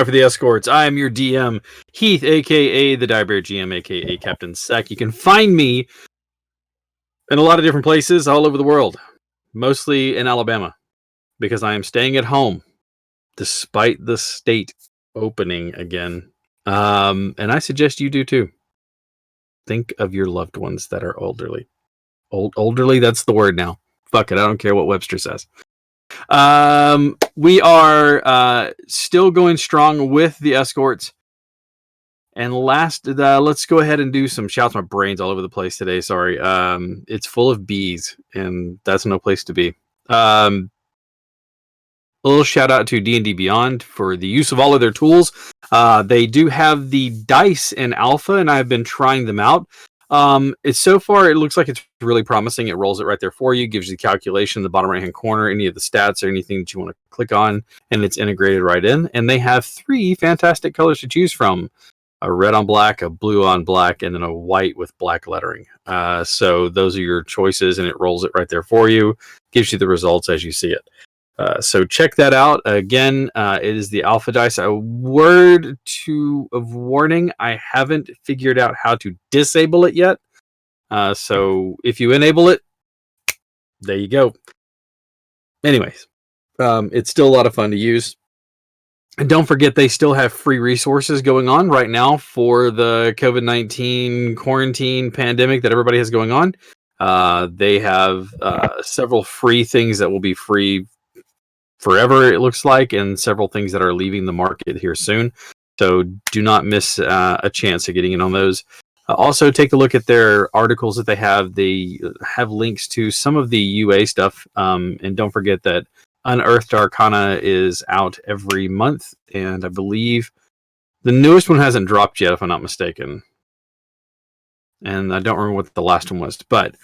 For the escorts, I am your DM, Heath, aka the Direbear GM, aka Captain Sec. You can find me in a lot of different places all over the world, mostly in Alabama, because I am staying at home despite the state opening again. And I suggest you do too. Think of your loved ones that are elderly. Elderly, that's the word now. Fuck it, I don't care what Webster says. We are still going strong with the escorts. And last, let's go ahead and do some shouts. My brain's all over the place today. Sorry. It's full of bees, and that's no place to be. A little shout out to D&D Beyond for the use of all of their tools. They do have the dice in alpha, and I've been trying them out. It's so far, it looks like it's really promising. It rolls it right there for you, gives you the calculation in the bottom right hand corner, any of the stats or anything that you want to click on, and it's integrated right in. And they have 3 fantastic colors to choose from: a red on black, a blue on black, and then a white with black lettering. So those are your choices, and it rolls it right there for you, gives you the results as you see it. So check that out. Again, it is the alpha dice. A word of warning: I haven't figured out how to disable it yet. So if you enable it, there you go. Anyways, it's still a lot of fun to use. And don't forget, they still have free resources going on right now for the COVID-19 quarantine pandemic that everybody has going on. They have several free things that will be free forever, it looks like, and several things that are leaving the market here soon. So do not miss a chance of getting in on those. Also, take a look at their articles that they have. They have links to some of the UA stuff. And don't forget that Unearthed Arcana is out every month, and I believe the newest one hasn't dropped yet, if I'm not mistaken. And I don't remember what the last one was, but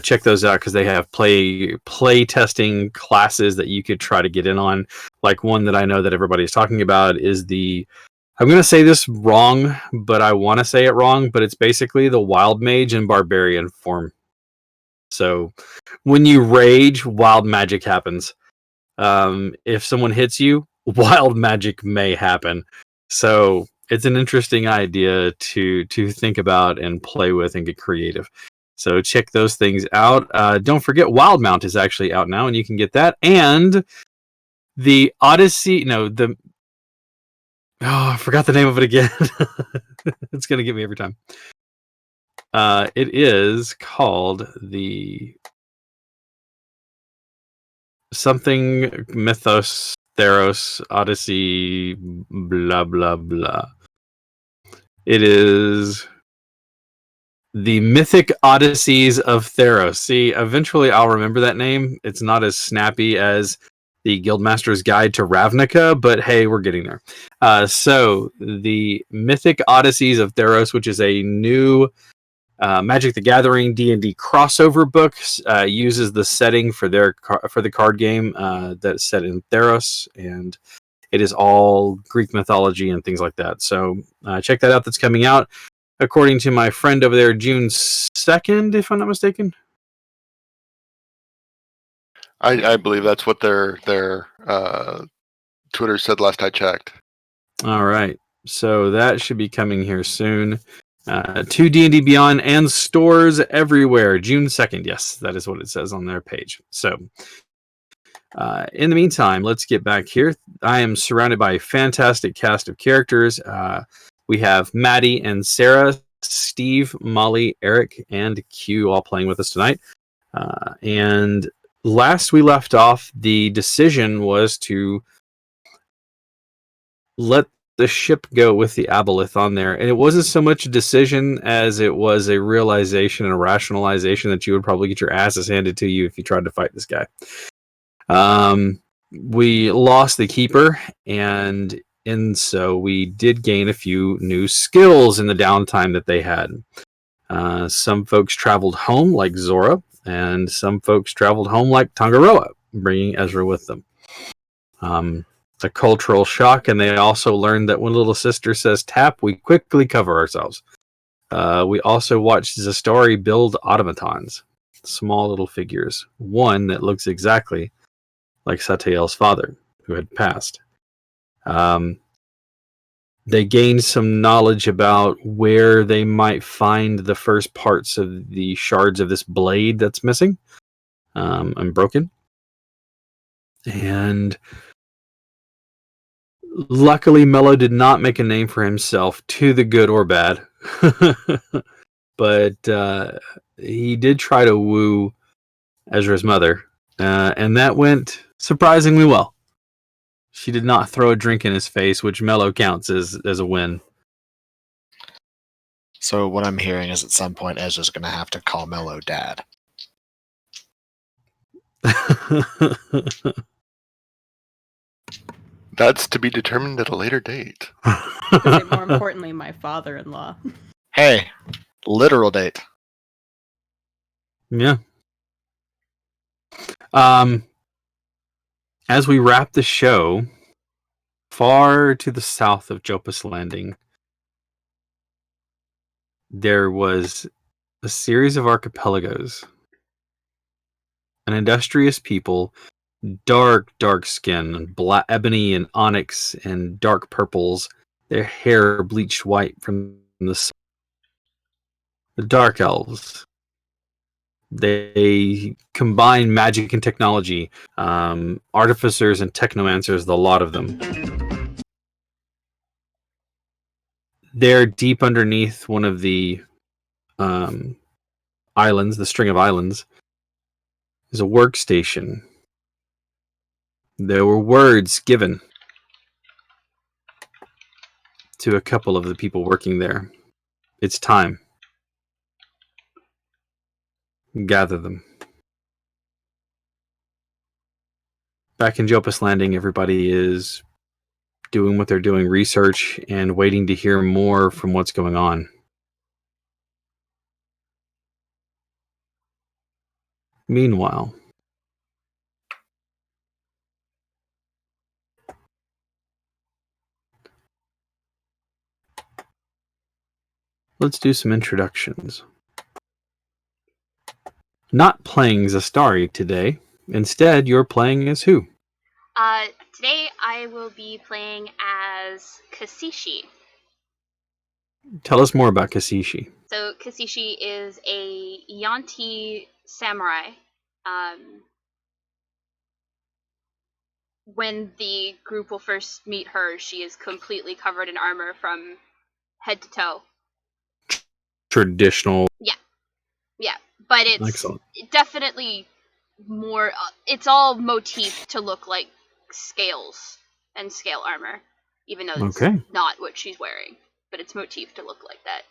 check those out because they have play testing classes that you could try to get in on. Like one that I know that everybody is talking about is the, I'm going to say this wrong, but I want to say it wrong, but it's basically the Wild Mage in Barbarian form. So when you rage, wild magic happens. If someone hits you, wild magic may happen. So it's an interesting idea to think about and play with and get creative. So check those things out. Don't forget, Wild Mount is actually out now, and you can get that. And the Odyssey, I forgot the name of it again. It's going to get me every time. It is called the something Mythos Theros Odyssey blah blah blah. It is the Mythic Odysseys of Theros. See, eventually I'll remember that name. It's not as snappy as the Guildmaster's Guide to Ravnica, but hey, we're getting there. So the Mythic Odysseys of Theros, which is a new Magic the Gathering D&D crossover book, uses the setting for the card game that's set in Theros, and it is all Greek mythology and things like that. So check that out. That's coming out, according to my friend over there, June 2nd, if I'm not mistaken. I believe that's what their Twitter said last I checked. All right, so that should be coming here soon. To D&D Beyond and stores everywhere. June 2nd. Yes, that is what it says on their page. So, in the meantime, let's get back here. I am surrounded by a fantastic cast of characters. We have Maddie and Sarah, Steve, Molly, Eric, and Q all playing with us tonight. And last we left off, the decision was to let the ship go with the Aboleth on there, and it wasn't so much a decision as it was a realization and a rationalization that you would probably get your asses handed to you if you tried to fight this guy. We lost the keeper, and so we did gain a few new skills in the downtime that they had. Some folks traveled home like Zora, and some folks traveled home like Tangaroa, bringing Ezra with them. A cultural shock, and they also learned that when little sister says tap, we quickly cover ourselves. We also watched Zastari build automatons, small little figures, one that looks exactly like Satael's father, who had passed. They gained some knowledge about where they might find the first parts of the shards of this blade that's missing and broken. And luckily, Mello did not make a name for himself, to the good or bad. But he did try to woo Ezra's mother, and that went surprisingly well. She did not throw a drink in his face, which Mello counts as a win. So what I'm hearing is at some point Ezra's going to have to call Mello Dad. That's to be determined at a later date. More importantly, my father-in-law. Hey, literal date. Yeah. As we wrap the show, far to the south of Jopus Landing, there was a series of archipelagos. An industrious people, dark skin, black ebony and onyx and dark purples, their hair bleached white from the sun. The dark elves. They combine magic and technology, artificers and technomancers, the lot of them. They're deep underneath one of the islands, the string of islands, is a workstation. There were words given to a couple of the people working there. It's time. Gather them. Back in Jopus Landing, everybody is doing what they're doing, research, and waiting to hear more from what's going on. Meanwhile, let's do some introductions. Not playing Zastari today. Instead, you're playing as who? Today I will be playing as Kasishi. Tell us more about Kasishi. So Kasishi is a Yanti samurai. When the group will first meet her, she is completely covered in armor from head to toe. Traditional. Yeah, but it's Excellent. definitely more. It's all motif to look like scales and scale armor, even though it's Okay. not what she's wearing. But it's motif to look like that.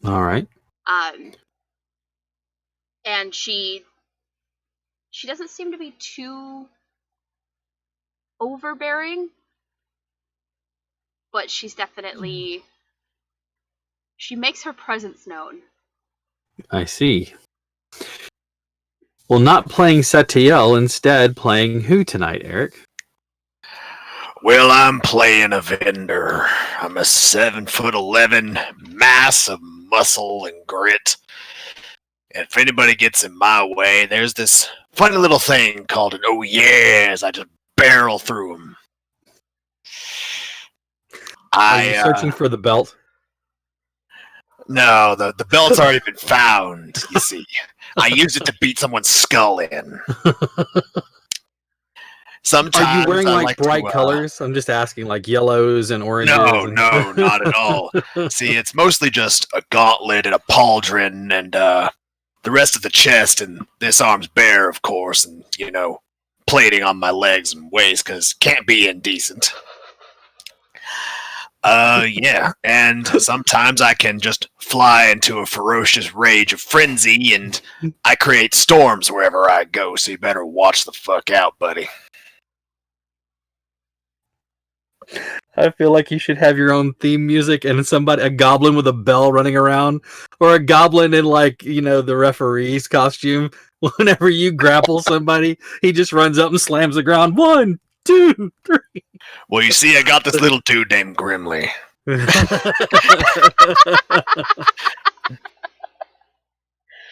All right. And she doesn't seem to be too overbearing, but she's definitely, she makes her presence known. I see. Well, not playing Setiel, instead playing who tonight, Eric? Well, I'm playing a vendor. I'm a 7'11" mass of muscle and grit. And if anybody gets in my way, there's this funny little thing called an oh yeah, as I just barrel through them. Are you searching for the belt? No, the belt's already been found, you see. I used it to beat someone's skull in. Sometimes Are you wearing I like bright colors? I'm just asking, like yellows and oranges. No, not at all. See, it's mostly just a gauntlet and a pauldron and the rest of the chest, and this arm's bare, of course, and, you know, plating on my legs and waist, because can't be indecent. Yeah, and sometimes I can just fly into a ferocious rage of frenzy, and I create storms wherever I go, so you better watch the fuck out, buddy. I feel like you should have your own theme music and a goblin with a bell running around, or a goblin in, like, you know, the referee's costume. Whenever you grapple somebody, he just runs up and slams the ground. 1, 2, 3. Well, you see, I got this little dude named Grimly.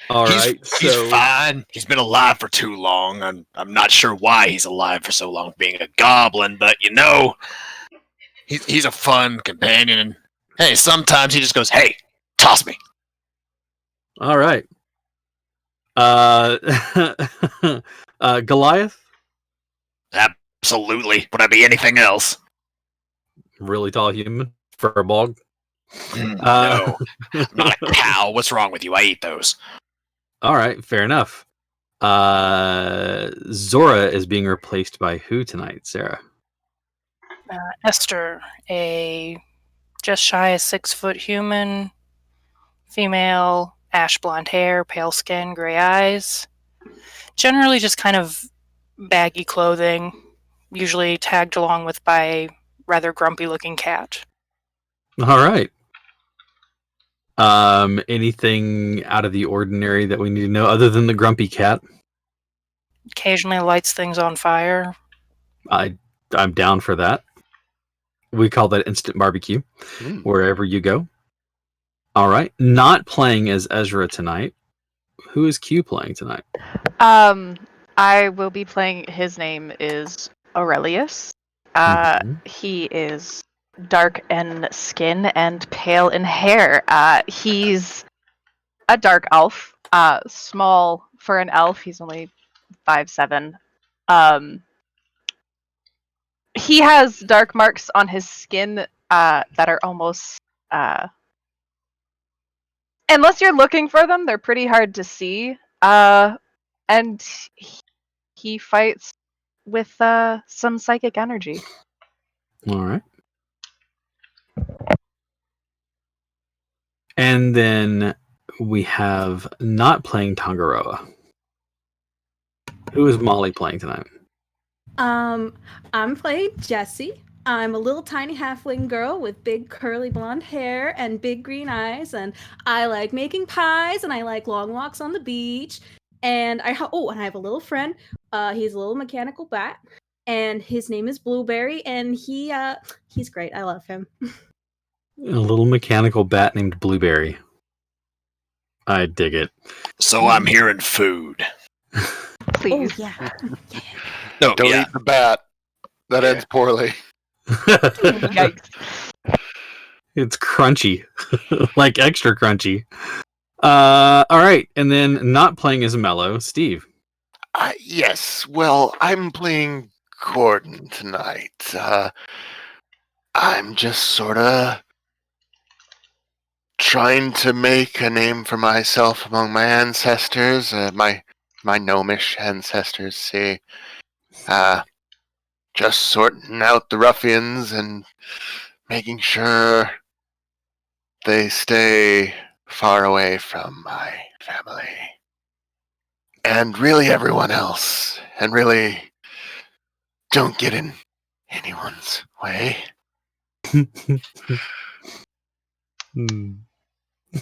All right, he's fine. He's been alive for too long. I'm not sure why he's alive for so long, being a goblin, but you know, He's a fun companion. And hey, sometimes he just goes, "Hey, toss me." All right. Goliath, Absolutely. Would I be anything else? really tall human for a bog. No, I'm not a cow. What's wrong with you? I eat those. All right, fair enough. Zora is being replaced by who tonight, Sarah? Esther, a just shy of 6 foot human, female, ash blonde hair, pale skin, gray eyes. Generally just kind of baggy clothing, usually tagged along with by a rather grumpy looking cat. All right. Anything out of the ordinary that we need to know other than the grumpy cat? Occasionally lights things on fire. I'm down for that. We call that instant barbecue wherever you go. All right. Not playing as Ezra tonight. Who is Q playing tonight? I will be playing. His name is Aurelius. He is dark in skin and pale in hair. He's a dark elf. Small for an elf. He's only 5'7". He has dark marks on his skin that are almost unless you're looking for them, they're pretty hard to see. And he fights with some psychic energy. All right. And then we have not playing Tangaroa. Who is Molly playing tonight? I'm playing Jessie. I'm a little tiny halfling girl with big curly blonde hair and big green eyes, and I like making pies, and I like long walks on the beach. And I have a little friend. He's a little mechanical bat, and his name is Blueberry, and he's great. I love him. A little mechanical bat named Blueberry. I dig it. So I'm hearing food. Please. Oh yeah. No, Don't yeah. eat the bat. That ends poorly. Yikes. It's crunchy. Like extra crunchy. All right. And then not playing as Mellow, Steve. Yes, well, I'm playing Gordon tonight. I'm just sort of trying to make a name for myself among my ancestors, my gnomish ancestors, see. Just sorting out the ruffians and making sure they stay far away from my family. And really everyone else. And really don't get in anyone's way.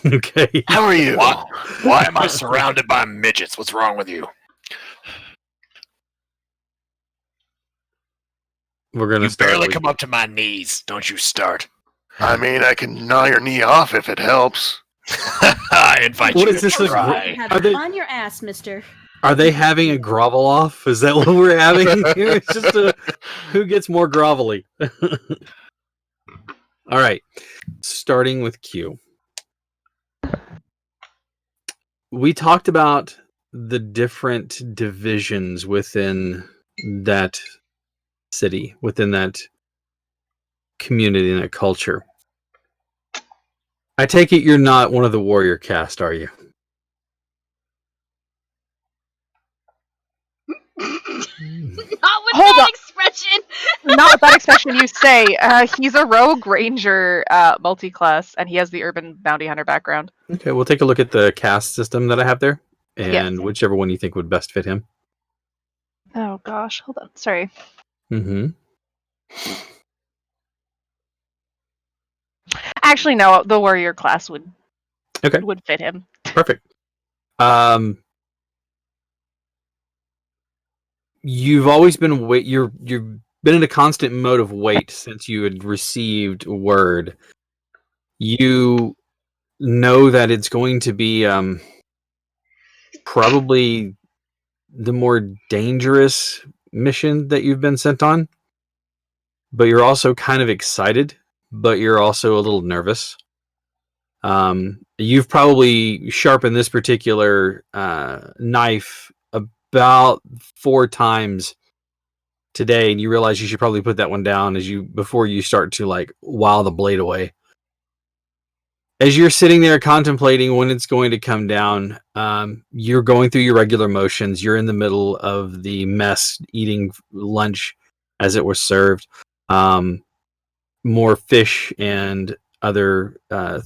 Okay. How are you? Why am I surrounded by midgets? What's wrong with you? We're gonna You start barely with- come up to my knees. Don't you start. I mean, I can gnaw your knee off if it helps. I invite What you is to this, a try. Have Are it they- on your ass, mister. Are they having a grovel off? Is that what we're having here? It's just who gets more grovelly. All right. Starting with Q. We talked about the different divisions within that city, within that community and that culture. I take it you're not one of the warrior caste, are you? Not with Hold that on. expression. Not with that expression you say. He's a rogue ranger multi-class, and he has the urban bounty hunter background. Okay, we'll take a look at the caste system that I have there, and Yes. whichever one you think would best fit him. Oh gosh, hold on. Sorry. Mm-hmm. Actually, no. The warrior class would Okay. fit him. Perfect. You've always been you've been in a constant mode of wait since you had received word. You know that it's going to be probably the more dangerous mission that you've been sent on, but you're also kind of excited, but you're also a little nervous. You've probably sharpened this particular knife about 4 times today, and you realize you should probably put that one down before you start to like while the blade away. As you're sitting there contemplating when it's going to come down, you're going through your regular motions. You're in the middle of the mess, eating lunch as it was served. More fish and other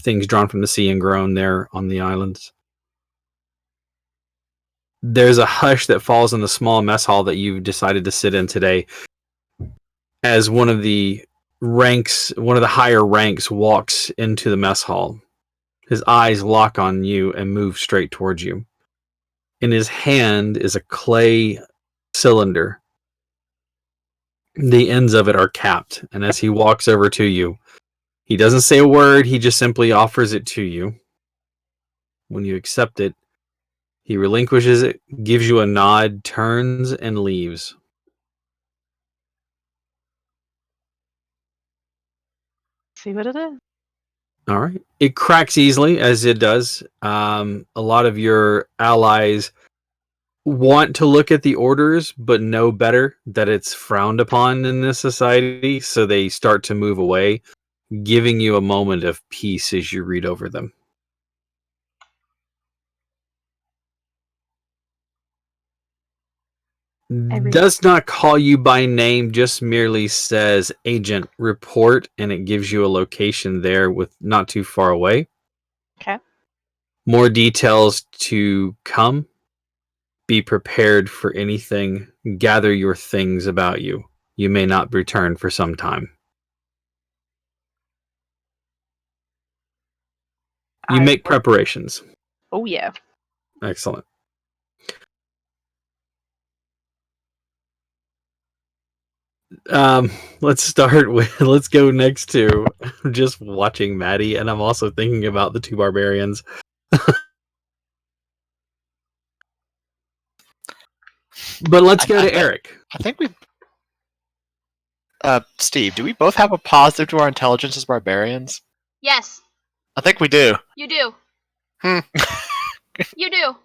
things drawn from the sea and grown there on the islands. There's a hush that falls on the small mess hall that you've decided to sit in today, as one of the higher ranks walks into the mess hall. His eyes lock on you and move straight towards you. In his hand is a clay cylinder. The ends of it are capped, and as he walks over to you, he doesn't say a word, he just simply offers it to you. When you accept it, he relinquishes it, gives you a nod, turns, and leaves. See what it is. All right. It cracks easily, as it does. A lot of your allies want to look at the orders, but know better that it's frowned upon in this society, so they start to move away, giving you a moment of peace as you read over them. Does not call you by name, just merely says agent report, and it gives you a location there with not too far away. Okay. More details to come. Be prepared for anything. Gather your things about you. You may not return for some time. You make preparations. Oh, yeah. Excellent. Let's go next to just watching Maddie, and I'm also thinking about the 2 barbarians. But let's go to Eric. I think we... Steve, do we both have a positive to our intelligence as barbarians? Yes, I think we do. you do. Hmm. You do.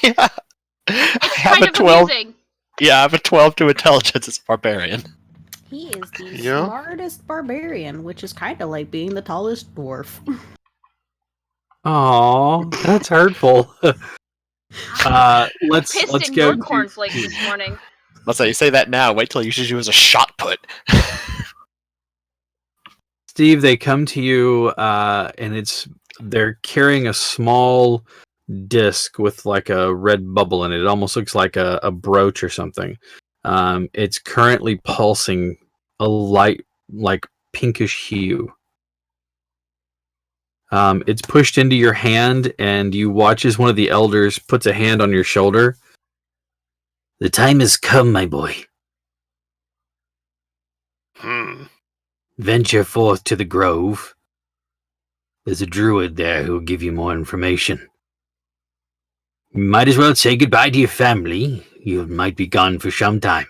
Yeah. It's kind of amusing. Yeah, I have a 12 to intelligence as a barbarian. He is the Yeah. smartest barbarian, which is kind of like being the tallest dwarf. Aw, that's hurtful. Let's Pissed in go your to cornflakes Steve. this morning. Let's say you say that now. Wait till you use you as a shot put. Steve, they come to you, and they're carrying a small disc with like a red bubble in it. It almost looks like a brooch or something. It's currently pulsing a light, like pinkish hue. It's pushed into your hand, and you watch as one of the elders puts a hand on your shoulder. The time has come, my boy. Venture forth to the grove. There's a druid there who will give you more information. You might as well say goodbye to your family. You might be gone for some time.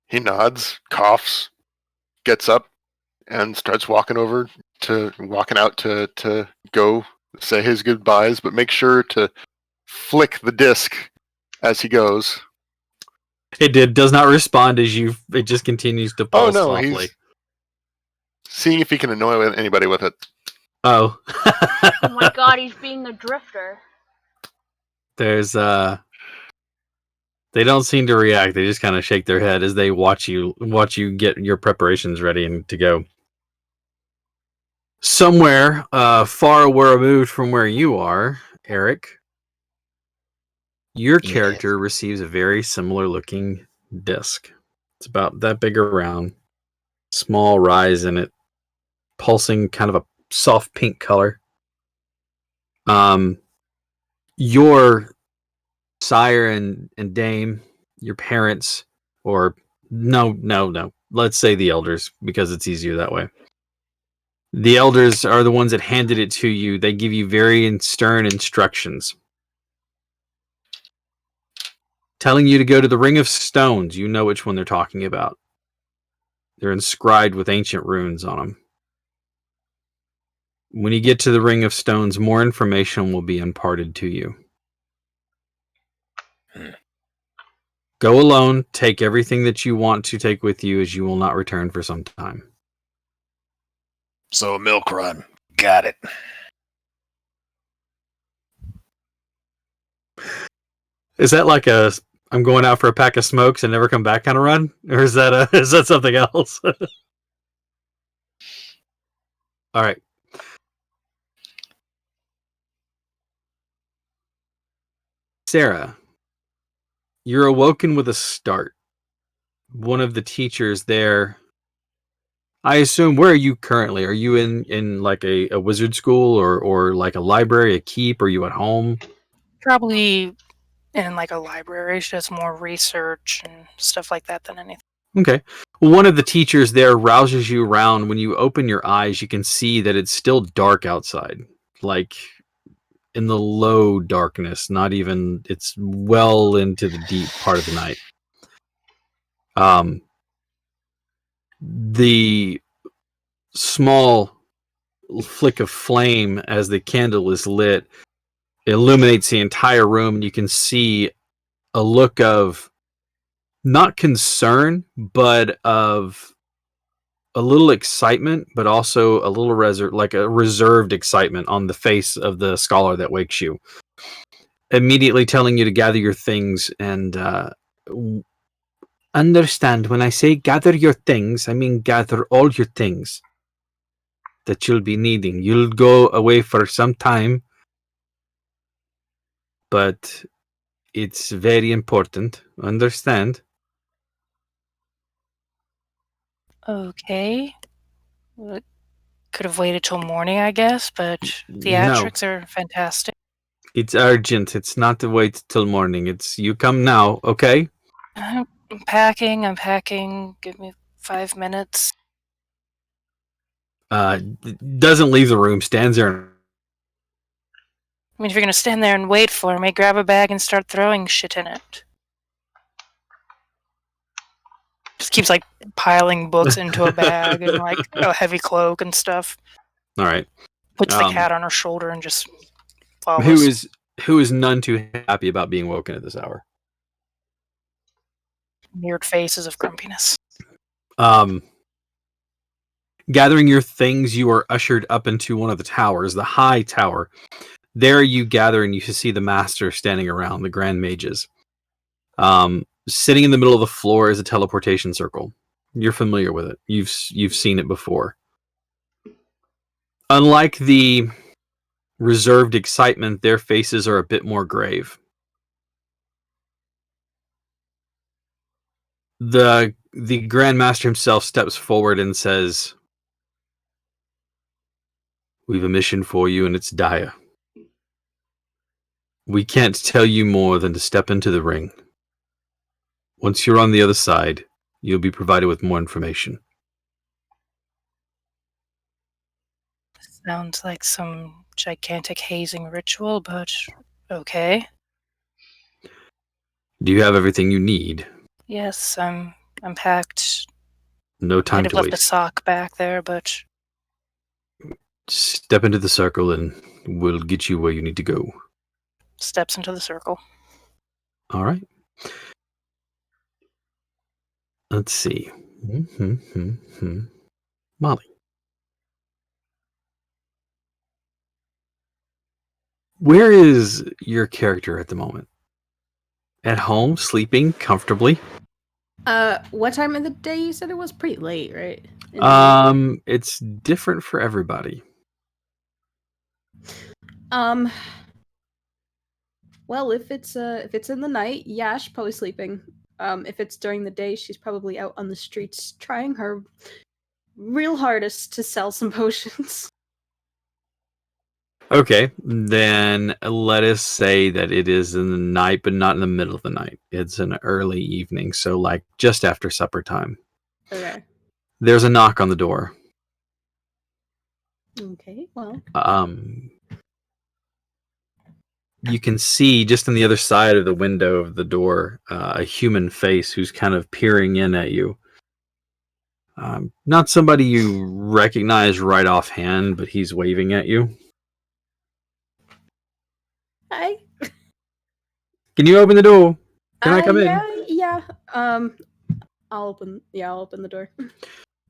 He nods, coughs, gets up, and starts walking out to go say his goodbyes, but make sure to flick the disc as he goes. It does not respond it just continues to pulse softly. He's seeing if he can annoy anybody with it. Oh. Oh my god, he's being a drifter. There's they don't seem to react. They just kind of shake their head as they watch you get your preparations ready and to go. Somewhere far removed from where you are, Eric, your character receives a very similar looking disc. It's about that big around, small rise in it, pulsing kind of a soft pink color. Your sire and dame, your parents, or no, let's say the elders, because it's easier that way. The elders are the ones that handed it to you. They give you very stern instructions. telling you to go to the Ring of Stones. You know which one they're talking about. They're inscribed with ancient runes on them. When you get to the Ring of Stones, more information will be imparted to you. Go alone, take everything that you want to take with you, as you will not return for some time. So a milk run. Got it. Is that like a I'm going out for a pack of smokes and never come back kind of run? Or is that something else? All right. Sarah, you're awoken with a start. One of the teachers there, I assume, where are you currently? Are you in like a wizard school or like a library, a keep? Are you at home? Probably in like a library. She does more research and stuff like that than anything. Okay. Well, one of the teachers there rouses you around. When you open your eyes, you can see that it's still dark outside. Like in the low darkness, not even, it's well into the deep part of the night. The small flick of flame as the candle is lit illuminates the entire room, and you can see a look of not concern, but of a little excitement, but also a little like a reserved excitement on the face of the scholar that wakes you, immediately telling you to gather your things. And understand, when I say gather your things, I mean gather all your things that you'll be needing. You'll go away for some time, but it's very important. Understand? Okay. Well, could have waited till morning, I guess, but No. theatrics are fantastic. It's urgent. It's not to wait till morning. It's you come now, okay? I'm packing. Give me 5 minutes. Doesn't leave the room, stands there. I mean, if you're gonna stand there and wait for me, grab a bag and start throwing shit in it. Just keeps like piling books into a bag and like a heavy cloak and stuff. All right. Puts the cat on her shoulder and just follows. Who is none too happy about being woken at this hour? Weird faces of grumpiness. Gathering your things, you are ushered up into one of the towers, the high tower. There you gather, and you see the master standing around, the grand mages. Sitting in the middle of the floor is a teleportation circle. You're familiar with it. You've seen it before. Unlike the reserved excitement, their faces are a bit more grave. The Grand Master himself steps forward and says, "We've a mission for you, and it's dire. We can't tell you more than to step into the ring. Once you're on the other side, you'll be provided with more information." Sounds like some gigantic hazing ritual, but okay. Do you have everything you need? Yes, I'm packed. No time Might have to left a waste. sock back there, but Step into the circle and we'll get you where you need to go. steps into the circle. All right. Let's see. Molly. Where is your character at the moment? At home, sleeping comfortably? What time of the day you said it was? Pretty late, right? In the It's different for everybody. Well, if it's in the night, yeah, she's probably sleeping. If it's during the day, she's probably out on the streets trying her real hardest to sell some potions. Okay, then let us say that it is in the night, but not in the middle of the night. It's an early evening, so like just after supper time. Okay. There's a knock on the door. Okay, well. you can see just on the other side of the window of the door a human face who's kind of peering in at you. Not somebody you recognize right offhand, but he's waving at you. Hi. Can you open the door? Can I come in? Yeah. I'll open the door.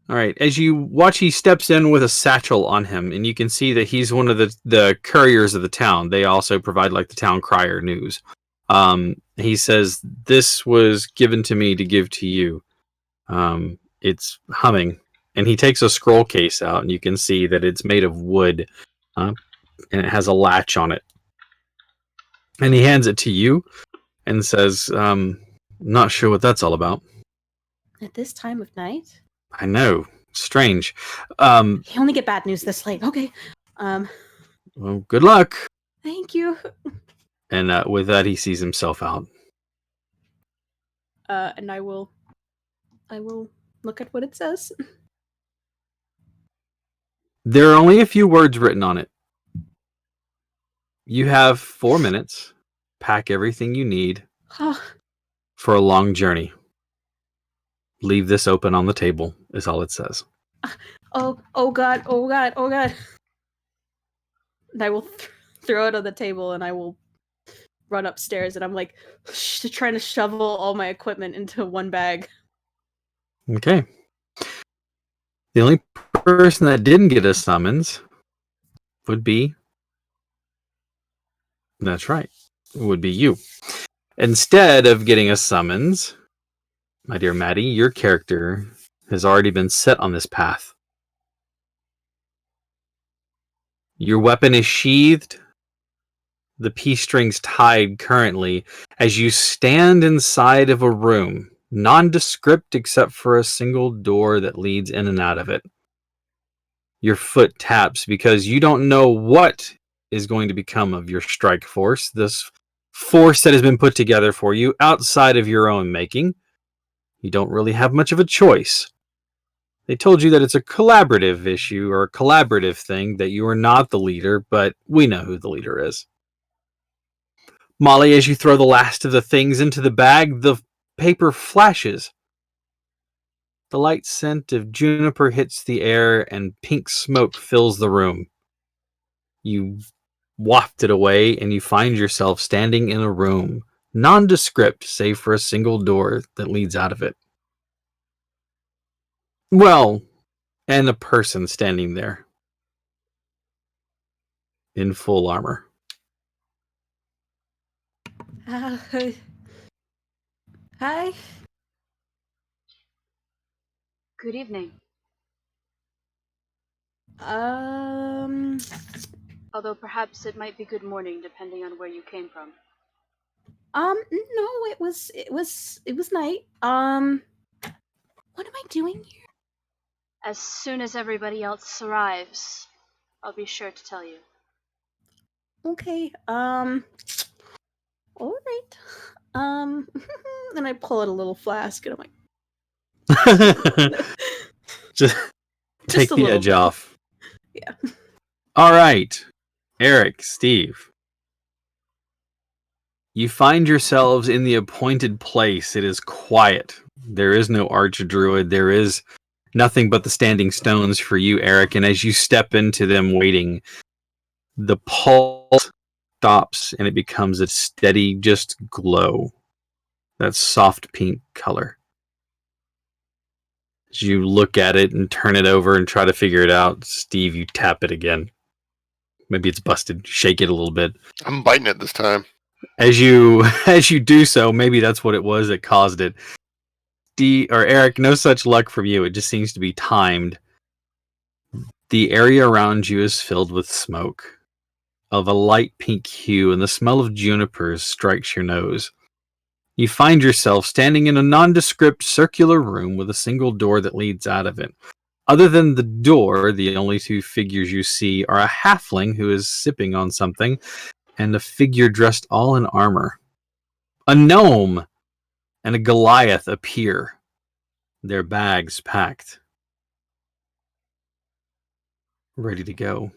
All right. As you watch, he steps in with a satchel on him, and you can see that he's one of the couriers of the town. They also provide like the town crier news. He says, "This was given to me to give to you." It's humming, and he takes a scroll case out, and you can see that it's made of wood, and it has a latch on it. And he hands it to you, and says, "Not sure what that's all about." At this time of night? I know, strange. You only get bad news this late. Okay. Well, good luck. Thank you. And with that, he sees himself out. And I will look at what it says. There are only a few words written on it. You have 4 minutes. Pack everything you need for a long journey. Leave this open on the table, is all it says. Oh God. And I will throw it on the table, and I will run upstairs, and I'm like trying to shovel all my equipment into one bag. Okay. The only person that didn't get a summons would be... That's right. It would be you. Instead of getting a summons, my dear Maddie, your character has already been set on this path. Your weapon is sheathed, the peace strings tied currently, as you stand inside of a room, nondescript except for a single door that leads in and out of it. Your foot taps because you don't know what is going to become of your strike force, this force that has been put together for you outside of your own making. You don't really have much of a choice. They told you that it's a collaborative issue or a collaborative thing, that you are not the leader, but we know who the leader is. Molly, as you throw the last of the things into the bag, the paper flashes. The light scent of juniper hits the air and pink smoke fills the room. You waft it away and you find yourself standing in a room, nondescript save for a single door that leads out of it. Well, and a person standing there in full armor. Hi. Good evening. Although perhaps it might be good morning depending on where you came from. No, it was night. What am I doing here? As soon as everybody else arrives, I'll be sure to tell you. Okay, all right. Then I pull out a little flask, and I'm like, Just take a the little edge bit. off. Yeah. All right. Eric, Steve. You find yourselves in the appointed place. It is quiet. There is no archdruid. There is nothing but the standing stones for you, Eric. And as you step into them waiting, the pulse stops and it becomes a steady just glow. That soft pink color. As you look at it and turn it over and try to figure it out, Steve, you tap it again. Maybe it's busted. Shake it a little bit. I'm biting it this time. As you do so, maybe that's what it was that caused it. Eric, no such luck from you. It just seems to be timed. The area around you is filled with smoke of a light pink hue, and the smell of junipers strikes your nose. You find yourself standing in a nondescript circular room with a single door that leads out of it. Other than the door, the only two figures you see are a halfling who is sipping on something, and a figure dressed all in armor. A gnome and a Goliath appear, their bags packed, ready to go.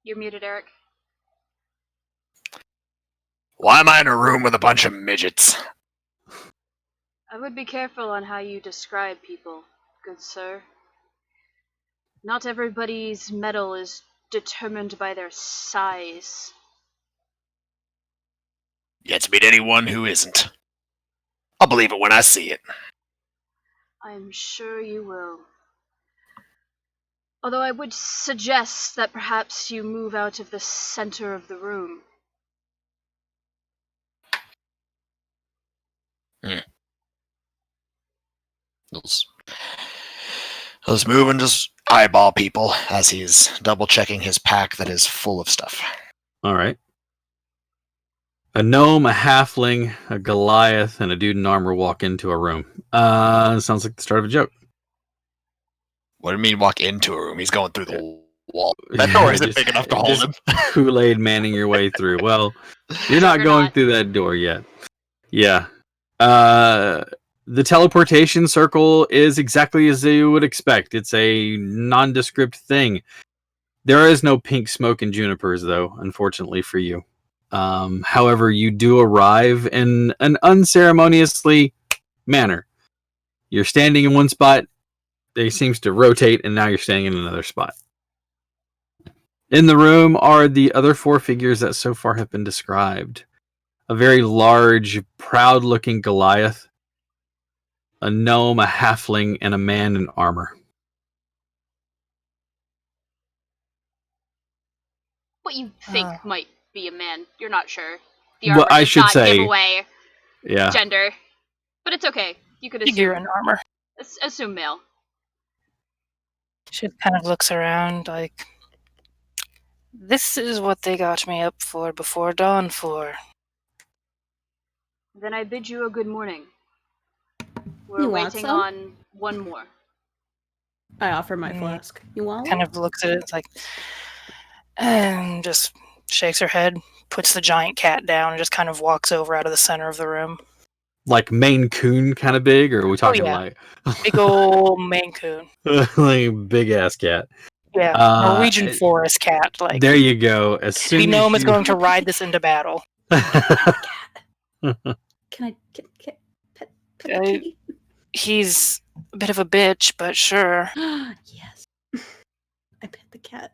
You're muted, Eric. Why am I in a room with a bunch of midgets? I would be careful on how you describe people, good sir. Not everybody's mettle is determined by their size. Yet to meet anyone who isn't. I'll believe it when I see it. I'm sure you will. Although I would suggest that perhaps you move out of the center of the room. He'll just move and just eyeball people as he's double checking his pack that is full of stuff. All right. A gnome, a halfling, a Goliath, and a dude in armor walk into a room. Sounds like the start of a joke. What do you mean walk into a room? He's going through the wall. That door isn't big enough to hold him. Kool-Aid manning your way through. Well, you're not going through that door yet. Yeah. The teleportation circle is exactly as you would expect. It's a nondescript thing. There is no pink smoke and junipers, though, unfortunately for you. However, you do arrive in an unceremoniously manner. You're standing in one spot, it seems to rotate, and now you're standing in another spot. In the room are the other four figures that so far have been described. A very large, proud-looking Goliath, a gnome, a halfling, and a man in armor. What you think might be a man, you're not sure. The Well, armor I does should not say- give away Yeah. gender. But it's okay. You could Figure assume, in armor. assume male. She kind of looks around like, this is what they got me up for before dawn for. Then I bid you a good morning. We're You want waiting some? on one more. I offer my flask. You want Kind one? of looks at it it's like, and just shakes her head, puts the giant cat down, and just kind of walks over out of the center of the room. Like Maine Coon kind of big, or are we talking yeah. like Big ol' Maine Coon. like big ass cat? Yeah, Norwegian forest cat. Like, There you go. As soon the as gnome is you... going to ride this into battle. Can I pet the Uh, kitty? He's a bit of a bitch, but sure. Yes. I pet the cat.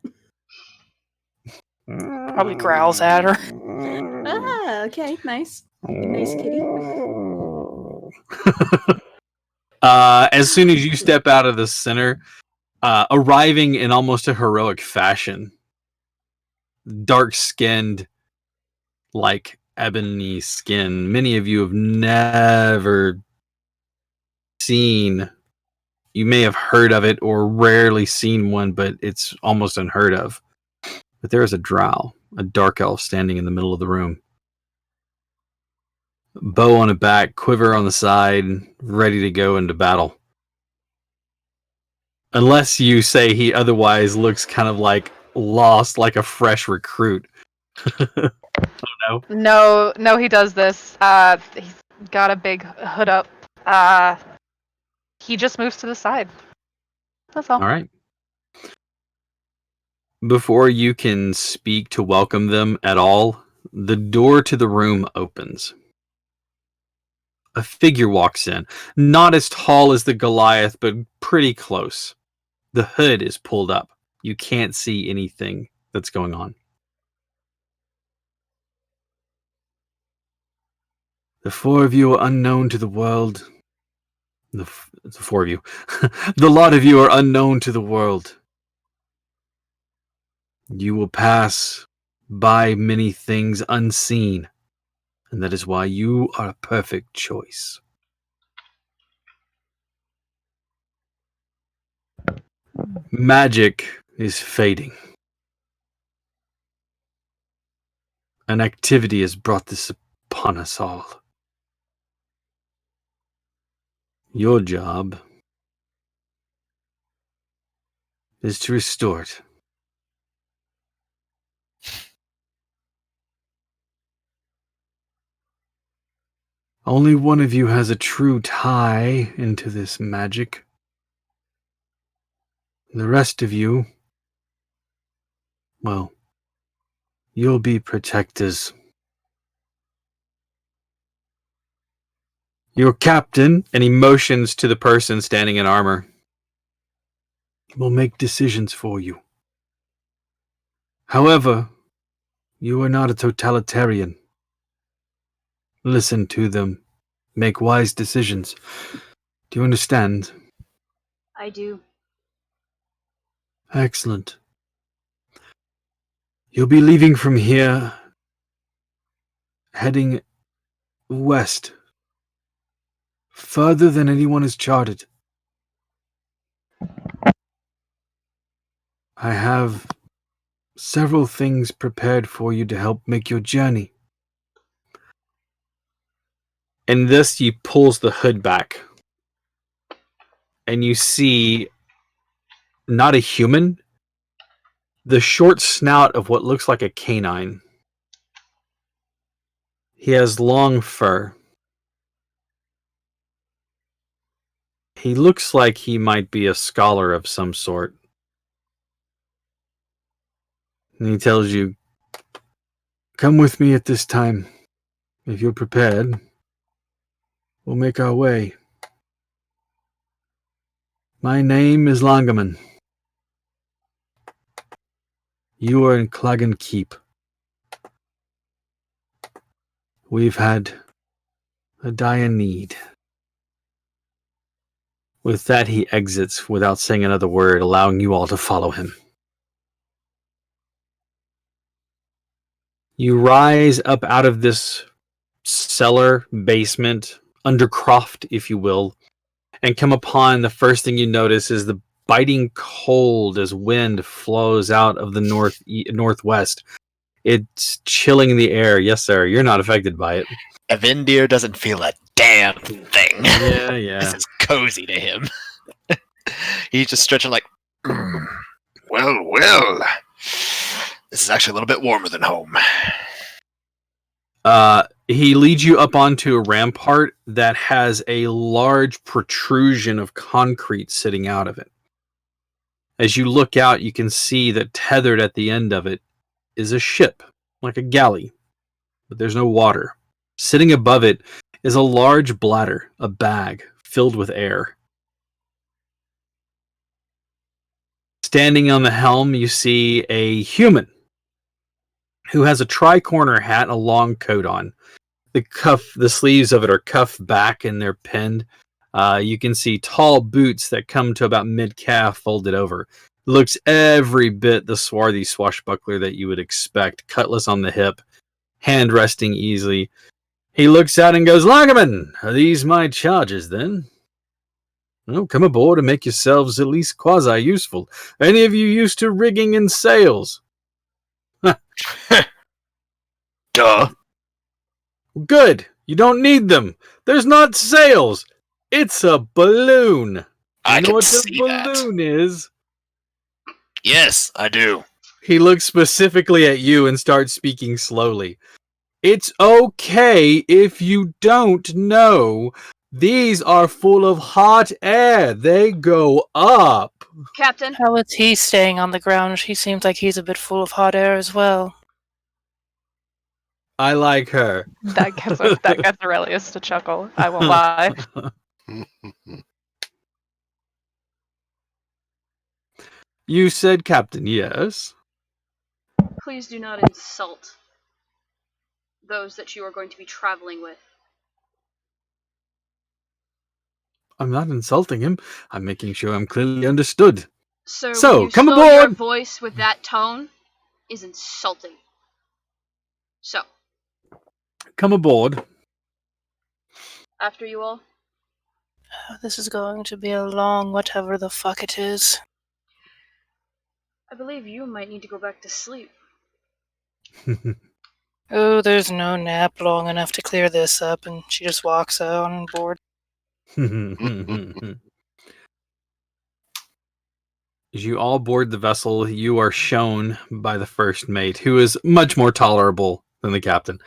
Probably growls at her. Ah, okay, nice. Nice kitty. As soon as you step out of the center, arriving in almost a heroic fashion, dark-skinned, like ebony skin. Many of you have never seen. You may have heard of it or rarely seen one, but it's almost unheard of. But there is a drow, a dark elf standing in the middle of the room. Bow on the back, quiver on the side, ready to go into battle. Unless you say he otherwise looks kind of like lost, like a fresh recruit. Oh no. No, he does this. He's got a big hood up. He just moves to the side. That's all. All right. Before you can speak to welcome them at all, the door to the room opens. A figure walks in, not as tall as the Goliath, but pretty close. The hood is pulled up. You can't see anything that's going on. The four of you are unknown to the world. The four of you. The lot of you are unknown to the world. You will pass by many things unseen, and that is why you are a perfect choice. Magic is fading. An activity has brought this upon us all. Your job is to restore it. Only one of you has a true tie into this magic. The rest of you, well, You'll be protectors. Your captain, and he motions to the person standing in armor, will make decisions for you. However, you are not a totalitarian. Listen to them. Make wise decisions. Do you understand? I do. Excellent. You'll be leaving from here, heading west, further than anyone has charted. I have several things prepared for you to help make your journey. And this, he pulls the hood back. And you see not a human, the short snout of what looks like a canine. He has long fur. He looks like he might be a scholar of some sort. And he tells you, come with me at this time. If you're prepared, we'll make our way. My name is Langerman. You are in Klagan Keep. We've had a dire need. With that, he exits without saying another word, allowing you all to follow him. You rise up out of this cellar, basement, undercroft, if you will, and come upon the first thing you notice is the biting cold as wind flows out of the northwest. It's chilling the air. Yes, sir. You're not affected by it. Avendir doesn't feel a damn thing. Yeah. This is cozy to him. He's just stretching like, well. This is actually a little bit warmer than home. He leads you up onto a rampart that has a large protrusion of concrete sitting out of it. As you look out, you can see that tethered at the end of it is a ship, like a galley, but there's no water. Sitting above it is a large bladder, a bag filled with air. Standing on the helm, you see a human who has a tri-corner hat and a long coat on. The sleeves of it are cuffed back and they're pinned. You can see tall boots that come to about mid-calf folded over. Looks every bit the swarthy swashbuckler that you would expect. Cutlass on the hip, hand resting easily. He looks out and goes, Langerman, are these my charges then? Well, come aboard and make yourselves at least quasi-useful. Any of you used to rigging and sails? Duh. Good. You don't need them. There's not sails. It's a balloon. I You know can what see the that. balloon is? Yes, I do. He looks specifically at you and starts speaking slowly. It's okay if you don't know. These are full of hot air. They go up. Captain, How is he staying on the ground? He seems like he's a bit full of hot air as well. I like her. That gets Aurelius to chuckle. I won't lie. You said captain, yes? please do not insult those that you are going to be traveling with. I'm not insulting him. I'm making sure I'm clearly understood. Sir, So, when you come slow your aboard! voice with that tone is insulting. So, Come aboard. after you all, This is going to be a long whatever the fuck it is. I believe you might need to go back to sleep. Oh, there's no nap long enough to clear this up, and she just walks on board. As you all board the vessel, you are shown by the first mate, who is much more tolerable than the captain.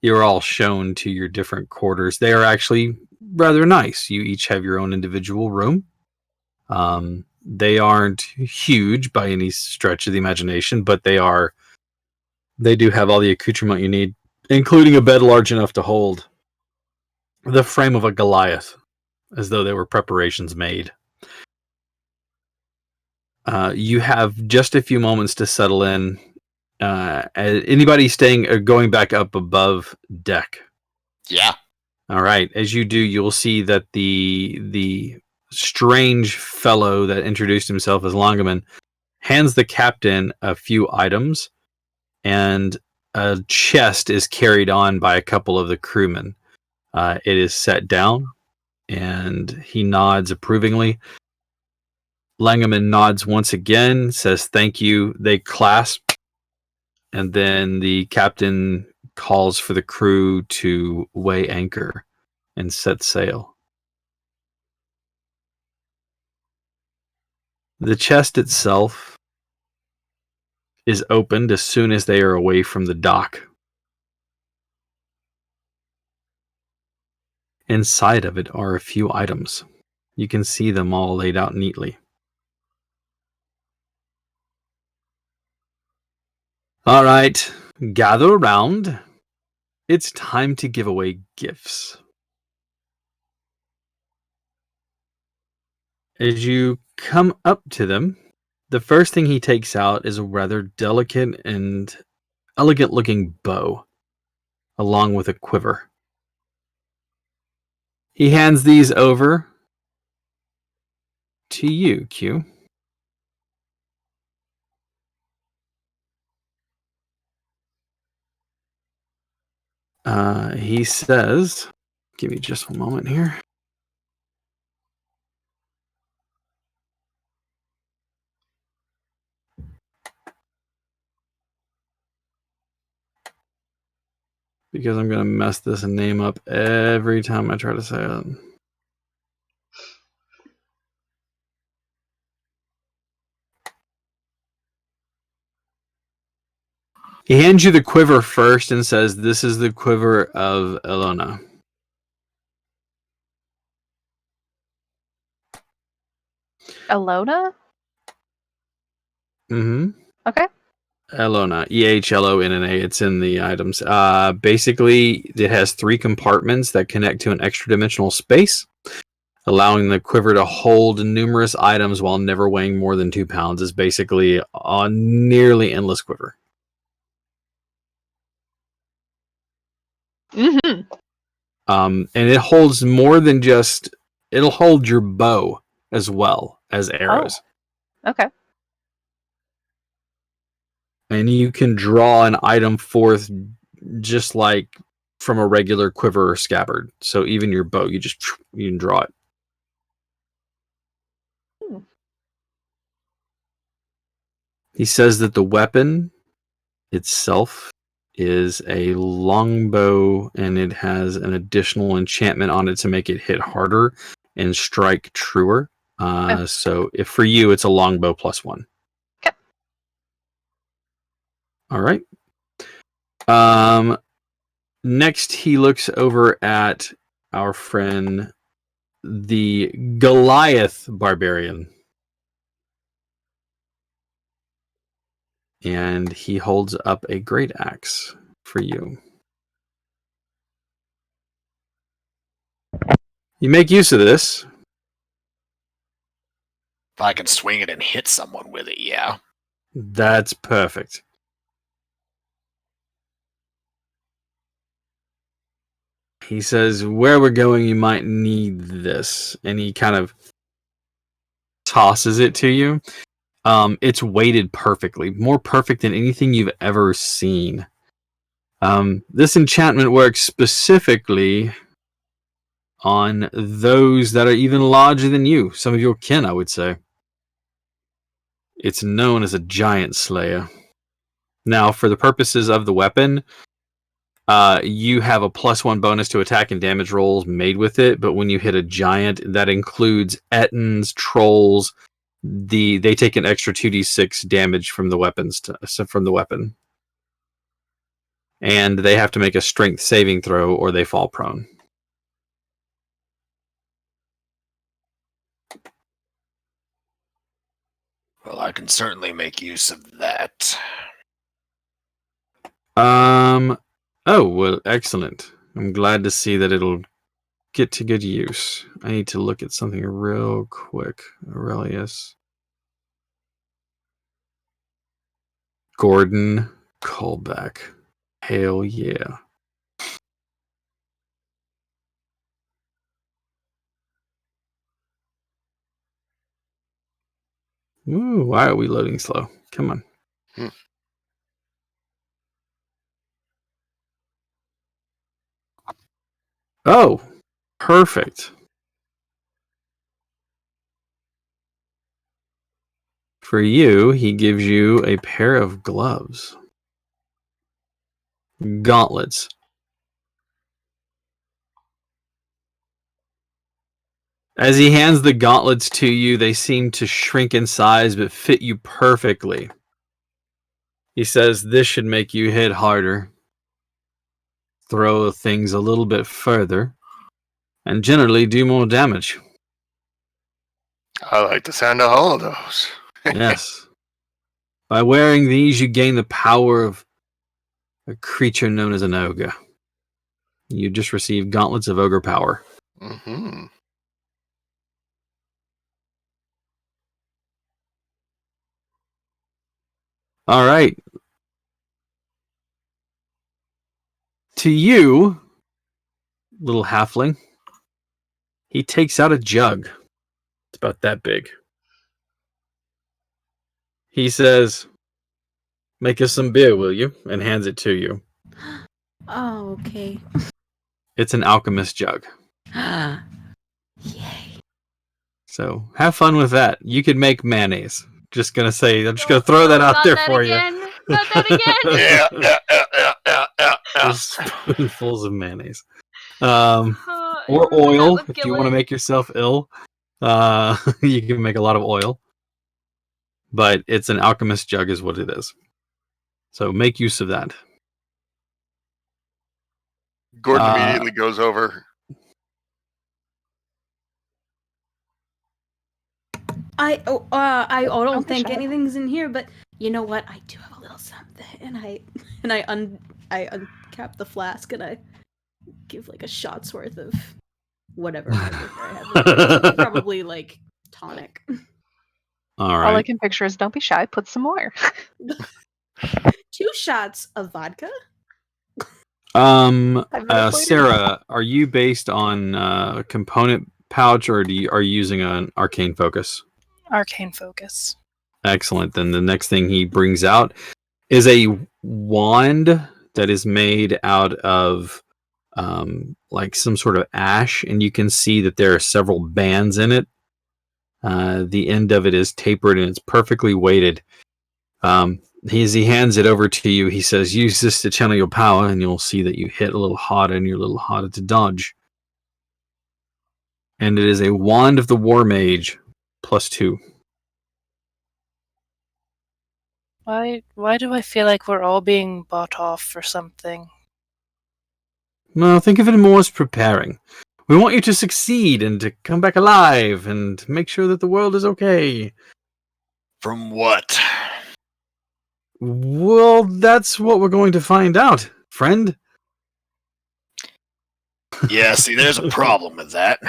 You're all shown to your different quarters. They are actually rather nice. You each have your own individual room. They aren't huge by any stretch of the imagination, but they are They do have all the accoutrement you need, including a bed large enough to hold the frame of a Goliath, as though they were preparations made. You have just a few moments to settle in. Anybody staying or going back up above deck? Yeah. All right. As you do, you'll see that the strange fellow that introduced himself as Longaman hands the captain a few items, and a chest is carried on by a couple of the crewmen. It is set down, and he nods approvingly. Langaman nods once again, says thank you. They clasp, and then the captain calls for the crew to weigh anchor and set sail. The chest itself is opened as soon as they are away from the dock. Inside of it are a few items. You can see them all laid out neatly. All right, gather around. It's time to give away gifts. As you come up to them, the first thing he takes out is a rather delicate and elegant looking bow, along with a quiver. He hands these over to you, Q. He says, give me just one moment here. Because I'm going to mess this name up every time I try to say it. He hands you the quiver first and says, this is the quiver of Elona. Alona? Mm-hmm. Okay. Elona, Ehlona. It's in the items. Basically, it has 3 compartments that connect to an extra dimensional space, allowing the quiver to hold numerous items while never weighing more than 2 pounds. Is basically a nearly endless quiver. Mm-hmm. And it holds more than just. It'll hold your bow as well as arrows. Oh. Okay. And you can draw an item forth just like from a regular quiver or scabbard. So even your bow, you can draw it. He says that the weapon itself is a longbow, and it has an additional enchantment on it to make it hit harder and strike truer. So if for you, it's a longbow +1. Okay. All right. Next, he looks over at our friend, the Goliath barbarian. And he holds up a great axe for you. You make use of this. If I can swing it and hit someone with it, yeah. That's perfect. He says, where we're going, you might need this. And he kind of tosses it to you. It's weighted perfectly. More perfect than anything you've ever seen. This enchantment works specifically on those that are even larger than you. Some of your kin, I would say. It's known as a giant slayer. Now, for the purposes of the weapon, you have a +1 bonus to attack and damage rolls made with it, but when you hit a giant, that includes Ettins, trolls. They take an extra 2d6 damage from the weapon, and they have to make a strength saving throw or they fall prone. Well, I can certainly make use of that. Oh, well, excellent. I'm glad to see that it'll get to good use. I need to look at something real quick. Aurelius. Gordon callback. Hell yeah. Ooh, why are we loading slow? Come on. Hmm. Oh, perfect. For you, he gives you a pair of gloves. Gauntlets. As he hands the gauntlets to you, they seem to shrink in size but fit you perfectly. He says this should make you hit harder, throw things a little bit further, and generally do more damage. I like the sound of all of those. Yes. By wearing these, you gain the power of a creature known as an ogre. You just receive gauntlets of ogre power. Mm-hmm. All right. To you, little halfling, he takes out a jug. It's about that big. He says, "Make us some beer, will you?" and hands it to you. Oh, okay. It's an alchemist jug. Yay. So have fun with that. You could make mayonnaise. Just gonna say, I'm just gonna throw that out Not there that for again. you. Not that again. Yeah. Just spoonfuls of mayonnaise. Oh, Or remember that oil with if you want to Gillen? make yourself ill. You can make a lot of oil. But it's an alchemist jug is what it is. So make use of that. Gordon immediately goes over. I don't Don't be think shy. anything's in here, but you know what? I do have a little something, and I uncap the flask and I give like a shot's worth of whatever liquor I have in there. Probably like tonic. All All I right. can picture is don't be shy, put some more. 2 shots of vodka. I'm very flirty. Sarah, are you based on component pouch or are you using an arcane focus? Arcane focus. Excellent. Then the next thing he brings out is a wand that is made out of like some sort of ash, and you can see that there are several bands in it. The end of it is tapered and it's perfectly weighted. As he hands it over to you, he says, "Use this to channel your power, and you'll see that you hit a little harder, and you're a little harder to dodge." And it is a wand of the War Mage, +2. Why do I feel like we're all being bought off for something? No, think of it more as preparing. We want you to succeed and to come back alive and make sure that the world is okay. From what? Well, that's what we're going to find out, friend. Yeah, see, there's a problem with that.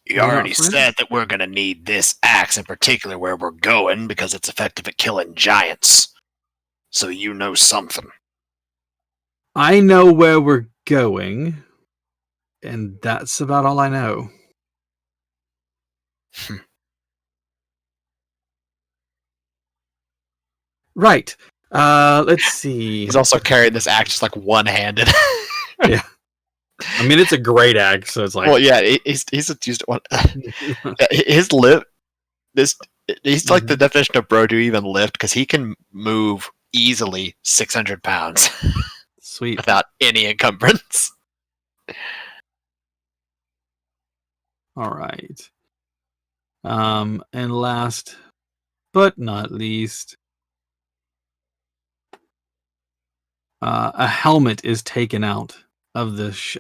You Why not, already friend? said that we're going to need this axe in particular where we're going because it's effective at killing giants. So you know something. I know where we're going, and that's about all I know. Right. Let's see. He's also carrying this axe just like one-handed. Yeah. I mean, it's a great axe, so it's like. Well, yeah, he's just used one. His lip. He's like the definition of bro to even lift because he can move easily 600 pounds Sweet. without any encumbrance. All right. And last but not least, a helmet is taken out of the Chest?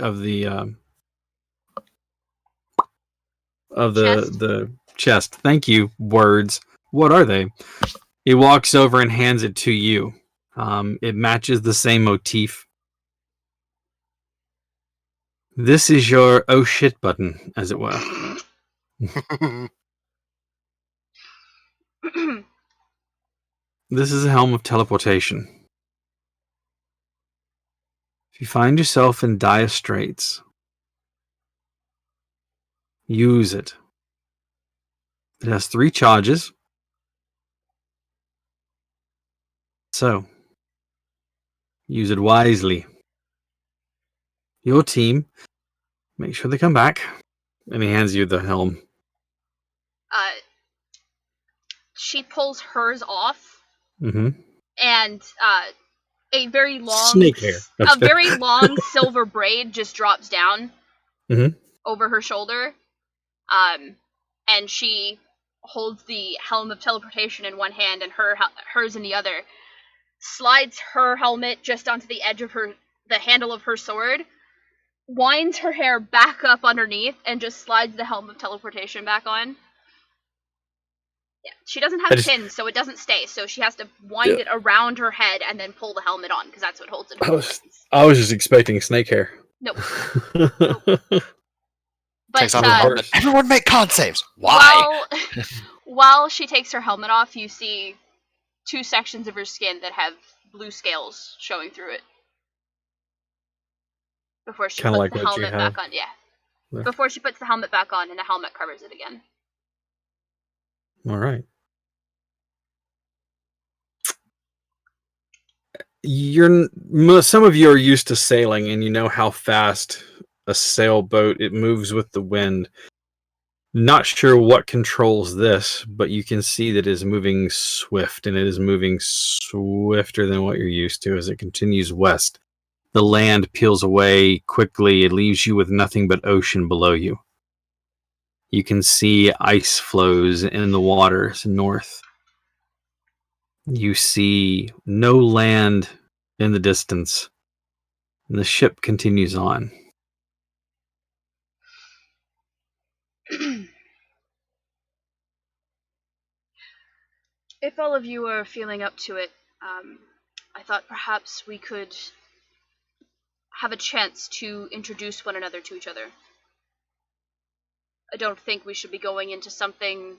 the chest. Thank you. Words. What are they? He walks over and hands it to you. It matches the same motif. This is your oh shit button, as it were. This is a helm of teleportation. If you find yourself in dire straits, use it. It has 3 charges. So, use it wisely. Your team, make sure they come back. And he hands you the helm. She pulls hers off, Mm-hmm. and a very long Snake hair. a very long silver braid just drops down over her shoulder. And she holds the helm of teleportation in one hand and hers in the other. Slides her helmet just onto the edge of the handle of her sword, winds her hair back up underneath, and just slides the helm of teleportation back on. Yeah, she doesn't have pins, so it doesn't stay. So she has to wind it around her head and then pull the helmet on, because that's what holds it. I was just expecting snake hair. Nope. Takes But off the helmet. Everyone make con saves. Why? While she takes her helmet off, you see 2 sections of her skin that have blue scales showing through it. Before she puts the helmet back on. Yeah. Before she puts the helmet back on, and the helmet covers it again. All right. Some of you are used to sailing, and you know how fast a sailboat it moves with the wind. Not sure what controls this, but you can see that it is moving swift, and it is moving swifter than what you're used to as it continues west. The land peels away quickly. It leaves you with nothing but ocean below you. You can see ice flows in the waters north. You see no land in the distance. And the ship continues on. If all of you are feeling up to it, I thought perhaps we could have a chance to introduce one another to each other. I don't think we should be going into something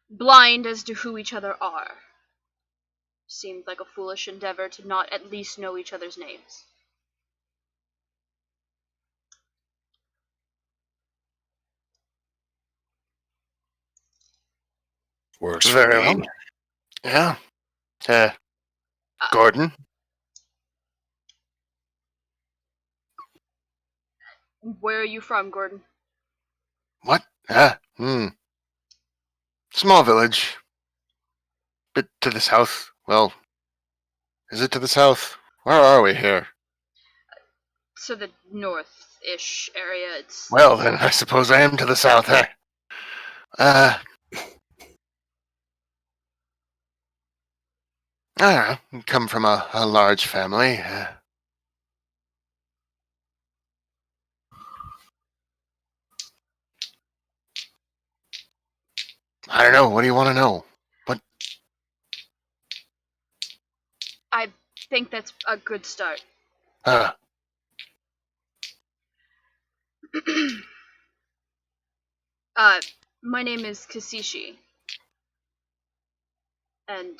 blind as to who each other are. Seemed like a foolish endeavor to not at least know each other's names. Works Very for me. well. Yeah. Gordon? Where are you from, Gordon? What? Small village. Bit to the south. Well, is it to the south? Where are we here? So the north-ish area. It's Well, then I suppose I am to the south, I don't know. Come from a large family. I don't know. What do you want to know? What? I think that's a good start. My name is Kasishi. And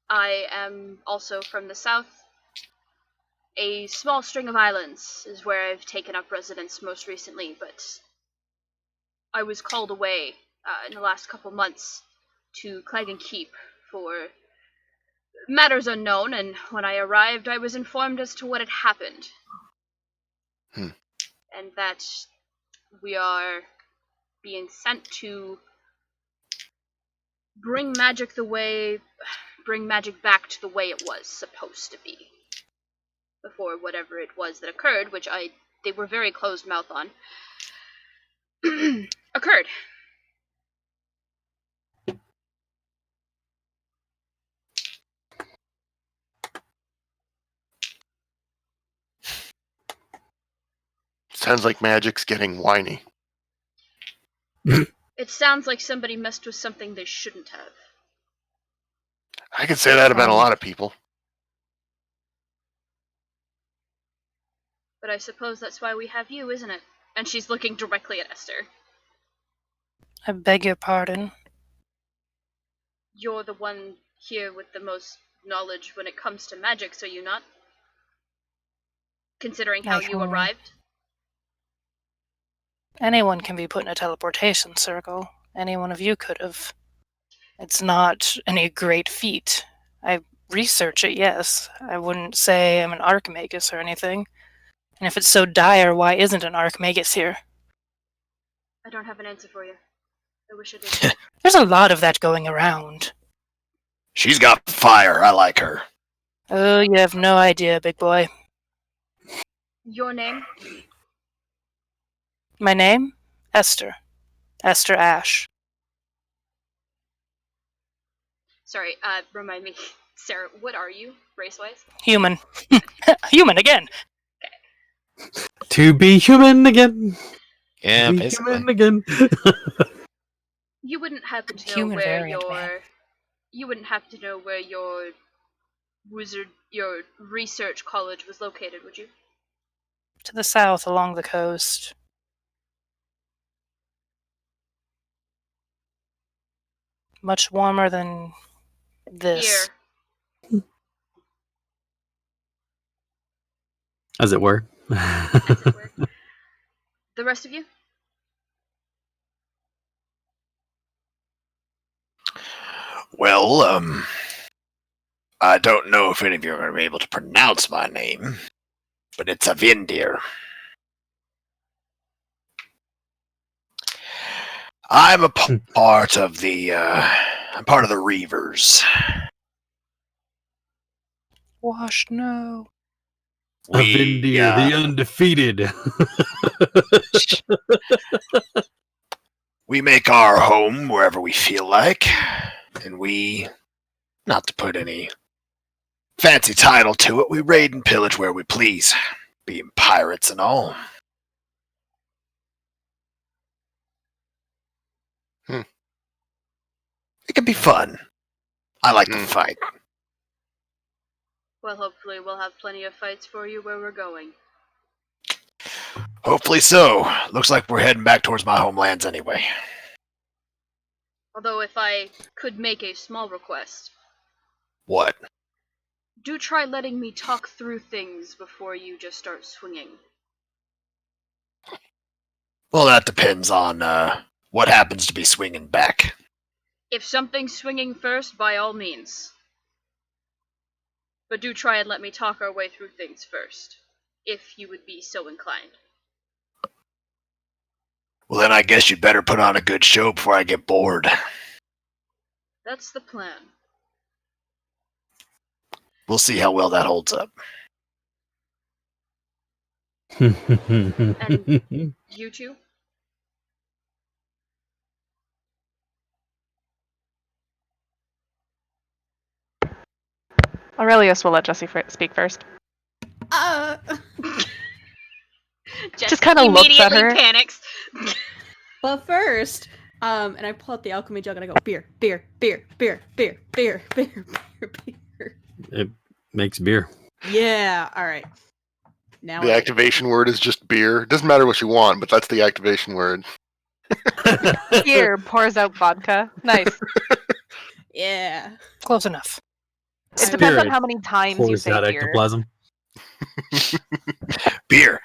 I am also from the south. A small string of islands is where I've taken up residence most recently, but I was called away in the last couple months to Clagon Keep for matters unknown, and when I arrived I was informed as to what had happened. And that we are being sent to bring magic back to the way it was supposed to be. Before whatever it was that occurred, which they were very closed-mouthed on, occurred. Sounds like magic's getting whiny. It sounds like somebody messed with something they shouldn't have. I could say that about a lot of people. But I suppose that's why we have you, isn't it? And she's looking directly at Esther. I beg your pardon. You're the one here with the most knowledge when it comes to magic, so you not? Considering how you arrived? Anyone can be put in a teleportation circle. Any one of you could have. It's not any great feat. I research it, yes. I wouldn't say I'm an archmagus or anything. And if it's so dire, why isn't an archmagus here? I don't have an answer for you. I wish I did. There's a lot of that going around. She's got fire. I like her. Oh, you have no idea, big boy. Your name? My name? Esther. Esther Ash. Sorry, remind me. Sarah, what are you, race-wise? Human. Human again! To be human again. Yeah, Be basically. human again. You wouldn't happen to know Human where variant, man. You wouldn't happen to know where your research college was located, would you? To the south, along the coast. Much warmer than this. Here. As it were. As it were. The rest of you? Well, I don't know if any of you are going to be able to pronounce my name, but it's Avindir. I'm a part of the, I'm part of the Reavers. Wash, no. Avindir, the undefeated. We make our home wherever we feel like, and we, not to put any fancy title to it, we raid and pillage where we please, being pirates and all. It can be fun. I like to fight. Well, hopefully we'll have plenty of fights for you where we're going. Hopefully so. Looks like we're heading back towards my homelands anyway. Although if I could make a small request. What? Do try letting me talk through things before you just start swinging. Well, that depends on what happens to be swinging back. If something's swinging first, by all means. But do try and let me talk our way through things first, if you would be so inclined. Well, then I guess you'd better put on a good show before I get bored. That's the plan. We'll see how well that holds up. And you two? Aurelius will let Jesse speak first. Jesse kinda looks at immediately her. panics. But first, and I pull out the alchemy jug and I go, beer, beer, beer, beer, beer, beer, beer, beer, beer. It makes beer. Yeah, alright. Now The activation word is just beer. It doesn't matter what you want, but that's the activation word. Here, pours out vodka. Nice. Yeah. Close enough. It depends on Spirit how many times you pours say out beer. ectoplasm. Beer.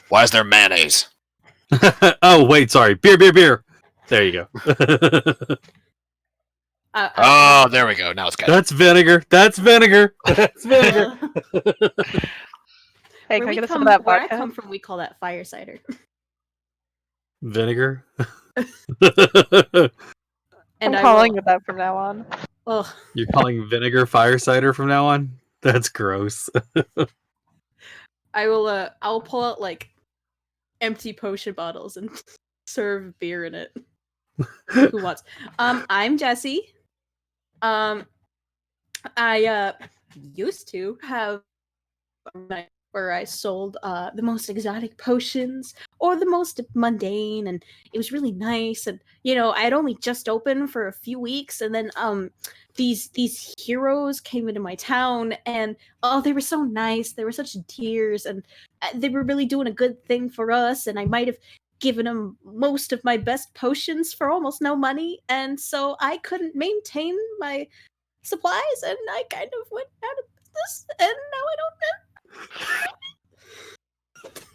Why is there mayonnaise? Oh, wait, sorry. Beer, beer, beer. There you go. Oh, there we go. Now it's good. That's vinegar. That's vinegar. That's vinegar. Hey, where can I get some of where that I vodka? come from, we call that fire cider. Vinegar. I'm calling it that from now on. Oh, You're calling vinegar fire cider from now on? That's gross. I will. I'll pull out like empty potion bottles and serve beer in it. Who wants? I'm Jesse. I used to have a night where I sold the most exotic potions or the most mundane, and it was really nice. And I had only just opened for a few weeks, and then these heroes came into my town, and they were so nice. They were such dears, and they were really doing a good thing for us. And I might have given them most of my best potions for almost no money, and so I couldn't maintain my supplies, and I kind of went out of business, and now I don't know.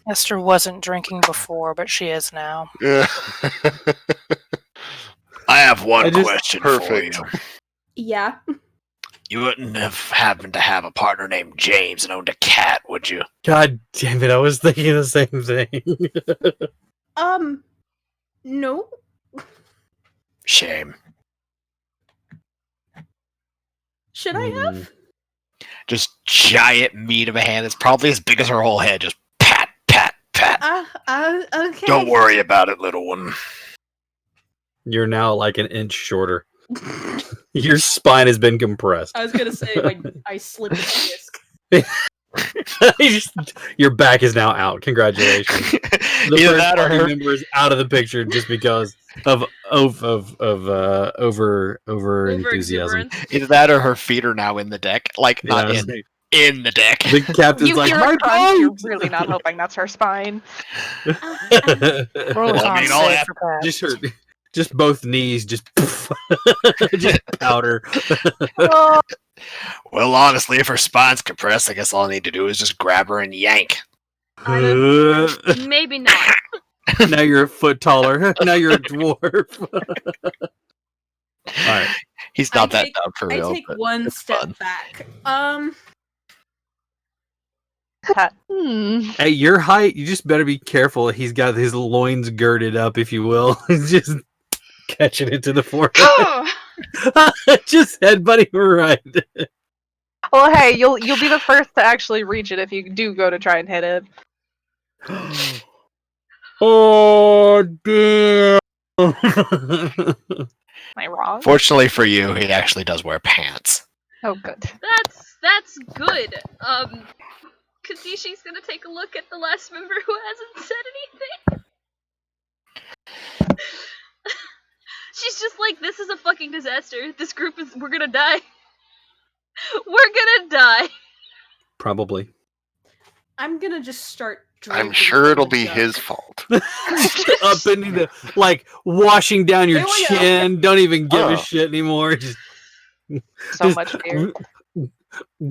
Esther wasn't drinking before, but she is now. Yeah. I have one question Perfect. for you. Yeah. You wouldn't have happened to have a partner named James and owned a cat, would you? God damn it! I was thinking the same thing. No. Shame. Should I have? Just giant meat of a hand that's probably as big as her whole head. Just pat, pat, pat. Okay. Don't worry about it, little one. You're now like an inch shorter. Your spine has been compressed. I was gonna say I slipped a disc. Your back is now out. Congratulations. The Either first that or party her, member is out of the picture just because of over enthusiasm. Over-exuberance. either that or her feet are now in the deck. Like, not Yeah. in the deck. The captain's You like, hear my a crunch, you're boat! really not hoping that's her spine. Roll a Well, I mean, con all save that- for Pat. just both knees, just just powder. Oh, Well, honestly, if her spine's compressed, I guess all I need to do is just grab her and yank. Maybe not. Now you're a foot taller. Now you're a dwarf. All right. He's not I that take- dumb for I real. take but one it's step fun. back. At your height, you just better be careful. He's got his loins girded up, if you will. He's just catching it to the forehead. Oh, Just headbutting right. well, hey, you'll be the first to actually reach it if you do go to try and hit it. Oh, damn. Am I wrong? Fortunately for you, he actually does wear pants. Oh, good. that's good. Kadishi's gonna take a look at the last member who hasn't said anything. She's just like, this is a fucking disaster. This group we're gonna die. We're gonna die. Probably. I'm gonna just start I'm drinking sure from it'll the be jug. his fault. Up into the, like, washing down your There we go. chin. Don't even give a Oh. shit anymore. Just, So much beer.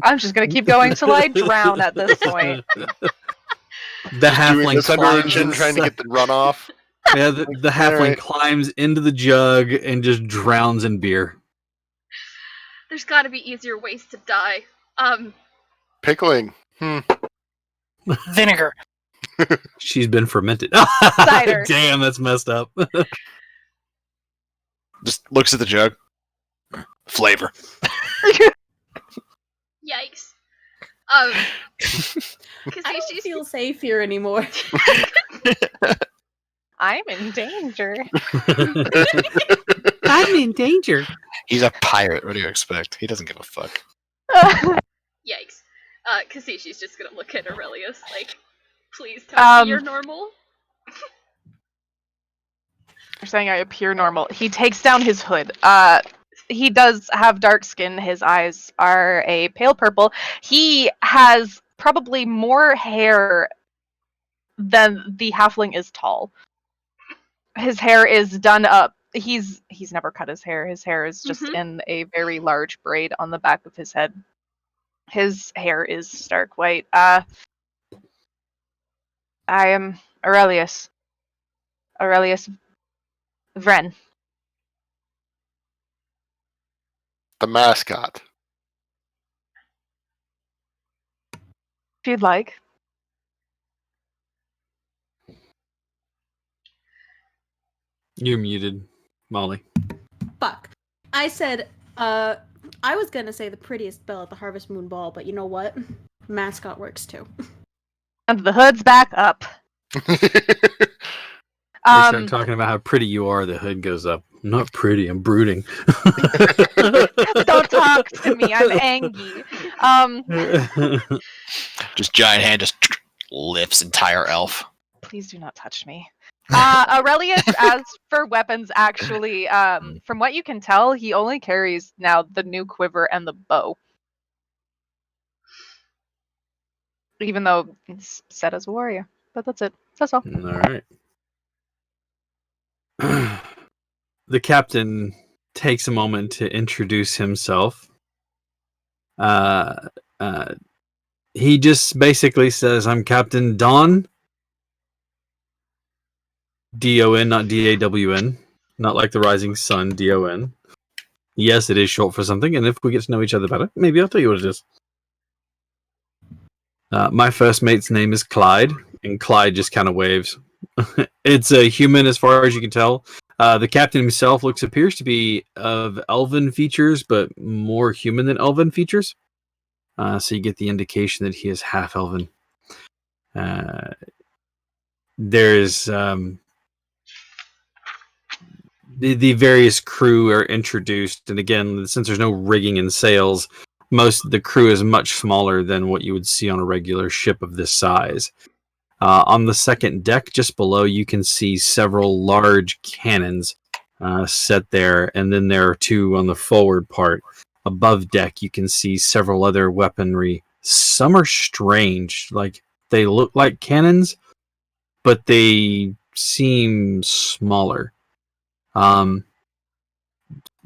I'm just gonna keep going till I drown at this point. The Doing halfling this under her climbs chin, trying to get the runoff. Yeah, the halfling Alright. climbs into the jug and just drowns in beer. There's gotta be easier ways to die. Pickling. Vinegar. She's been fermented. Cider. Damn, that's messed up. Just looks at the jug. Flavor. Yikes. I don't Kadishi's feel safe here anymore. I'm in danger. I'm in danger. He's a pirate. What do you expect? He doesn't give a fuck. Yikes. Kasishi's just gonna look at Aurelius like, please tell me you're normal. You're saying I appear normal. He takes down his hood. He does have dark skin. His eyes are a pale purple. He has probably more hair than the halfling is tall. His hair is done up. He's never cut his hair. His hair is just in a very large braid on the back of his head. His hair is stark white. I am Aurelius. Aurelius Vren. The mascot. If you'd like. You're muted, Molly. Fuck. I said, I was gonna say the prettiest belle at the Harvest Moon Ball, but you know what? Mascot works too. And the hood's back up. They start talking about how pretty you are. The hood goes up. I'm not pretty. I'm brooding. Don't talk to me. I'm angry. Just giant hand just lifts entire elf. Please do not touch me. Aurelius, as for weapons, actually, from what you can tell, he only carries now the new quiver and the bow. Even though it's set as a warrior. But that's it. That's all. All right. The captain takes a moment to introduce himself. He just basically says, "I'm Captain Don. D-O-N, not D-A-W-N. Not like the rising sun, D-O-N. Yes, it is short for something, and if we get to know each other better, maybe I'll tell you what it is. My first mate's name is Clyde, and Clyde just kind of waves. It's a human as far as you can tell. The captain himself appears to be of elven features, but more human than elven features. So you get the indication that he is half elven. There's the various crew are introduced, and again, since there's no rigging and sails, most of the crew is much smaller than what you would see on a regular ship of this size. On the second deck, just below, you can see several large cannons set there, and then there are two on the forward part. Above deck, you can see several other weaponry. Some are strange, like they look like cannons, but they seem smaller.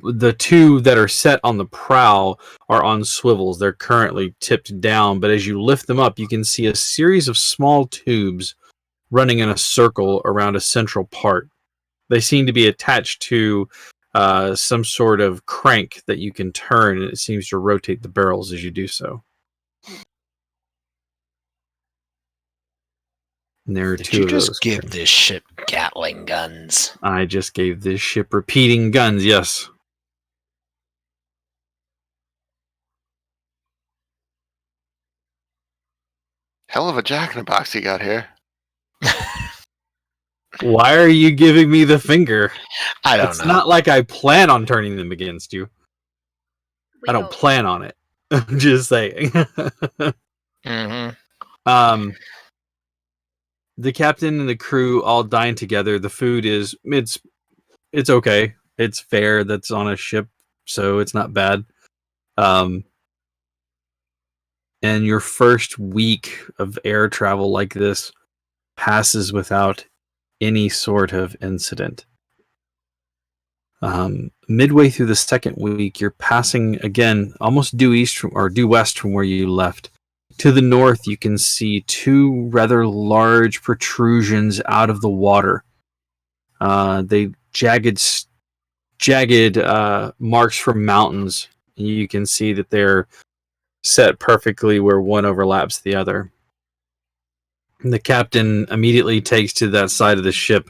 The two that are set on the prow are on swivels. They're currently tipped down, but as you lift them up, you can see a series of small tubes running in a circle around a central part. They seem to be attached to some sort of crank that you can turn, and it seems to rotate the barrels as you do so. And there are Did two you of just those. give this ship Gatling guns? I just gave this ship repeating guns, yes. Hell of a jack-in-the-box you got here. Why are you giving me the finger? I don't It's know. not like I plan on turning them against you. I don't plan on it. I'm just saying. Mm-hmm. The captain and the crew all dine together. The food is it's okay. It's fare that's on a ship, so it's not bad. And your first week of air travel like this passes without any sort of incident. Midway through the second week, you're passing again almost due west from where you left. To the north, you can see two rather large protrusions out of the water. They jagged marks from mountains. You can see that they're set perfectly where one overlaps the other. And the captain immediately takes to that side of the ship,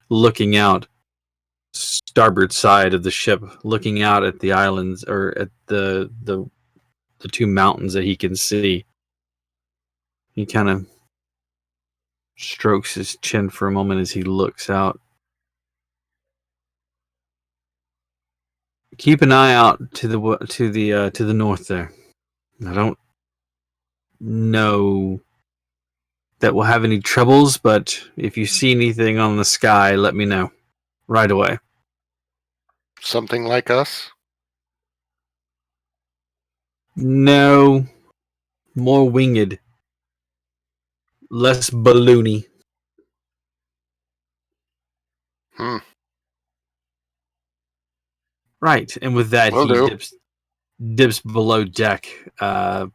looking out, starboard side of the ship, looking out at the islands or at the two mountains that he can see. He kind of strokes his chin for a moment as he looks out. Keep an eye out to the north there. I don't know that we'll have any troubles, but if you see anything on the sky, let me know right away. Something like us? No, more winged, less balloony. Right, and with that, Will he do. dips below deck, and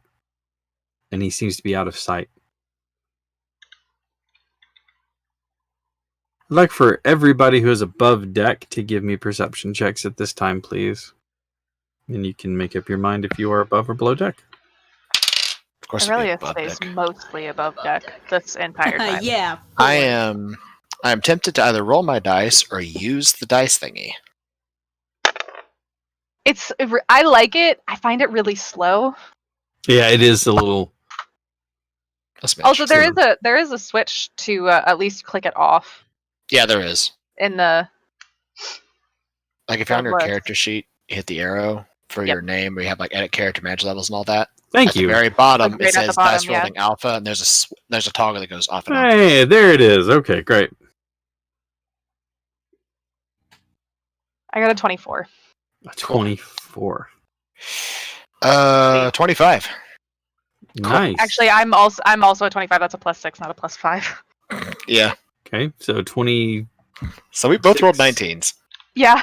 he seems to be out of sight. I'd like for everybody who is above deck to give me perception checks at this time, please. And you can make up your mind if you are above or below deck. Of course, it'll be Aurelius above stays deck. mostly above deck this entire time. Yeah. I am tempted to either roll my dice or use the dice thingy. I like it. I find it really slow. Yeah, it is a little. Also, there is a switch to at least click it off Yeah, there is. in the. Like if you're on your list. character sheet, you hit the arrow for your name, where you have like edit character manage levels and all that. Thank At you. the very bottom, Like it right at the says bottom, dice yeah. rolling alpha, and there's a toggle that goes off and on. Hey, there it is. Okay, great. I got a 24. A 24. 25. Nice. Actually, I'm also a 25. That's a +6, not a +5. Yeah. Okay, so 20, So we both rolled 6. 19s. Yeah.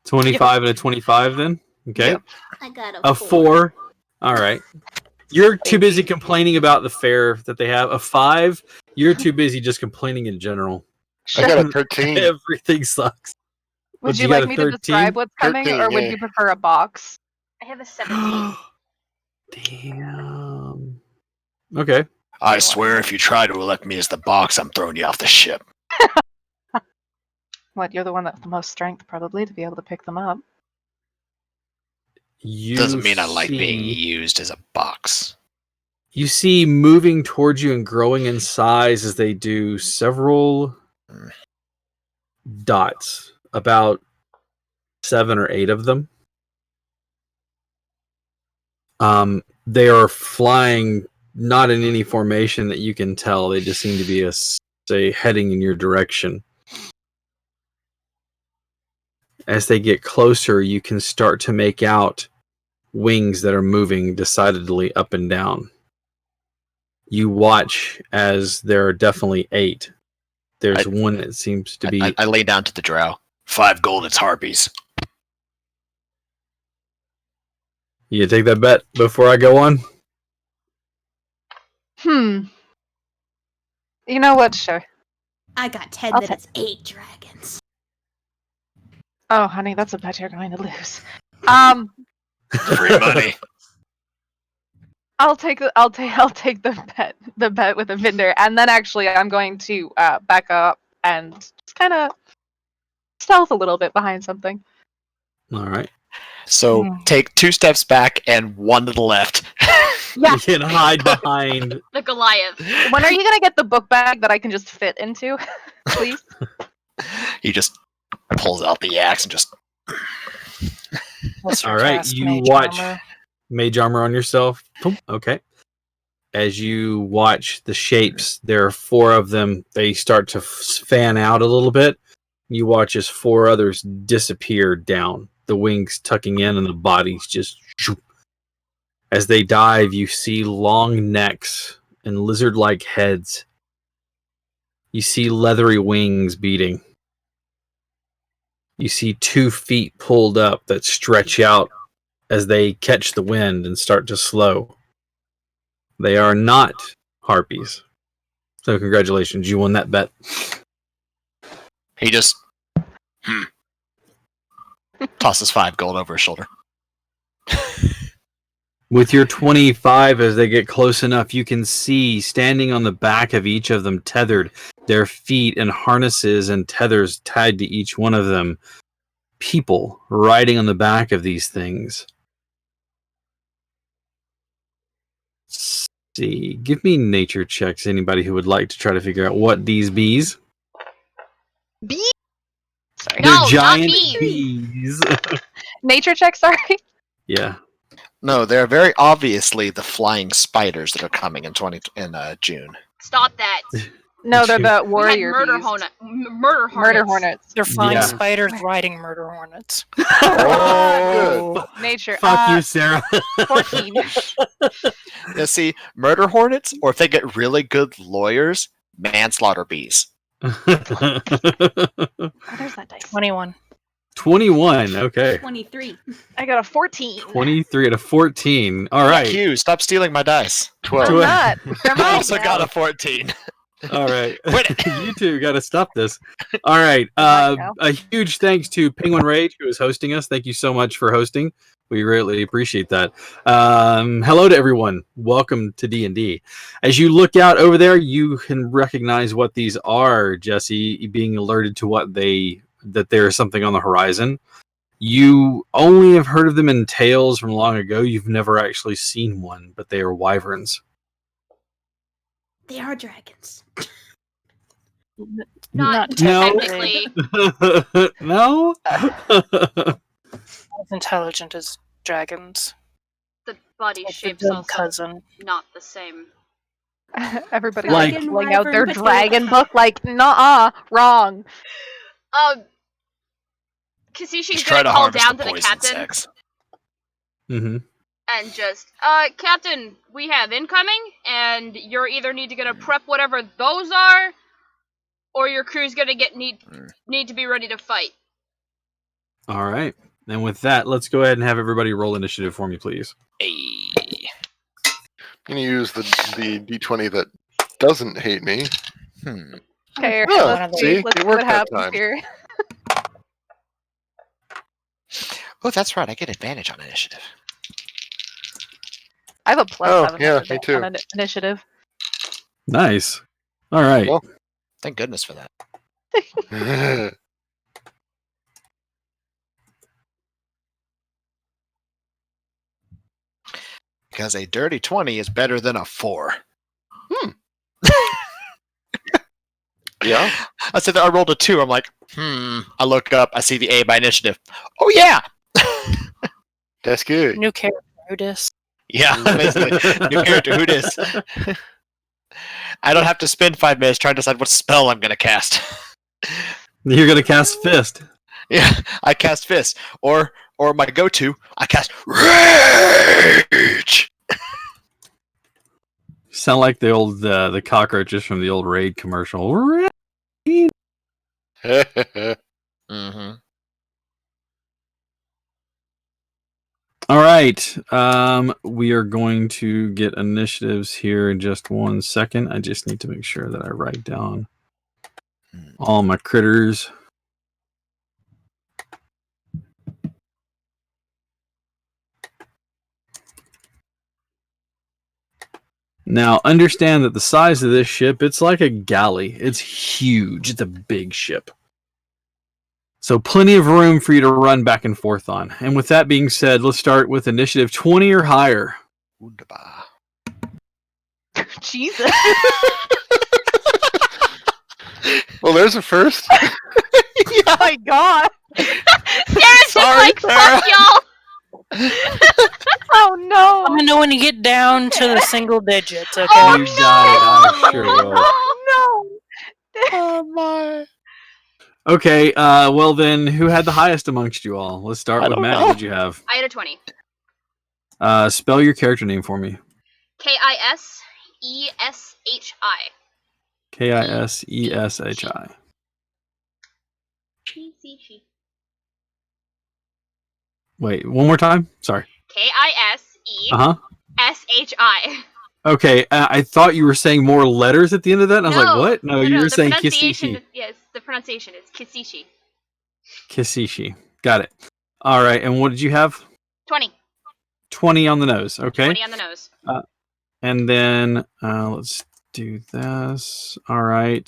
25 and a 25 then? Okay. Yep. I got A 4. All right. You're too busy complaining about the fare that they have. A 5, you're too busy just complaining in general. I got a 13. Everything sucks. Would You you got like a me to 13? describe what's coming, 13, or would yeah. you prefer a box? I have a 17. Damn. Okay. I swear, if you try to elect me as the box, I'm throwing you off the ship. What, you're the one that's the most strength, probably, to be able to pick them up. You Doesn't mean I like being see- used as a box. You see moving towards you and growing in size as they do several dots, about 7 or 8 of them. They are flying not in any formation that you can tell. They just seem to be heading in your direction. As they get closer, you can start to make out wings that are moving decidedly up and down. You watch as there are definitely 8. There's one that seems to be... I lay down to the drow. 5 gold, it's harpies. You take that bet before I go on? You know what? Sure. I got 10 I'll that take- it's 8 dragons. Oh, honey, that's a bet you're going to lose. Free money. I'll take the bet with a vendor, and then actually I'm going to back up and just kind of stealth a little bit behind something. All right. So take 2 steps back and 1 to the left. Yeah. You can hide behind... The Goliath. When are you gonna get the book bag that I can just fit into, please? He just pulls out the axe and just... All right, you watch mage armor on yourself. Boom. Okay. As you watch the shapes, there are 4 of them. They start to fan out a little bit. You watch as 4 others disappear down. The wings tucking in and the bodies just... As they dive, you see long necks and lizard-like heads. You see leathery wings beating. You see 2 feet pulled up that stretch out as they catch the wind and start to slow. They are not harpies. So congratulations, you won that bet. He just... tosses 5 gold over his shoulder. With your 25, as they get close enough, you can see standing on the back of each of them, tethered, their feet and harnesses and tethers tied to each one of them. People riding on the back of these things. Let's see. Give me nature checks, anybody who would like to try to figure out what these bees. Bee? Sorry. They're No, not giant bees. bees. Nature check, sorry. Yeah. No, they're very obviously the flying spiders that are coming in June. Stop that. No, they're the We had warrior murder bees. murder hornets. Murder hornets. They're flying Yeah. spiders riding murder hornets. Oh, Nature. Fuck you, Sarah. 14. You see, murder hornets, or if they get really good lawyers, manslaughter bees. Oh, there's that dice. 21. 21. Okay. 23. I got a 14. 23 out of 14. All right. Q, stop stealing my dice. 12. I'm not. They're I mine also now. got a 14. All right. Quit it. You two got to stop this. All right. A huge thanks to Penguin Rage, who is hosting us. Thank you so much for hosting. We really appreciate that. Hello to everyone. Welcome to D&D. As you look out over there, you can recognize what these are, Jesse, being alerted to that there is something on the horizon. You only have heard of them in tales from long ago. You've never actually seen one, but they are wyverns. They are dragons. Not No. technically. No? As intelligent as dragons. But body It's a shape's good also cousin. not the same. Everybody's Like- like pulling out their Dragon dragon book, like, nah, wrong. Kisishi's Just try gonna to call harvest down the to the poison captain sex. Mm-hmm. and just, Captain, we have incoming, and you're either need to get a prep whatever those are, or your crew's gonna need to be ready to fight. All right. And with that, let's go ahead and have everybody roll initiative for me, please. Hey. I'm gonna use the d20 that doesn't hate me. Okay, Oh, let's see, see. Let's it see worked what that happens time. here. Oh, that's right. I get advantage on initiative. I have a plus Oh, 7 yeah, on me too. initiative. Nice. All right. Well- Thank goodness for that. Because a dirty 20 is better than a 4. Yeah. I said that I rolled a 2. I'm like, I look up. I see the A by initiative. Oh, yeah. That's good. New character, Udis. Yeah, basically. New character, who dis? I don't have to spend 5 minutes trying to decide what spell I'm going to cast. You're gonna cast Fist. Yeah, I cast Fist. Or my go-to, I cast Rage! You sound like the old the cockroaches from the old Raid commercial. Mm-hmm. All right. We are going to get initiatives here in just 1 second. I just need to make sure that I write down all my critters. Now, understand that the size of this ship, it's like a galley. It's huge. It's a big ship. So plenty of room for you to run back and forth on. And with that being said, let's start with initiative 20 or higher. Wunderbar. Jesus. Well, there's a first. Oh my god. Sarah's just Sorry, like, Sarah. fuck y'all! Oh no. I'm gonna know when you get down to the single digits, okay? Oh, You got it. I sure will. No. Oh, my. Okay, well then, who had the highest amongst you all? Let's start I with don't Maddie. know. What'd you have? I had a 20. Spell your character name for me. Kiseshi. Kiseshi. Kiseshi. Wait, one more time? Sorry. Kiseshi. Uh-huh. Okay, I thought you were saying more letters at the end of that, and I was like, what? No, you were the saying pronunciation. Kiseshi. Yes, the pronunciation is Kiseshi. Kiseshi. Got it. All right, and what did you have? 20. 20 on the nose. Okay. 20 on the nose. And then let's do this. All right.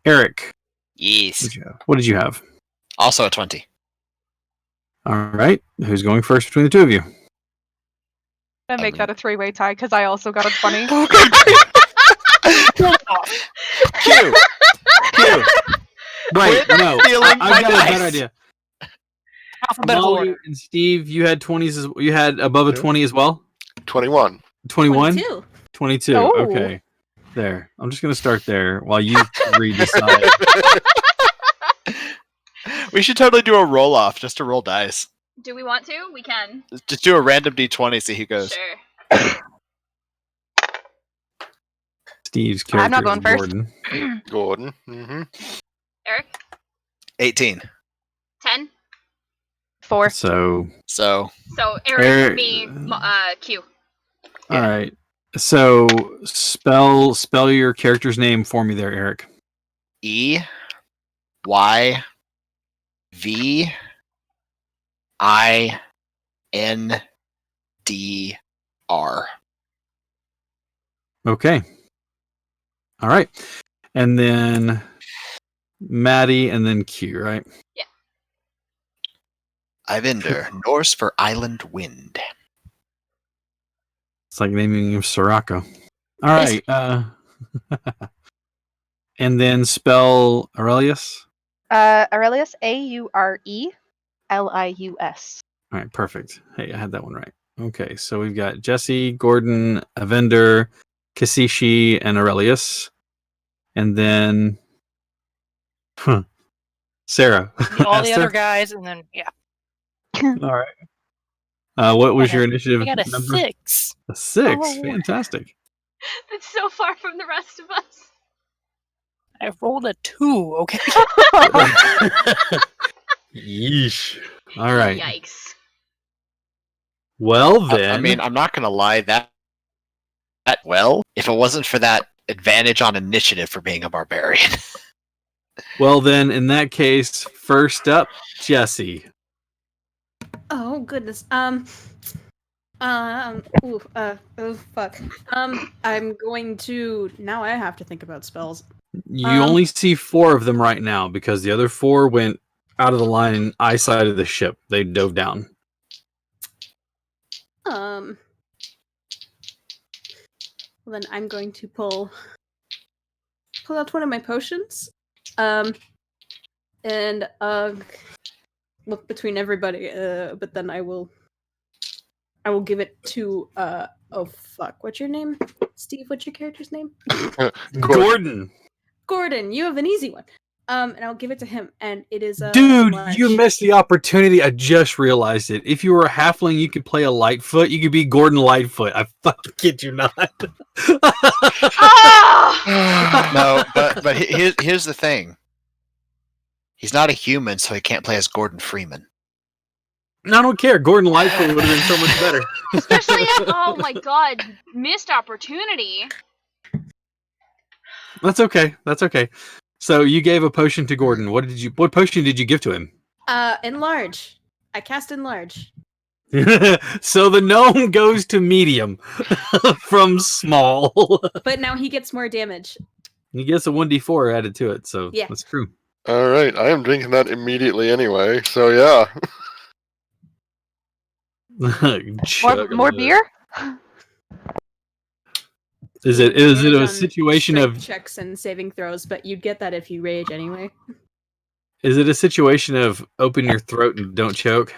Eric, Yes. what did you have? Also a 20. All right. Who's going first between the two of you? I'm gonna make that a 3-way tie because I also got a 20. Q. Q. Wait, Quit no. stealing I've my got a dice. better idea. Alphabetical Molly order. and Steve, you had 20s. You had above a Yeah. 20 as well? 21. 21? 22. 22. Oh. Okay. There. I'm just going to start there while you three decide. We should totally do a roll off just to roll dice. Do we want to? We can. Just do a random d20, see who goes. Sure. Steve's character I'm not going is first. Gordon. Gordon. Mm-hmm. Eric? 18. 10. 4. So, So, So Eric, Eric- me, Q. all right. So, spell your character's name for me there, Eric. E Y V I N D R. Okay. All right. And then Maddie and then Q, right? Ivinder, Norse for island wind. It's like naming him Sirocco. All right. And then spell Aurelius. Aurelius, Aurelius. All right, perfect. Hey, I had that one right. Okay, so we've got Jesse, Gordon, Avender, Kasishi, and Aurelius. And then Sarah. All the Esther? other guys, and then yeah. All right. What was your initiative I got a number? 6. A 6. Oh. Fantastic. That's so far from the rest of us. I rolled a 2. Okay. Yeesh. All right. Yikes. Well then. I mean, I'm not gonna lie. That well, if it wasn't for that advantage on initiative for being a barbarian. Well then, in that case, first up, Jesse. Oh goodness. Oh fuck. I'm going to. Now I have to think about spells. You only see 4 of them right now because the other 4 went out of the line eyesight of the ship. They dove down. Well, then I'm going to pull out one of my potions. And look between everybody. But then I will give it to oh fuck, what's your name? Steve, what's your character's name? Gordon. Gordon, you have an easy one. And I'll give it to him, and it is Dude, enlarged. you missed the opportunity. I just realized it. If you were a halfling, you could play a Lightfoot. You could be Gordon Lightfoot. I fucking kid you not. No, but here's the thing. He's not a human, so he can't play as Gordon Freeman. No, I don't care. Gordon Lightfoot would have been so much better. Especially oh my god, missed opportunity. That's okay. That's okay. So you gave a potion to Gordon. What potion did you give to him? Enlarge. I cast enlarge. So the gnome goes to medium from small. But now he gets more damage. He gets a 1d4 added to it, so Yeah. that's true. All right, I am drinking that immediately anyway. So yeah. More beer? Is it Advantage a on situation strength of checks and saving throws? But you'd get that if you rage anyway. is it a situation of open your throat and don't choke?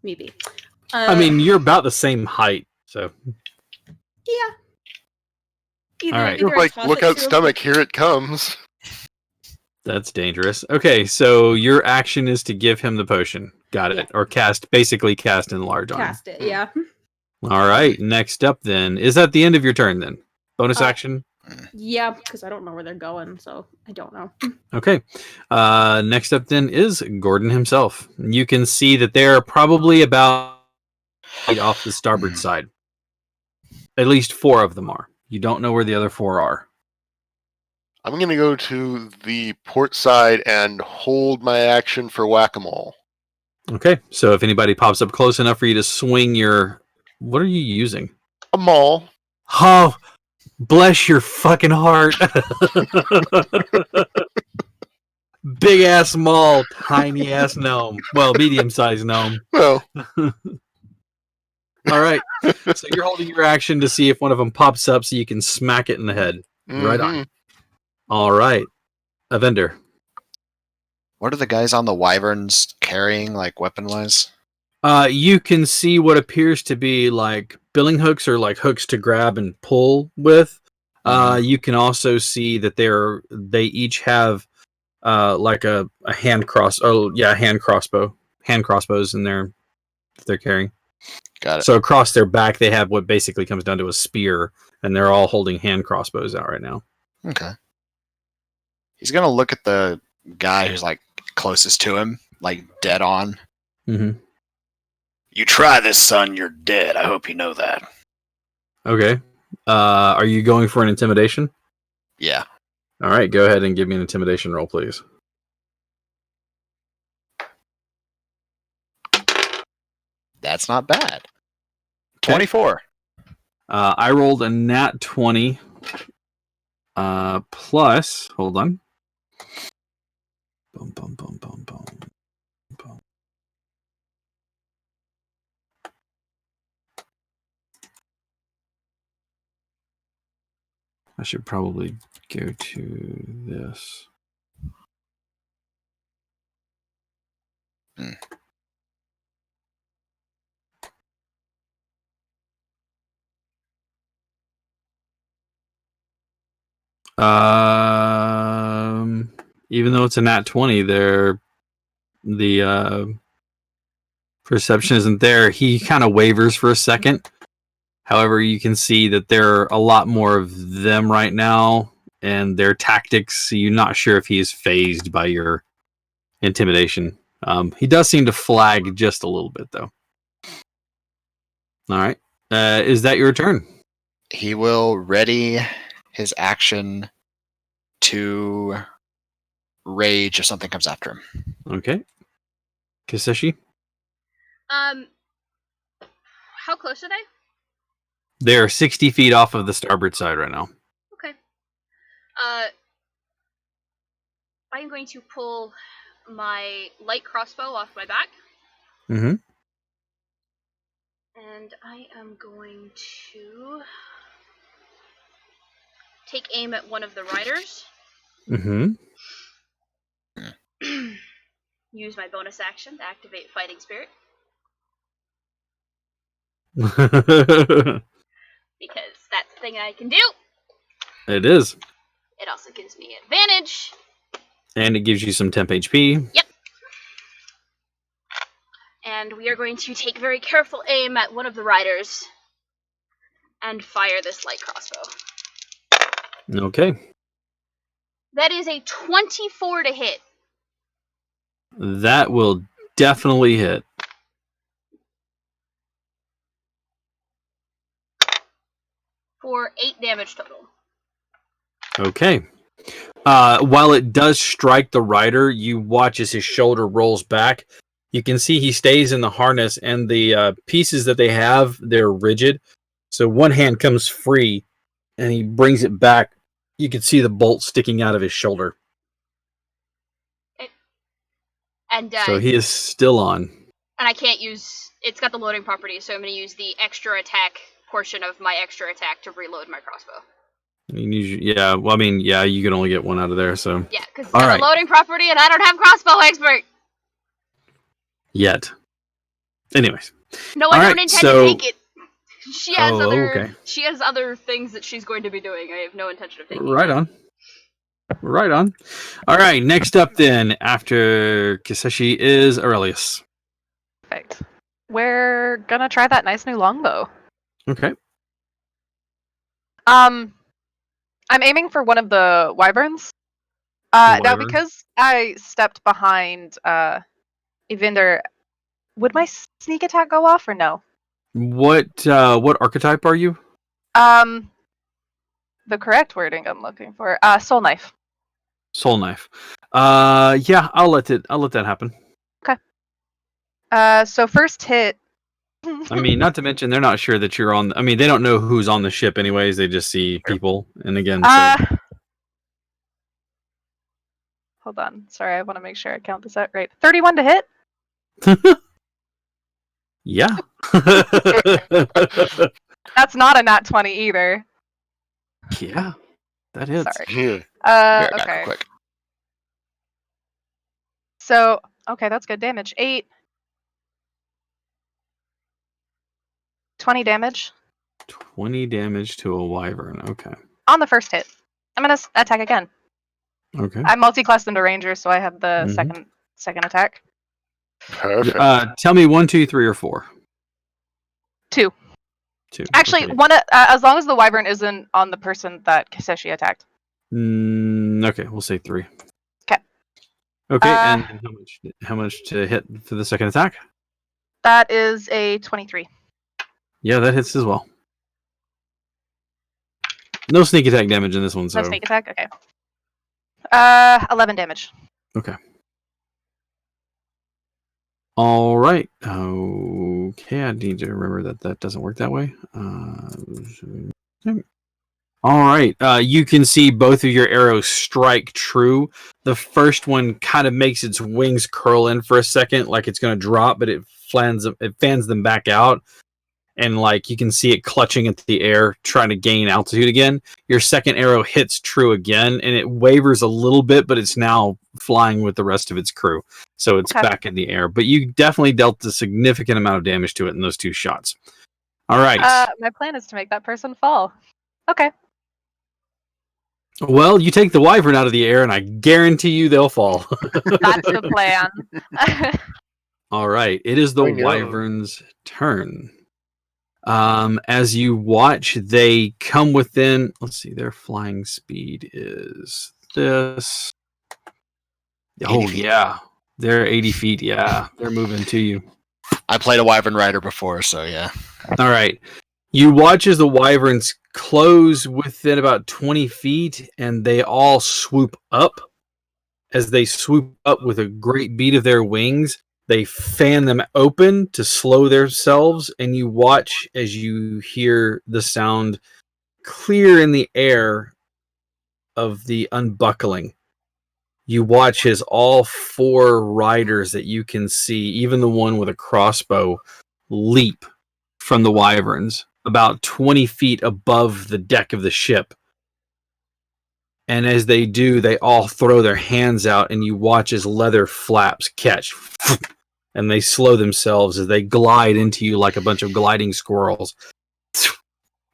Maybe. I mean, you're about the same height, so yeah. All right. You're like, look out, stomach, here it comes. that's dangerous. Okay, so your action is to give him the potion. Got it. Yeah. Or basically cast enlarge on him. Cast it, yeah. All right, next up then. Is that the end of your turn then? Bonus action? Yeah, because I don't know where they're going, so I don't know. Okay. Next up then is Gordon himself. You can see that they're probably about off the starboard side. At least 4 of them are. You don't know where the other 4 are. I'm going to go to the port side and hold my action for whack-a-mole. Okay, so if anybody pops up close enough for you to swing your... What are you using? A maul. Oh, bless your fucking heart. Big ass maul, tiny ass gnome. Well, medium sized gnome. Well, All right. So you're holding your action to see if one of them pops up so you can smack it in the head. Right on. All right. Avender. What are the guys on the wyverns carrying, like weapon-wise? You can see what appears to be like billing hooks or like hooks to grab and pull with. You can also see that they each have like a hand crossbows in there that they're carrying. Got it. So across their back they have what basically comes down to a spear, and they're all holding hand crossbows out right now. Okay. He's gonna look at the guy who's like closest to him, like dead on. Mm-hmm. You try this, son, you're dead. I hope you know that. Okay. Are you going for an intimidation? Yeah. All right, go ahead and give me an intimidation roll, please. That's not bad. 24. I rolled a nat 20. Plus, hold on. Boom, boom, boom, boom, boom, boom. I should probably go to this. Hmm. Even though it's a nat 20, the perception isn't there. He kind of wavers for a second. However, you can see that there are a lot more of them right now, and their tactics. You're not sure if he is phased by your intimidation. He does seem to flag just a little bit, though. All right. Is that your turn? He will ready his action to rage if something comes after him. Okay. Kiseshi? How close are they? They're 60 feet off of the starboard side right now. Okay. I'm going to pull my light crossbow off my back. Mm-hmm. And I am going to take aim at one of the riders. Mm-hmm. Use my bonus action to activate Fighting Spirit. Because that's the thing I can do. It is. It also gives me advantage. And it gives you some temp HP. Yep. And we are going to take very careful aim at one of the riders and fire this light crossbow. Okay. That is a 24 to hit. That will definitely hit. For 8 damage total. Okay. While it does strike the rider, you watch as his shoulder rolls back. You can see he stays in the harness, and the pieces that they have, they're rigid. So one hand comes free, and he brings it back. You can see the bolt sticking out of his shoulder. So he is still on. And I can't use... It's got the loading property, so I'm going to use the extra attack portion of my extra attack to reload my crossbow. Yeah, well, I mean, yeah, you can only get one out of there, so... Yeah, because it's got a loading property, and I don't have crossbow expert! Yet. Anyways. No, I don't intend to take it. She has other things that she's going to be doing. I have no intention of taking it. Right on. Right on. All right, next up then, after Kiseshi, is Aurelius. Perfect. We're gonna try that nice new longbow. Okay. I'm aiming for one of the wyverns. Now, because I stepped behind Evinder, would my sneak attack go off or no? What archetype are you? The correct wording I'm looking for. Soul Knife. Soul Knife. Yeah, I'll let that happen. Okay. So first hit. I mean, not to mention they're not sure that you're on. I mean, they don't know who's on the ship, anyways. They just see people, and again. Hold on. Sorry, I want to make sure I count this out right. 31 to hit. Yeah. That's not a nat 20 either. Yeah, that hits. Sorry. Yeah. Okay. Quick. So, okay, that's good damage. 8. 20 damage. 20 damage to a wyvern. Okay. On the first hit. I'm gonna attack again. Okay. I'm multi-classed into ranger, so I have the second attack. Perfect. Tell me 1, 2, 3, or 4. 2. 2. Actually, okay. one. As long as the wyvern isn't on the person that Kiseshi attacked. Okay, we'll say 3. Okay. Okay, and how much to hit for the second attack? That is a 23. Yeah, that hits as well. No sneak attack damage in this one, so. No sneak attack. Okay. 11 damage. Okay. All right. Okay, I need to remember that doesn't work that way. All right. You can see both of your arrows strike true. The first one kind of makes its wings curl in for a second, like it's going to drop, but it fans them back out. and like you can see it clutching into the air, trying to gain altitude again. Your second arrow hits true again, and it wavers a little bit, but it's now flying with the rest of its crew, so it's back in the air. But you definitely dealt a significant amount of damage to it in those 2 shots. All right. My plan is to make that person fall. Okay. Well, you take the wyvern out of the air, and I guarantee you they'll fall. That's the plan. All right, it is the Oh, no. wyvern's turn. As you watch, they come within. Let's see, their flying speed is this. 80 Oh feet. yeah, they're 80 feet. Yeah, they're moving to you. I played a wyvern rider before, so yeah. All right, you watch as the wyverns close within about 20 feet, and they all swoop up. As they swoop up with a great beat of their wings, they fan them open to slow themselves, and you watch as you hear the sound clear in the air of the unbuckling. You watch as all 4 riders that you can see, even the one with a crossbow, leap from the wyverns about 20 feet above the deck of the ship. And as they do, they all throw their hands out, and you watch as leather flaps catch. And they slow themselves as they glide into you like a bunch of gliding squirrels.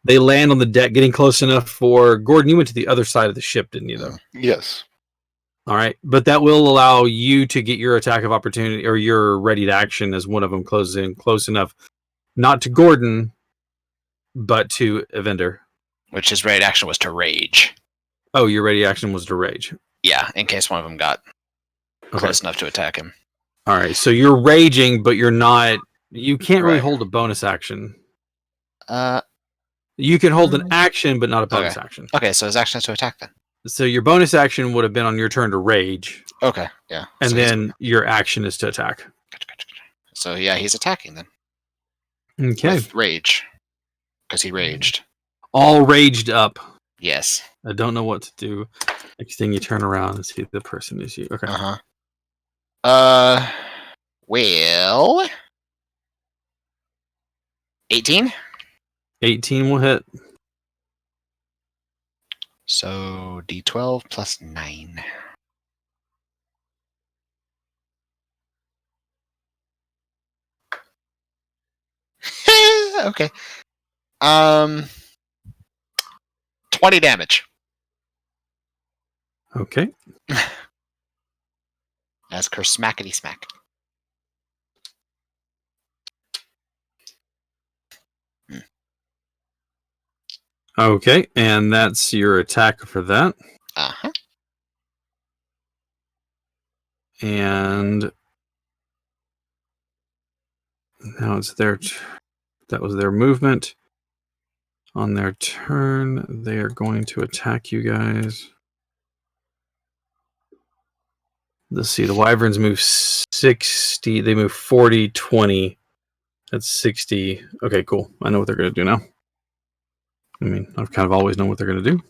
They land on the deck, getting close enough for... Gordon, you went to the other side of the ship, didn't you, though? Yes. All right. But that will allow you to get your attack of opportunity, or your ready to action as one of them closes in close enough. Not to Gordon, but to Evander. Which his raid action was to rage. Oh, your ready action was to rage. Yeah, in case one of them got close enough to attack him. All right, so you're raging, but you're not. You can't really Right. hold a bonus action. Uh, You can hold an action, but not a bonus action. okay, so his action is to attack then. So your bonus action would have been on your turn to rage, Okay, yeah. and so then your action is to attack. Gotcha. So yeah, he's attacking then. Okay, With rage. Because he raged. all raged up. Yes. I don't know what to do. Next thing you turn around and see the person is you. Okay. Uh-huh. Well... 18? 18 will hit. So D12 plus 9. Okay. 20 damage. Okay. As per smackety smack. Okay, and that's your attack for that. Uh-huh. And now it's their... That was their movement. On their turn, they are going to attack you guys. Let's see, the wyverns move 60. They move 40, 20. That's 60. Okay, cool. I know what they're going to do now. I mean, I've kind of always known what they're going to do.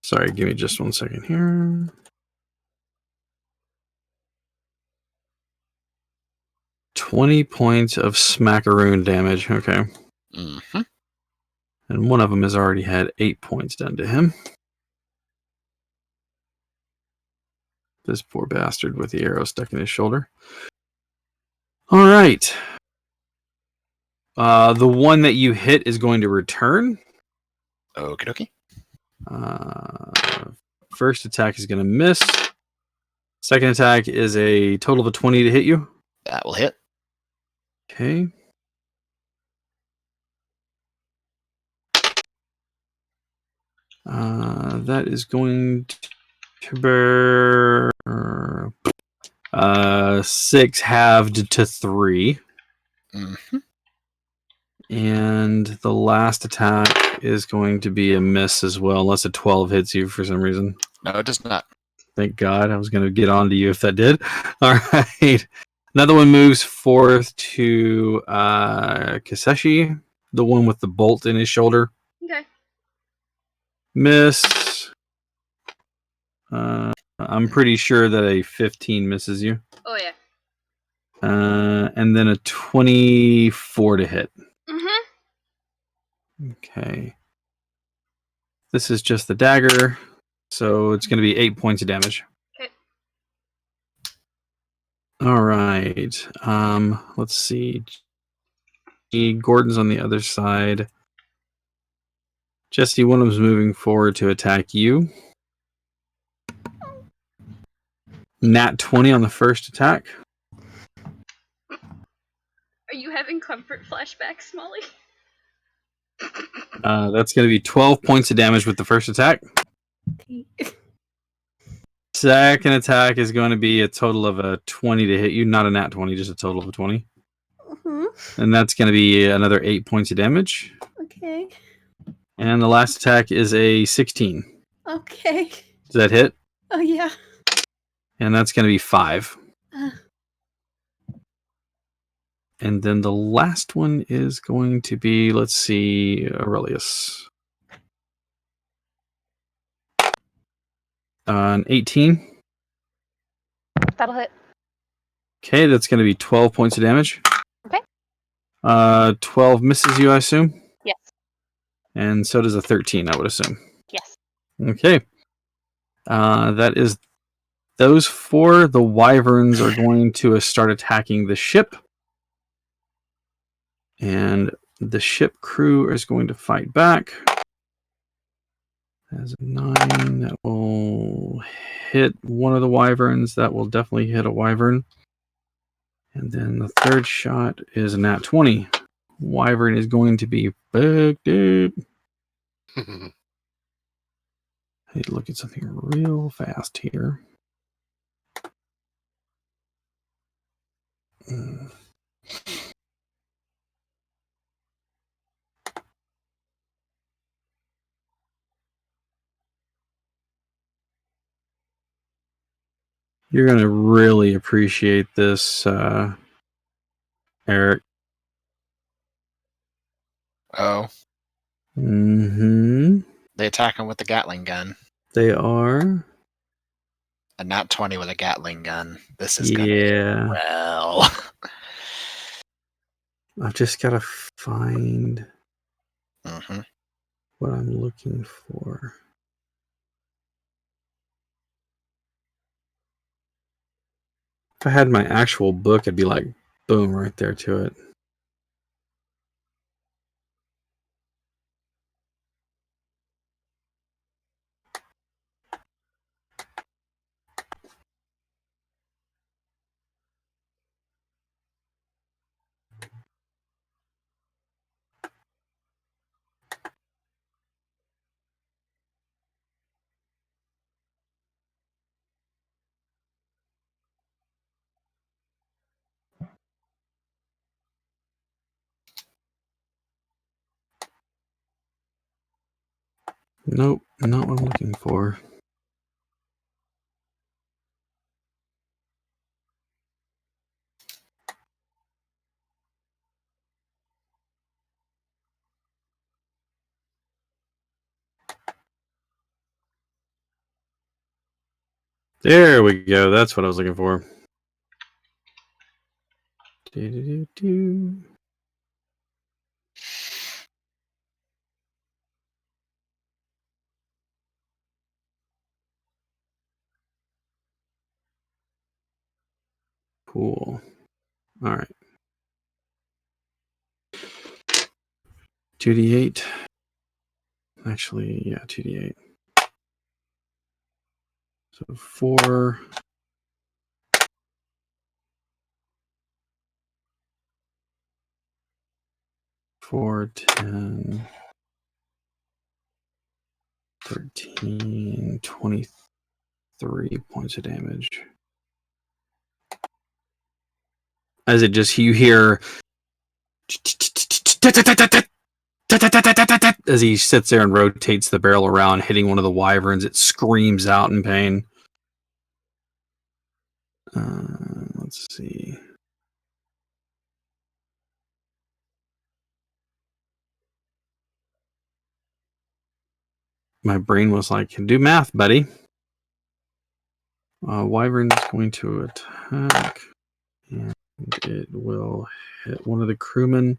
Sorry, give me just 1 second here. $20 points of smackaroon damage. Okay. Mm-hmm. And one of them has already had 8 points done to him. This poor bastard with the arrow stuck in his shoulder. All right. The one that you hit is going to return. Okie dokie. First attack is going to miss. Second attack is a total of a 20 to hit you. That will hit. Okay. That is going to be 6 halved to 3. Mm-hmm. And the last attack is going to be a miss as well, unless a 12 hits you for some reason. No, it does not. Thank God. I was going to get on to you if that did. All right. Another one moves forth to Kaseshi, the one with the bolt in his shoulder. Okay. Miss. I'm pretty sure that a 15 misses you. Oh yeah. And then a 24 to hit. Mm-hmm. Okay. This is just the dagger, so it's going to be 8 points of damage. Okay. All right. Let's see. Gordon's on the other side. Jesse, one of them's moving forward to attack you. Nat 20 on the first attack. Are you having comfort flashbacks, Molly? That's going to be 12 points of damage with the first attack. Second attack is going to be a total of a 20 to hit you. Not a nat 20, just a total of a 20. Mm-hmm. And that's going to be another 8 points of damage. Okay. And the last attack is a 16. Okay. Does that hit? Oh yeah. And that's going to be 5. Uh, And then the last one is going to be, let's see, Aurelius. An 18. That'll hit. Okay, that's going to be 12 points of damage. Okay. 12 misses you, I assume? Yes. And so does a 13, I would assume. Yes. Okay. That is those 4. The wyverns are going to start attacking the ship. And the ship crew is going to fight back. As a 9, that will hit one of the wyverns. That will definitely hit a wyvern. And then the third shot is a nat 20. Wyvern is going to be back deep. I need to look at something real fast here. You're going to really appreciate this, Eric. Oh, Mm-hmm. they attack him with the Gatling gun. They are. A nat 20 with a Gatling gun. This is gonna Yeah. well. I've just got to find Mm-hmm. what I'm looking for. If I had my actual book, I'd be like, boom, right there to it. Nope, not what I'm looking for. There we go. That's what I was looking for. Do-do-do-do. Cool. All right. 2d8. Actually, yeah, 2d8. So 4. 4, 10, 13, 23 points of damage. As it just, you hear as he sits there and rotates the barrel around, hitting one of the wyverns. It screams out in pain. Let's see. My brain was like, do math, buddy. Wyvern is going to attack, and it will hit one of the crewmen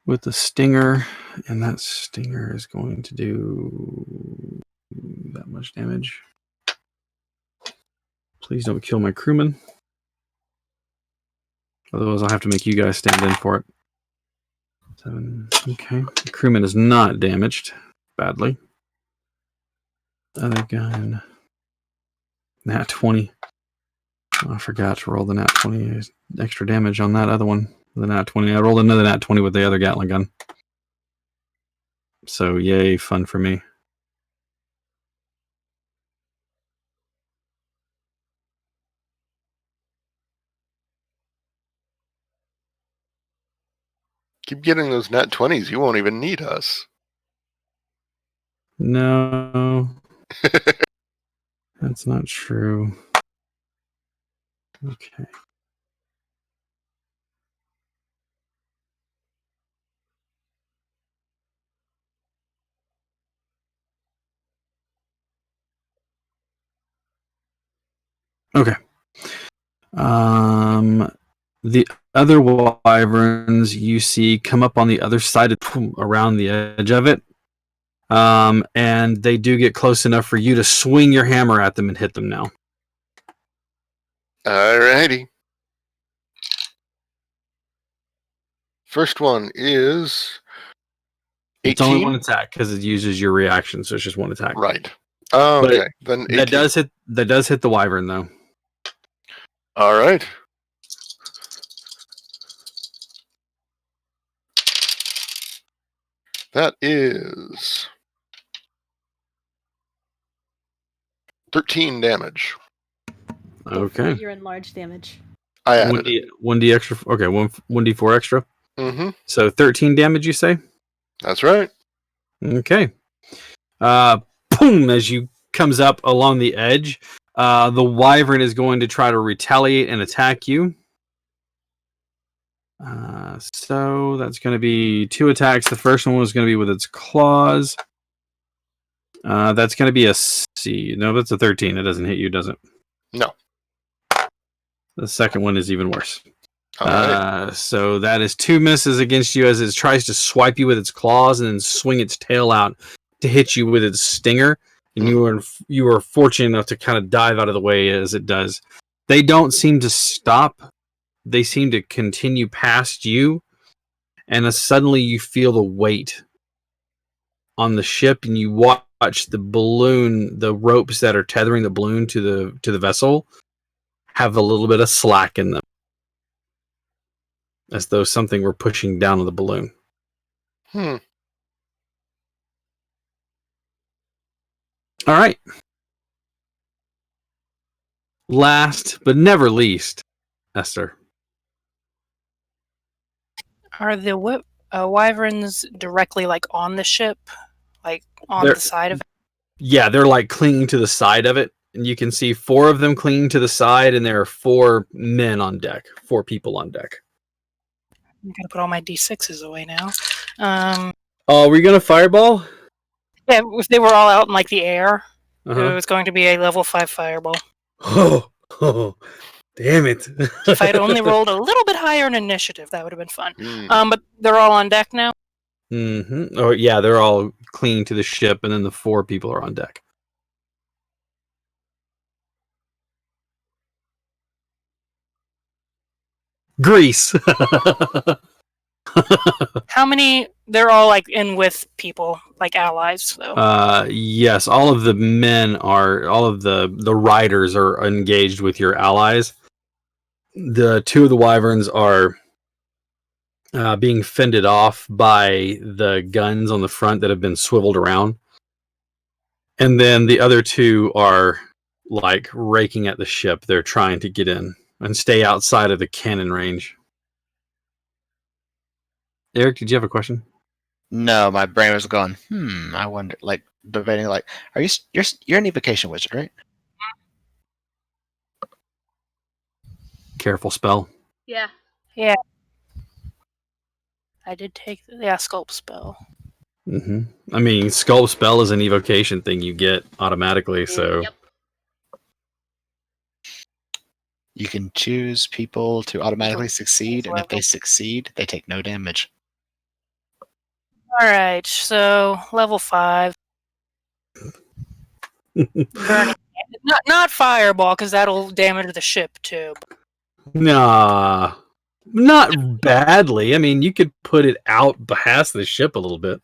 with the stinger, and that stinger is going to do that much damage. Please don't kill my crewman. Otherwise, I'll have to make you guys stand in for it. 7. Okay. The crewman is not damaged badly. Other gun. Nat 20. Oh, I forgot to roll the nat 20. Extra damage on that other one. The nat 20. I rolled another nat 20 with the other Gatling gun. So, yay, fun for me. Keep getting those nat 20s. You won't even need us. No. That's not true. Okay. Okay. The other wyverns you see come up on the other side of around the edge of it. And they do get close enough for you to swing your hammer at them and hit them now. Alrighty. First one is 18. It's only one attack because it uses your reaction, so it's just one attack. Right. Oh, But okay. Then 18. That does hit the wyvern though. All right. That is 13 damage. Okay. You're in large damage. I added it. 1d extra. Okay, 1d4 extra. Mm-hmm. So 13 damage, you say? That's right. Okay. Boom! As you comes up along the edge, the wyvern is going to try to retaliate and attack you. So that's going to be 2 attacks. The first one was going to be with its claws. That's going to be a C. No, that's a 13. It doesn't hit you, does it? No. The second one is even worse. All right. So that is 2 misses against you as it tries to swipe you with its claws and then swing its tail out to hit you with its stinger. And you were fortunate enough to kind of dive out of the way as it does. They don't seem to stop. They seem to continue past you, and suddenly you feel the weight on the ship, and you watch the balloon, the ropes that are tethering the balloon to the vessel, have a little bit of slack in them, as though something were pushing down on the balloon. Hmm. All right. Last but never least, Esther. Are the wyverns directly like on the ship, like on They're- the side of it? Yeah, they're like clinging to the side of it, and you can see 4 of them clinging to the side, and there are 4 men on deck, 4 people on deck. I'm gonna put all my d6s away now. Oh, were you gonna fireball? Yeah, if they were all out in like the air, it Uh-huh. was going to be a level 5 fireball. Oh, damn it! If I had only rolled a little bit higher in initiative, that would have been fun. Mm. But they're all on deck now. Mm-hmm. Oh yeah, they're all clinging to the ship, and then the 4 people are on deck. Grease. How many? They're all like in with people, like allies, though. Yes, all of the men are, all of the riders are engaged with your allies. The 2 of the wyverns are being fended off by the guns on the front that have been swiveled around. And then the other 2 are like raking at the ship. They're trying to get in and stay outside of the cannon range. Eric, did you have a question? No, my brain was going. I wonder, like debating, like, you're an evocation wizard, right? Careful spell. Yeah. Yeah. I did take the sculpt spell. Mm-hmm. I mean, sculpt spell is an evocation thing you get automatically. So Yep. You can choose people to automatically It's succeed, and if they level. succeed, they take no damage. All right, so level 5. Burning. Not fireball, because that'll damage the ship too. Nah, not badly. I mean, you could put it out past the ship a little bit.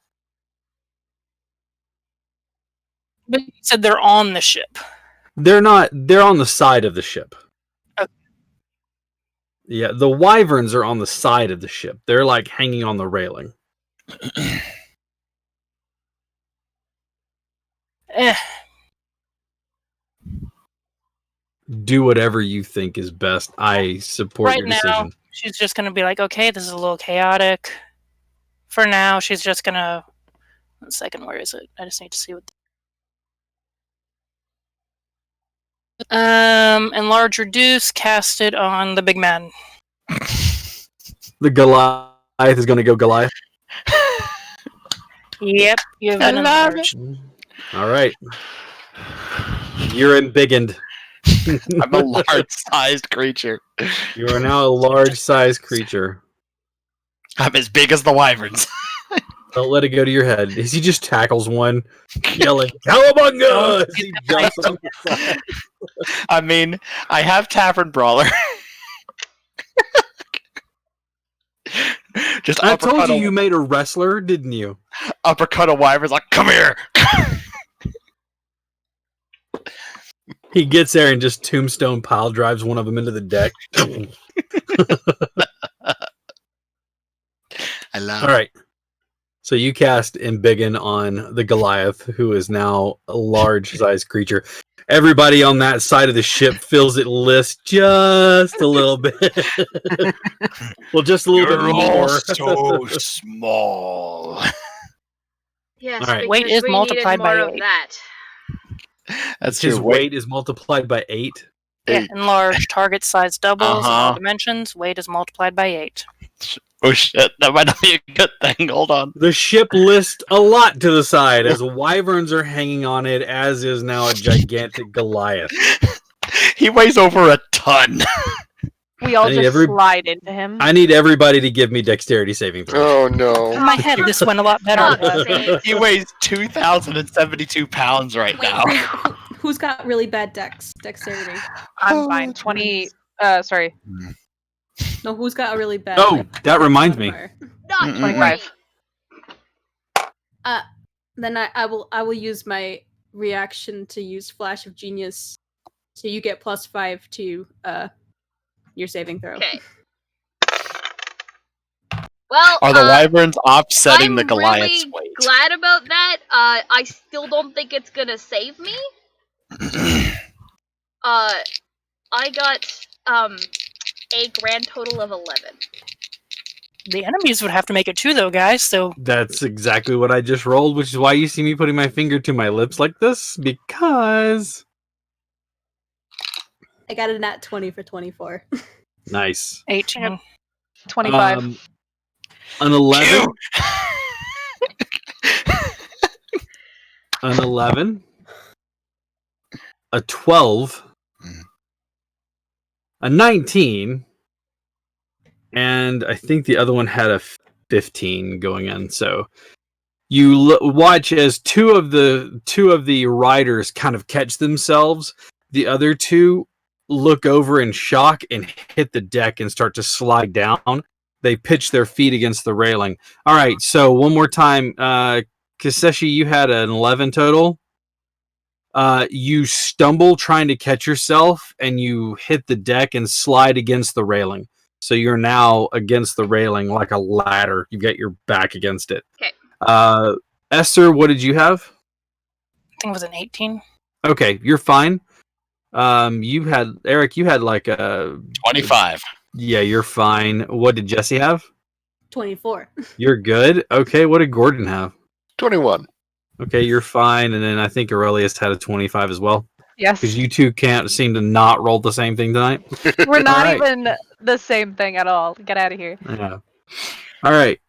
But you said they're on the ship. They're not. They're on the side of the ship. Okay. Yeah, the wyverns are on the side of the ship. They're like hanging on the railing. Eh, Do whatever you think is best. I support right your now, decision. she's just gonna be like, okay, this is a little chaotic. For now, she's just gonna. 1 second, where is it? I just need to see what. Enlarge reduce, cast it on the big man. The Goliath is going to go Goliath. Yep, you have I been love enlarged. All right. You're embiggened. I'm a large-sized creature. You are now a large-sized creature. I'm as big as the wyverns. Don't let it go to your head. He just tackles one, yelling, "Cowabunga!" as he jumps on the side. I mean, I have Tavern Brawler. Just I told uppercut you made a wrestler, didn't you? uppercut a wyvern's like, come here. He gets there and just tombstone pile drives one of them into the deck. I love All right. So you cast Embiggen on the Goliath, who is now a large-sized creature. Everybody on that side of the ship feels it list just a little bit. Well, just a little bit more. so small. Yes, All right. Weight because is we multiplied needed more by of 8. that. That's His true. weight is multiplied by 8. Yeah, 8. enlarge target size doubles in all Uh-huh. dimensions. Weight is multiplied by 8. Oh shit, that might not be a good thing. Hold on. The ship lists a lot to the side as wyverns are hanging on it, as is now a gigantic Goliath. He weighs over a ton. We all I need just every- slide into him. I need everybody to give me dexterity saving throws. Oh In no. my head, this went a lot Fuck's better. sake. He weighs 2,072 pounds right Wait, now. who's got really bad dexterity? I'm fine. 20. Sorry, No, who's got a really bad? Oh, like, that reminds me. modifier? Not Mm-mm. 25. Then I will use my reaction to use Flash of Genius. So you get +5 to your saving throw. Okay. Well, Are the wyverns offsetting I'm the Goliath's really weight? glad about that. I still don't think it's gonna save me. I got a grand total of 11. The enemies would have to make it too, though, guys. So That's exactly what I just rolled, which is why you see me putting my finger to my lips like this, because... I got a nat 20 for 24. Nice. 18. 25. An 11. Phew. An 11. A 12. Mhm. A 19. And I think the other one had a 15 going in. So you watch as two of the riders kind of catch themselves. The other two look over in shock and hit the deck and start to slide down. They pitch their feet against the railing. All right, so one more time. Kaseshi, you had an 11 total. You stumble trying to catch yourself, and you hit the deck and slide against the railing. So you're now against the railing like a ladder. You get your back against it. Okay. Esther, what did you have? I think it was an 18. Okay, you're fine. You had Eric. You had like a 25. Yeah, you're fine. What did Jesse have? 24. You're good. Okay, what did Gordon have? 21. Okay, you're fine. And then I think Aurelius had a 25 as well. Yes. Because you two can't seem to not roll the same thing tonight. We're not Alright. even the same thing at all. Get out of here. Yeah. All right.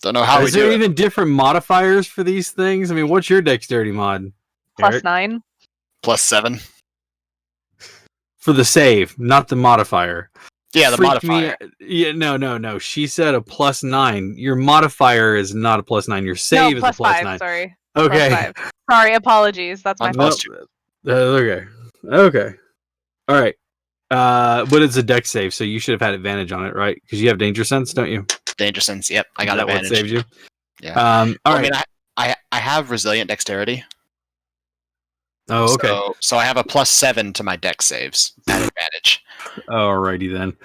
Don't know how we Is do there it. even different modifiers for these things? I mean, what's your dexterity mod? Plus Eric? 9. +7. for the save, not the modifier. Yeah, the Freaked modifier. Yeah, no. She said a +9. Your modifier is not a +9. Your save is a +5. +9. Sorry. Okay. +5. Sorry, apologies. That's my Plus fault. Okay. Okay. All right. But it's a dex save, so you should have had advantage on it, right? Because you have danger sense, don't you? Danger sense. Yep, I got Is that advantage. what saved you? Yeah. All I right. mean, I have resilient dexterity. Oh, okay. So I have a +7 to my dex saves at advantage. Alrighty then.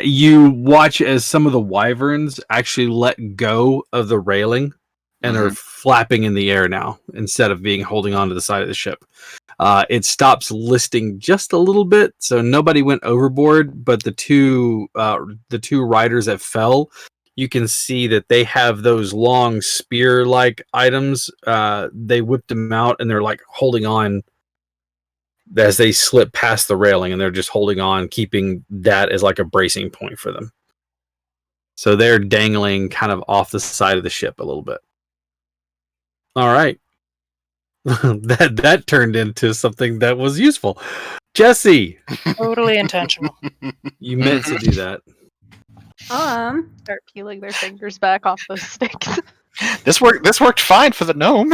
You watch as some of the wyverns actually let go of the railing and are flapping in the air now instead of being holding on to the side of the ship. It stops listing just a little bit, so nobody went overboard. But the two riders that fell, you can see that they have those long spear-like items. They whipped them out, and they're like holding on as they slip past the railing, and they're just holding on, keeping that as like a bracing point for them. So they're dangling kind of off the side of the ship a little bit. All right. that turned into something that was useful. Jesse, Totally intentional. you meant to do that. Start peeling their fingers back off the sticks. This worked fine for the gnome.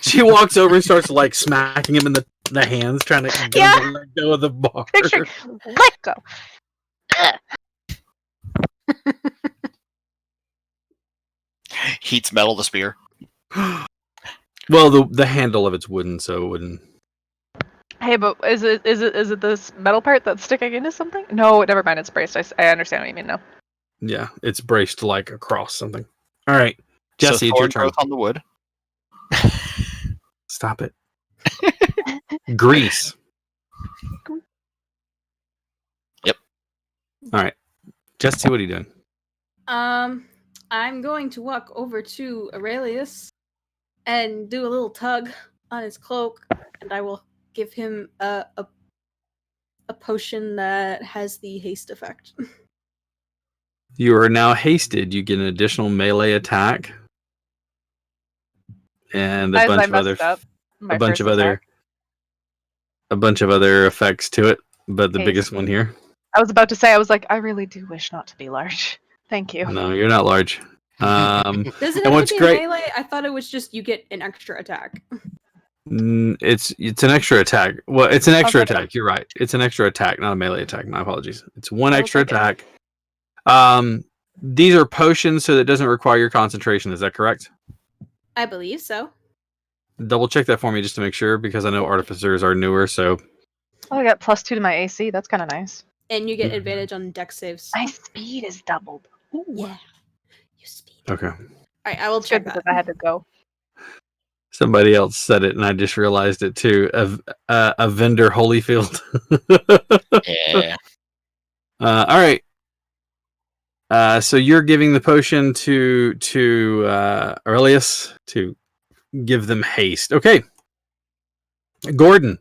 She walks over and starts like smacking him in the hands, trying to get him to let go of the bar. Picture, let go. Heats metal the spear. Well, the handle of it's wooden, so it wouldn't. Hey, but is it this metal part that's sticking into something? No, never mind. It's braced. I understand what you mean now. Yeah, it's braced like across something. All right, Jesse, So it's your thorn turn. growth on the wood. Stop it. Grease. Yep. All right, Jesse, what are you doing? I'm going to walk over to Aurelius and do a little tug on his cloak, and I will give him a potion that has the haste effect. You are now hasted. You get an additional melee attack, and a As bunch I of other, messed up my a bunch first of other, attack. a bunch of other effects to it. But the Haste. biggest one here. I was about to say, I was like, I really do wish not to be large. Thank you. No, you're not large. Does it And have what's to be great- melee? I thought it was just you get an extra attack. It's an extra attack. Well, it's an extra Okay. attack. You're right. It's an extra attack, not a melee attack. My apologies. It's one I was extra thinking. attack. These are potions, so that doesn't require your concentration. Is that correct? I believe so. Double check that for me just to make sure, because I know artificers are newer. So Oh, I got +2 to my AC. That's kind of nice. And you get advantage on dex saves. My speed is doubled. Ooh. Yeah. You speed. okay. Alright, I will It's check good that. because I had to go. Somebody else said it, and I just realized it too. A vendor Holyfield. Yeah. All right. So you're giving the potion to Aurelius to give them haste. Okay. Gordon.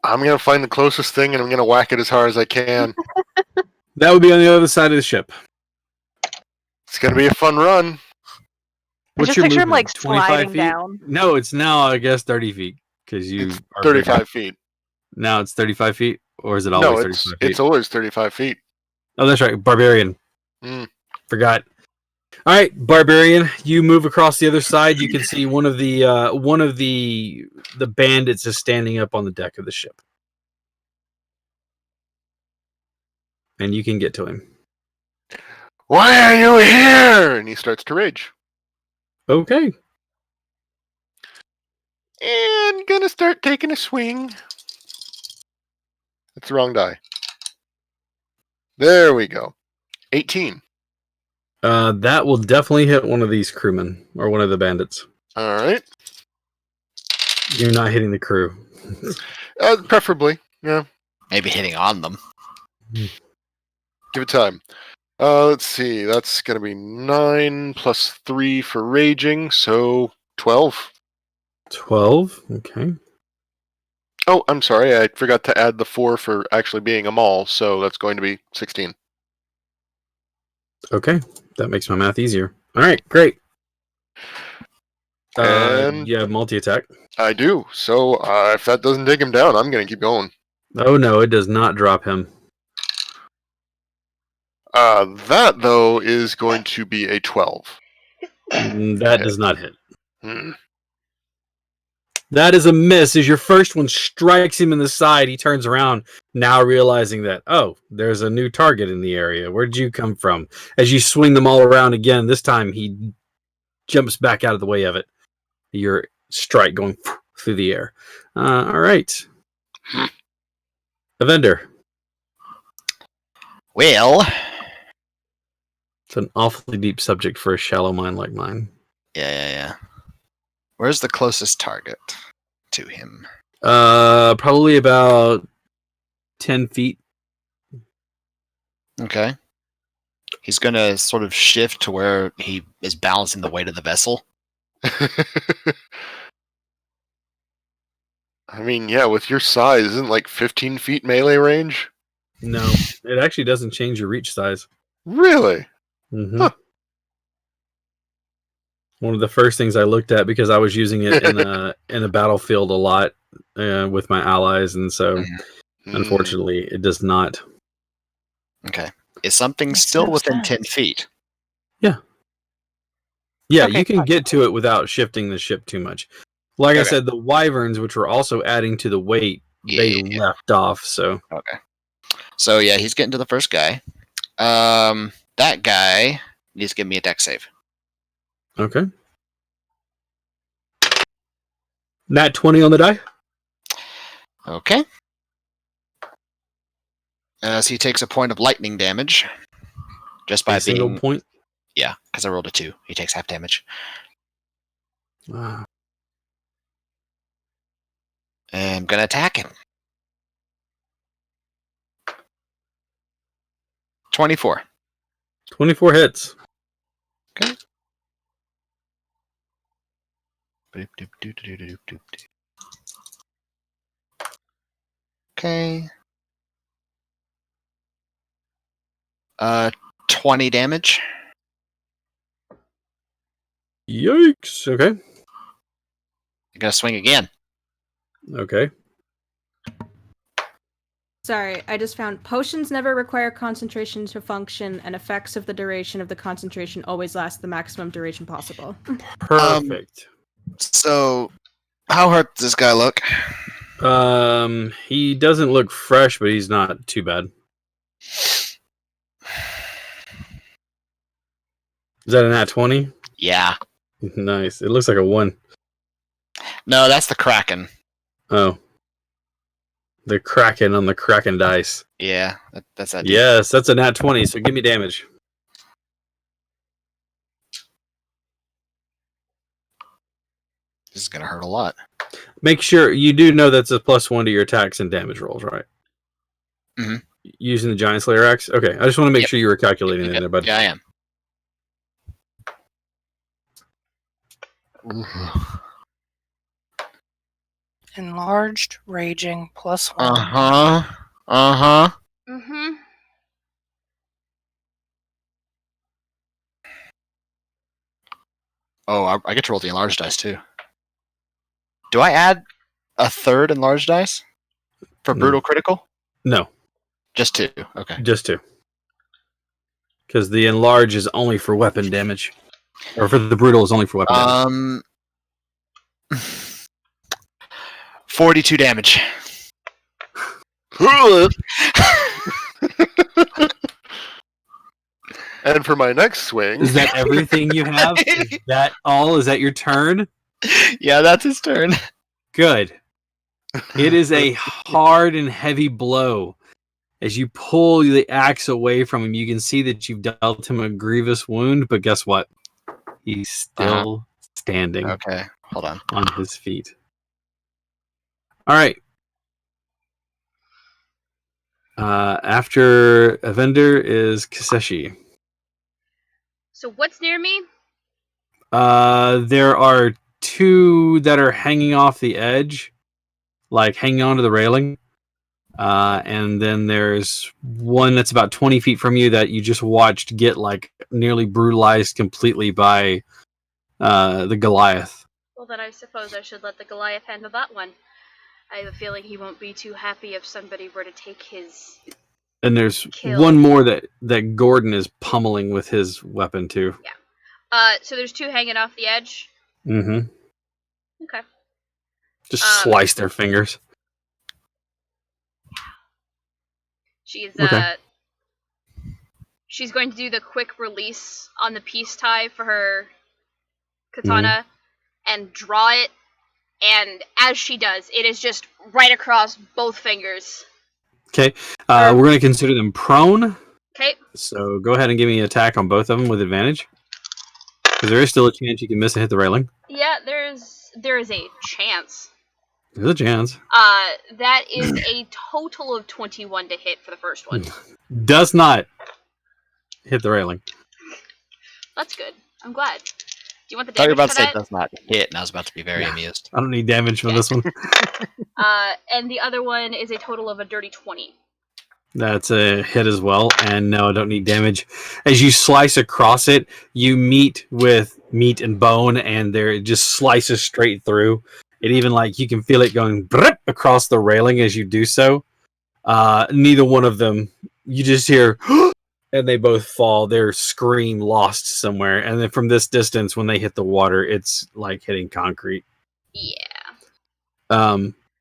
I'm gonna find the closest thing and I'm gonna whack it as hard as I can. That would be on the other side of the ship. It's gonna be a fun run. I What's just your picture him movement? like 25 sliding feet? down. No, it's now, I guess, 30 feet. Because you It's are bigger. 35 feet. Now it's 35 feet? Or is it always No, 35 feet? it's always 35 feet. Oh, that's right. Barbarian. Mm. Forgot. All right, Barbarian. You move across the other side. You can see one of the bandits is standing up on the deck of the ship, and you can get to him. Why are you here? And he starts to rage. Okay. And gonna start taking a swing. That's the wrong die. There we go. 18. That will definitely hit one of these crewmen or one of the bandits. All right. You're not hitting the crew. Preferably. Yeah. Maybe hitting on them. Give it time. Let's see. That's going to be 9 plus 3 for raging, so 12. 12. Okay. Oh, I'm sorry. I forgot to add the 4 for actually being a maul, so that's going to be 16. Okay. That makes my math easier. All right. Great. And Yeah, multi-attack. I do. So if that doesn't take him down, I'm going to keep going. Oh no, it does not drop him. That, though, is going to be a 12. That does not hit. Hmm. That is a miss. As your first one strikes him in the side, he turns around, now realizing that, oh, there's a new target in the area. Where'd you come from? As you swing them all around again, this time he jumps back out of the way of it. Your strike going through the air. All right. Avender. Well, It's an awfully deep subject for a shallow mind like mine. yeah. Where's the closest target to him? Probably about 10 feet. Okay. He's gonna sort of shift to where he is balancing the weight of the vessel. I mean, yeah, with your size, isn't like 15 feet melee range? No, it actually doesn't change your reach size. Really? Mm-hmm. Huh. One of the first things I looked at because I was using it in a battlefield a lot with my allies, and so unfortunately, it does not. Okay. Is something Makes still no within sense. 10 feet? Yeah, Okay, you can get to it without shifting the ship too much. Like I Okay. said, the wyverns, which were also adding to the weight, they Yeah. left off. So Okay. So yeah, he's getting to the first guy. That guy needs to give me a deck save. okay, nat 20 on the die. Okay. As he takes a point of lightning damage, just by A single being point. yeah, because I rolled a 2. He takes half damage. Ah, And I'm gonna attack him. 24. 24 hits. Okay. 20 damage. Yikes. Okay. I'm gonna swing again. Okay. Sorry, I just found potions never require concentration to function, and effects of the duration of the concentration always last the maximum duration possible. Perfect. So, how hurt does this guy look? He doesn't look fresh, but he's not too bad. Is that a nat 20? Yeah. Nice. It looks like a 1. No, that's the Kraken. Oh. The Kraken on the Kraken dice. Yeah, that's that. Dude. Yes, that's a nat 20, so give me damage. This is gonna hurt a lot. Make sure you do know that's a +1 to your attacks and damage rolls, right? Mhm. Using the Giant Slayer axe? Okay, I just want to make Yep. sure you were calculating it there, bud. Yeah, I am. Enlarged, raging, +1. Mm-hmm. Oh, I get to roll the enlarged dice too. Do I add a third enlarged dice for brutal critical? No, Just 2. Okay. just 2. Because the enlarge is only for weapon damage. Or for the brutal is only for weapon damage. 42 damage. And for my next swing, Is that everything you have? Is that all? Is that your turn? Yeah, that's his turn. Good. It is a hard and heavy blow. As you pull the axe away from him, you can see that you've dealt him a grievous wound, but guess what? He's still standing Okay, hold on. on his feet. All right. After Avender is Kiseshi. So what's near me? There are 2 that are hanging off the edge, like hanging onto the railing. And then there's one that's about 20 feet from you that you just watched get like nearly brutalized completely by the Goliath Well, then I suppose I should let the Goliath handle that one. I have a feeling he won't be too happy if somebody were to take his And there's kill. one more that Gordon is pummeling with his weapon too. So there's two hanging off the edge. Mm-hmm. Okay. Just slice their fingers. She's Okay. she's going to do the quick release on the peace tie for her katana and draw it, and as she does, it is just right across both fingers. Okay. We're going to consider them prone. Okay. So go ahead and give me an attack on both of them with advantage. Because there is still a chance you can miss and hit the railing. Yeah, there is a chance. There's a chance. That is a total of 21 to hit for the first one. Does not hit the railing. That's good. I'm glad. Do you want the I thought you were damage about for to say that? it does not hit, and I was about to be very amused. I don't need damage for this one. And the other one is a total of a dirty 20. That's a hit as well, and no, I don't need damage. As you slice across it, you meet with meat and bone, and there it just slices straight through. It even you can feel it going across the railing as you do so. Neither one of them, you just hear, and they both fall. Their scream lost somewhere, and then from this distance, when they hit the water, it's like hitting concrete. Yeah.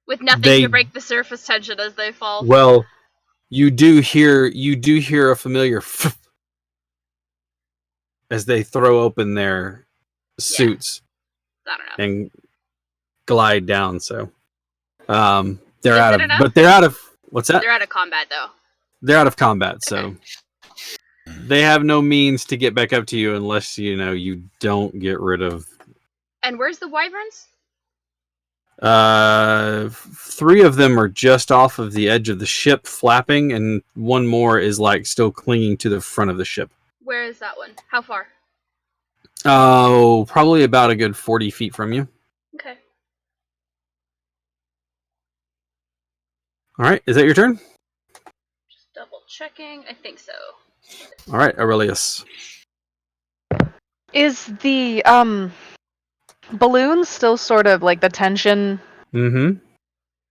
With nothing to break the surface tension as they fall. Well, you do hear a familiar as they throw open their suits and glide down. So they're out of, but they're out of, what's that? They're out of combat though. They're out of combat, so they have no means to get back up to you unless you don't get rid of. And where's the wyverns? 3 of them are just off of the edge of the ship flapping, and one more is still clinging to the front of the ship. Where is that one? How far? Oh, probably about a good 40 feet from you. Okay. All right, is that your turn? Just double checking. I think so. All right, Aurelius. Is the balloon still sort of the tension? Mm-hmm.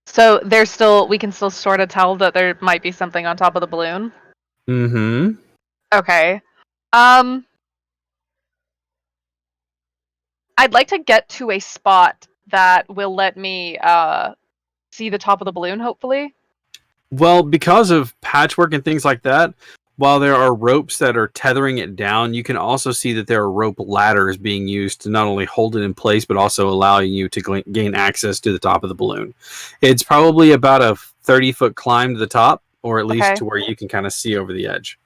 So we can still sort of tell that there might be something on top of the balloon? Mm-hmm. Okay. I'd like to get to a spot that will let me see the top of the balloon, hopefully. Well, because of patchwork and things like that, while there are ropes that are tethering it down, you can also see that there are rope ladders being used to not only hold it in place, but also allowing you to gain access to the top of the balloon. It's probably about a 30-foot climb to the top, or at least to where you can kind of see over the edge.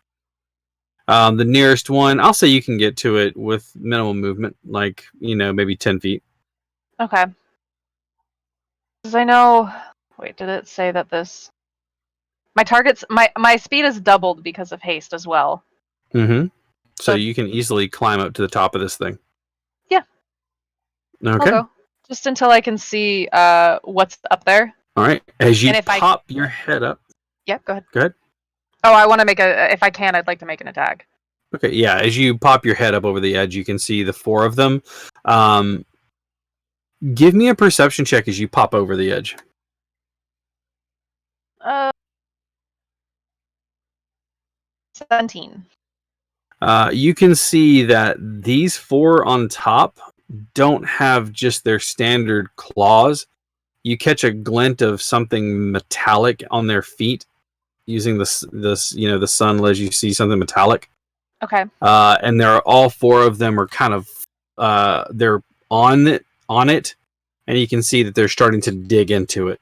The nearest one, I'll say you can get to it with minimal movement, maybe 10 feet. Okay. Because I know... Wait, did it say that this... My speed is doubled because of haste as well. Mm-hmm. So you can easily climb up to the top of this thing. Yeah. Okay. I'll go. Just until I can see what's up there. All right. As you pop your head up. Yep, go ahead. Go ahead. Oh, I want to make if I can, I'd like to make an attack. Okay, yeah. As you pop your head up over the edge, you can see the 4 of them. Give me a perception check as you pop over the edge. 17. You can see that these 4 on top don't have just their standard claws. You catch a glint of something metallic on their feet using the sun lets you see something metallic. Okay. And all 4 of them are kind of they're on it, and you can see that they're starting to dig into it,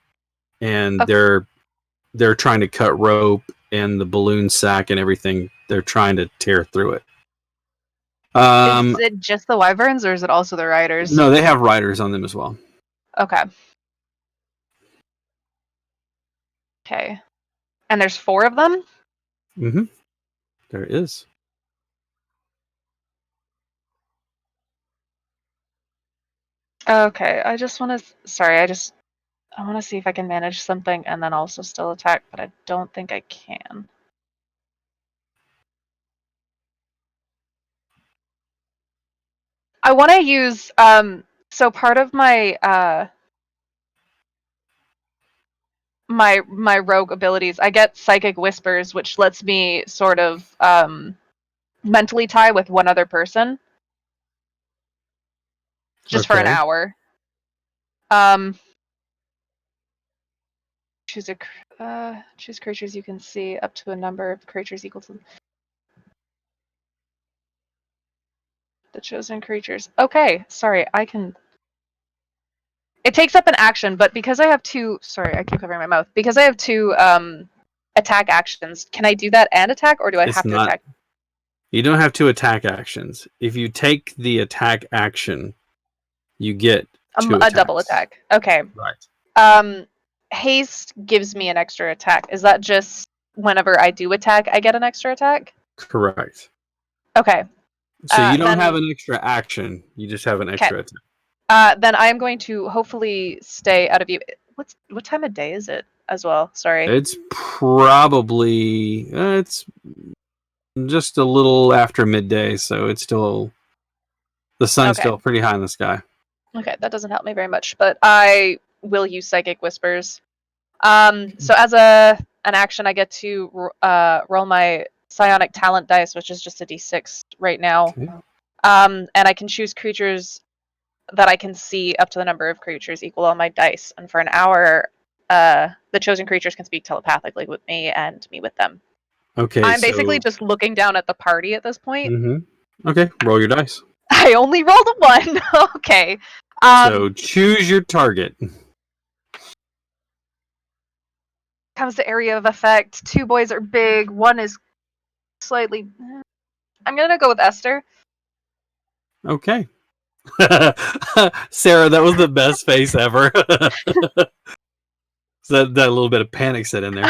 and they're trying to cut rope and the balloon sack and everything. They're trying to tear through it. Is it just the wyverns, or is it also the riders? No, they have riders on them as well. Okay. Okay. And there's 4 of them? Mm-hmm. There is. Okay, I just want to... I want to see if I can manage something and then also still attack, but I don't think I can. I want to use So part of my my rogue abilities, I get Psychic Whispers, which lets me sort of mentally tie with one other person, just for an Okay. hour. Choose choose creatures you can see up to a number of creatures equal to the chosen creatures. Okay, sorry, I can. It takes up an action, but because I have two. Sorry, I keep covering my mouth. Because I have two attack actions. Can I do that and attack, or do I It's have to not. attack? You don't have two attack actions. If you take the attack action, you get two A attacks. double attack. Okay. Right. Haste gives me an extra attack. Is that just whenever I do attack, I get an extra attack? Correct. Okay. So you don't then, have an extra action. You just have an extra attack. Then I am going to hopefully stay out of view. What time of day is it as well? Sorry. It's probably it's just a little after midday, so it's still the sun's Okay. still pretty high in the sky. Okay, that doesn't help me very much, but I will use Psychic Whispers. So as an action, I get to roll my Psionic Talent dice, which is just a d6 right now. Okay. And I can choose creatures that I can see up to the number of creatures equal on my dice. And for an hour, the chosen creatures can speak telepathically with me and me with them. Okay. I'm basically just looking down at the party at this point. Mm-hmm. Okay, roll your dice. I only rolled a 1. Okay. So choose your target. Comes to area of effect. 2 boys are big. 1 is slightly. I'm gonna go with Esther. Okay. Sarah, that was the best face ever. So that little bit of panic set in there.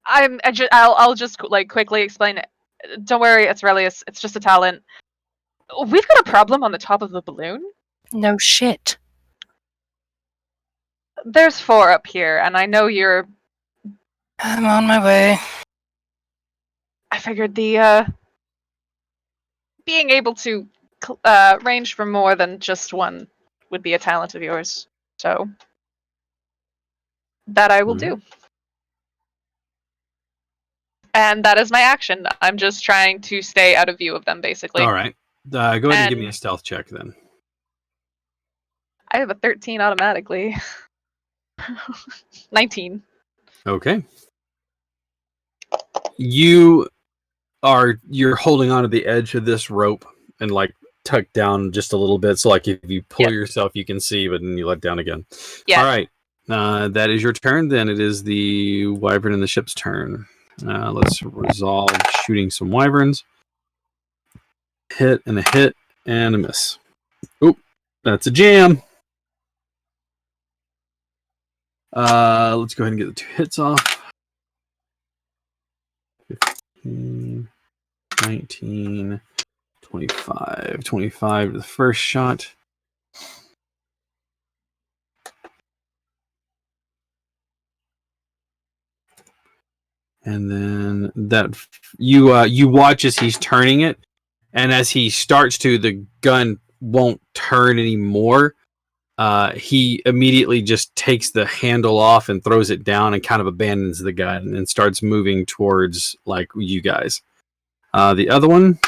I'll just like quickly explain it. Don't worry, it's Relius. It's just a talent. We've got a problem on the top of the balloon. No shit. There's 4 up here, and I know you're. I'm on my way. I figured the being able to range for more than just one would be a talent of yours. So that I will do. And that is my action. I'm just trying to stay out of view of them, basically. All right. Go ahead and give me a stealth check then. I have a 13 automatically. 19. Okay. You're holding onto the edge of this rope and like tucked down just a little bit. So like if you pull yourself, you can see, but then you let down again. Yeah. All right. That is your turn. Then it is the wyvern and the ship's turn. Let's resolve shooting some wyverns. Hit and a hit and a miss. Oop, that's a jam. Let's go ahead and get the 2 hits off. 15, 19, 25. 25 to the first shot. And then that you watch as he's turning it, and as he starts to, the gun won't turn anymore. He immediately just takes the handle off and throws it down and kind of abandons the gun and starts moving towards like you guys. The other one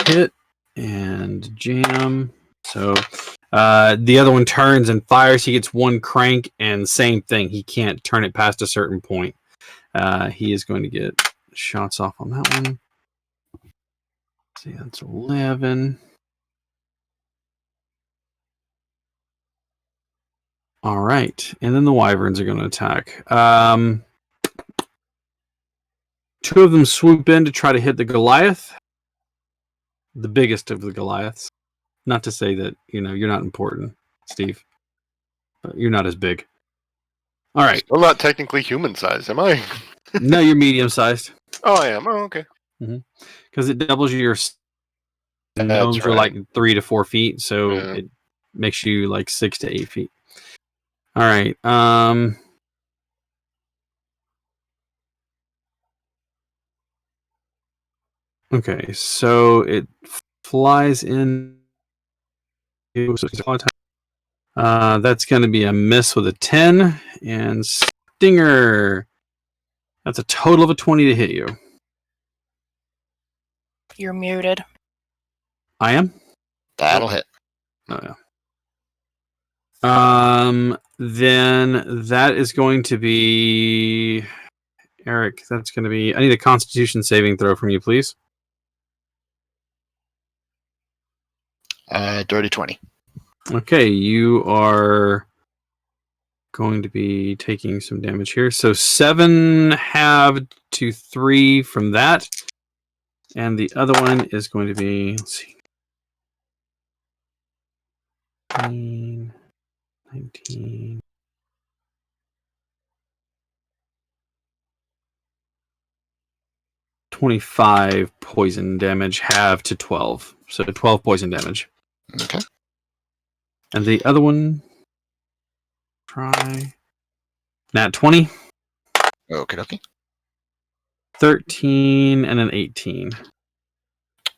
hit and jam. So the other one turns and fires. He gets 1 crank, and same thing. He can't turn it past a certain point. He is going to get shots off on that one. Let's see, that's 11. All right, and then the wyverns are going to attack. 2 of them swoop in to try to hit the Goliath, the biggest of the Goliaths. Not to say that you're not important, Steve, but you're not as big. All right. Still not technically human sized, am I? No, you're medium sized. Oh, I am. Oh, okay. Because it doubles your gnomes are like 3 to 4 feet, so it makes you like 6 to 8 feet. All right. Okay, so it flies in. That's going to be a miss with a 10. And Stinger. That's a total of a 20 to hit you. You're muted. I am? That'll hit. Oh, yeah. Then that is going to be Eric. That's going to be. I need a Constitution saving throw from you, please. Dirty 20. Okay, you are going to be taking some damage here. So 7 halved to 3 from that, and the other one is going to be. Let's see. 19. 25 poison damage, halved to 12. So 12 poison damage. Okay. And the other one, try. Nat 20, Okay, okay. 13, and an 18.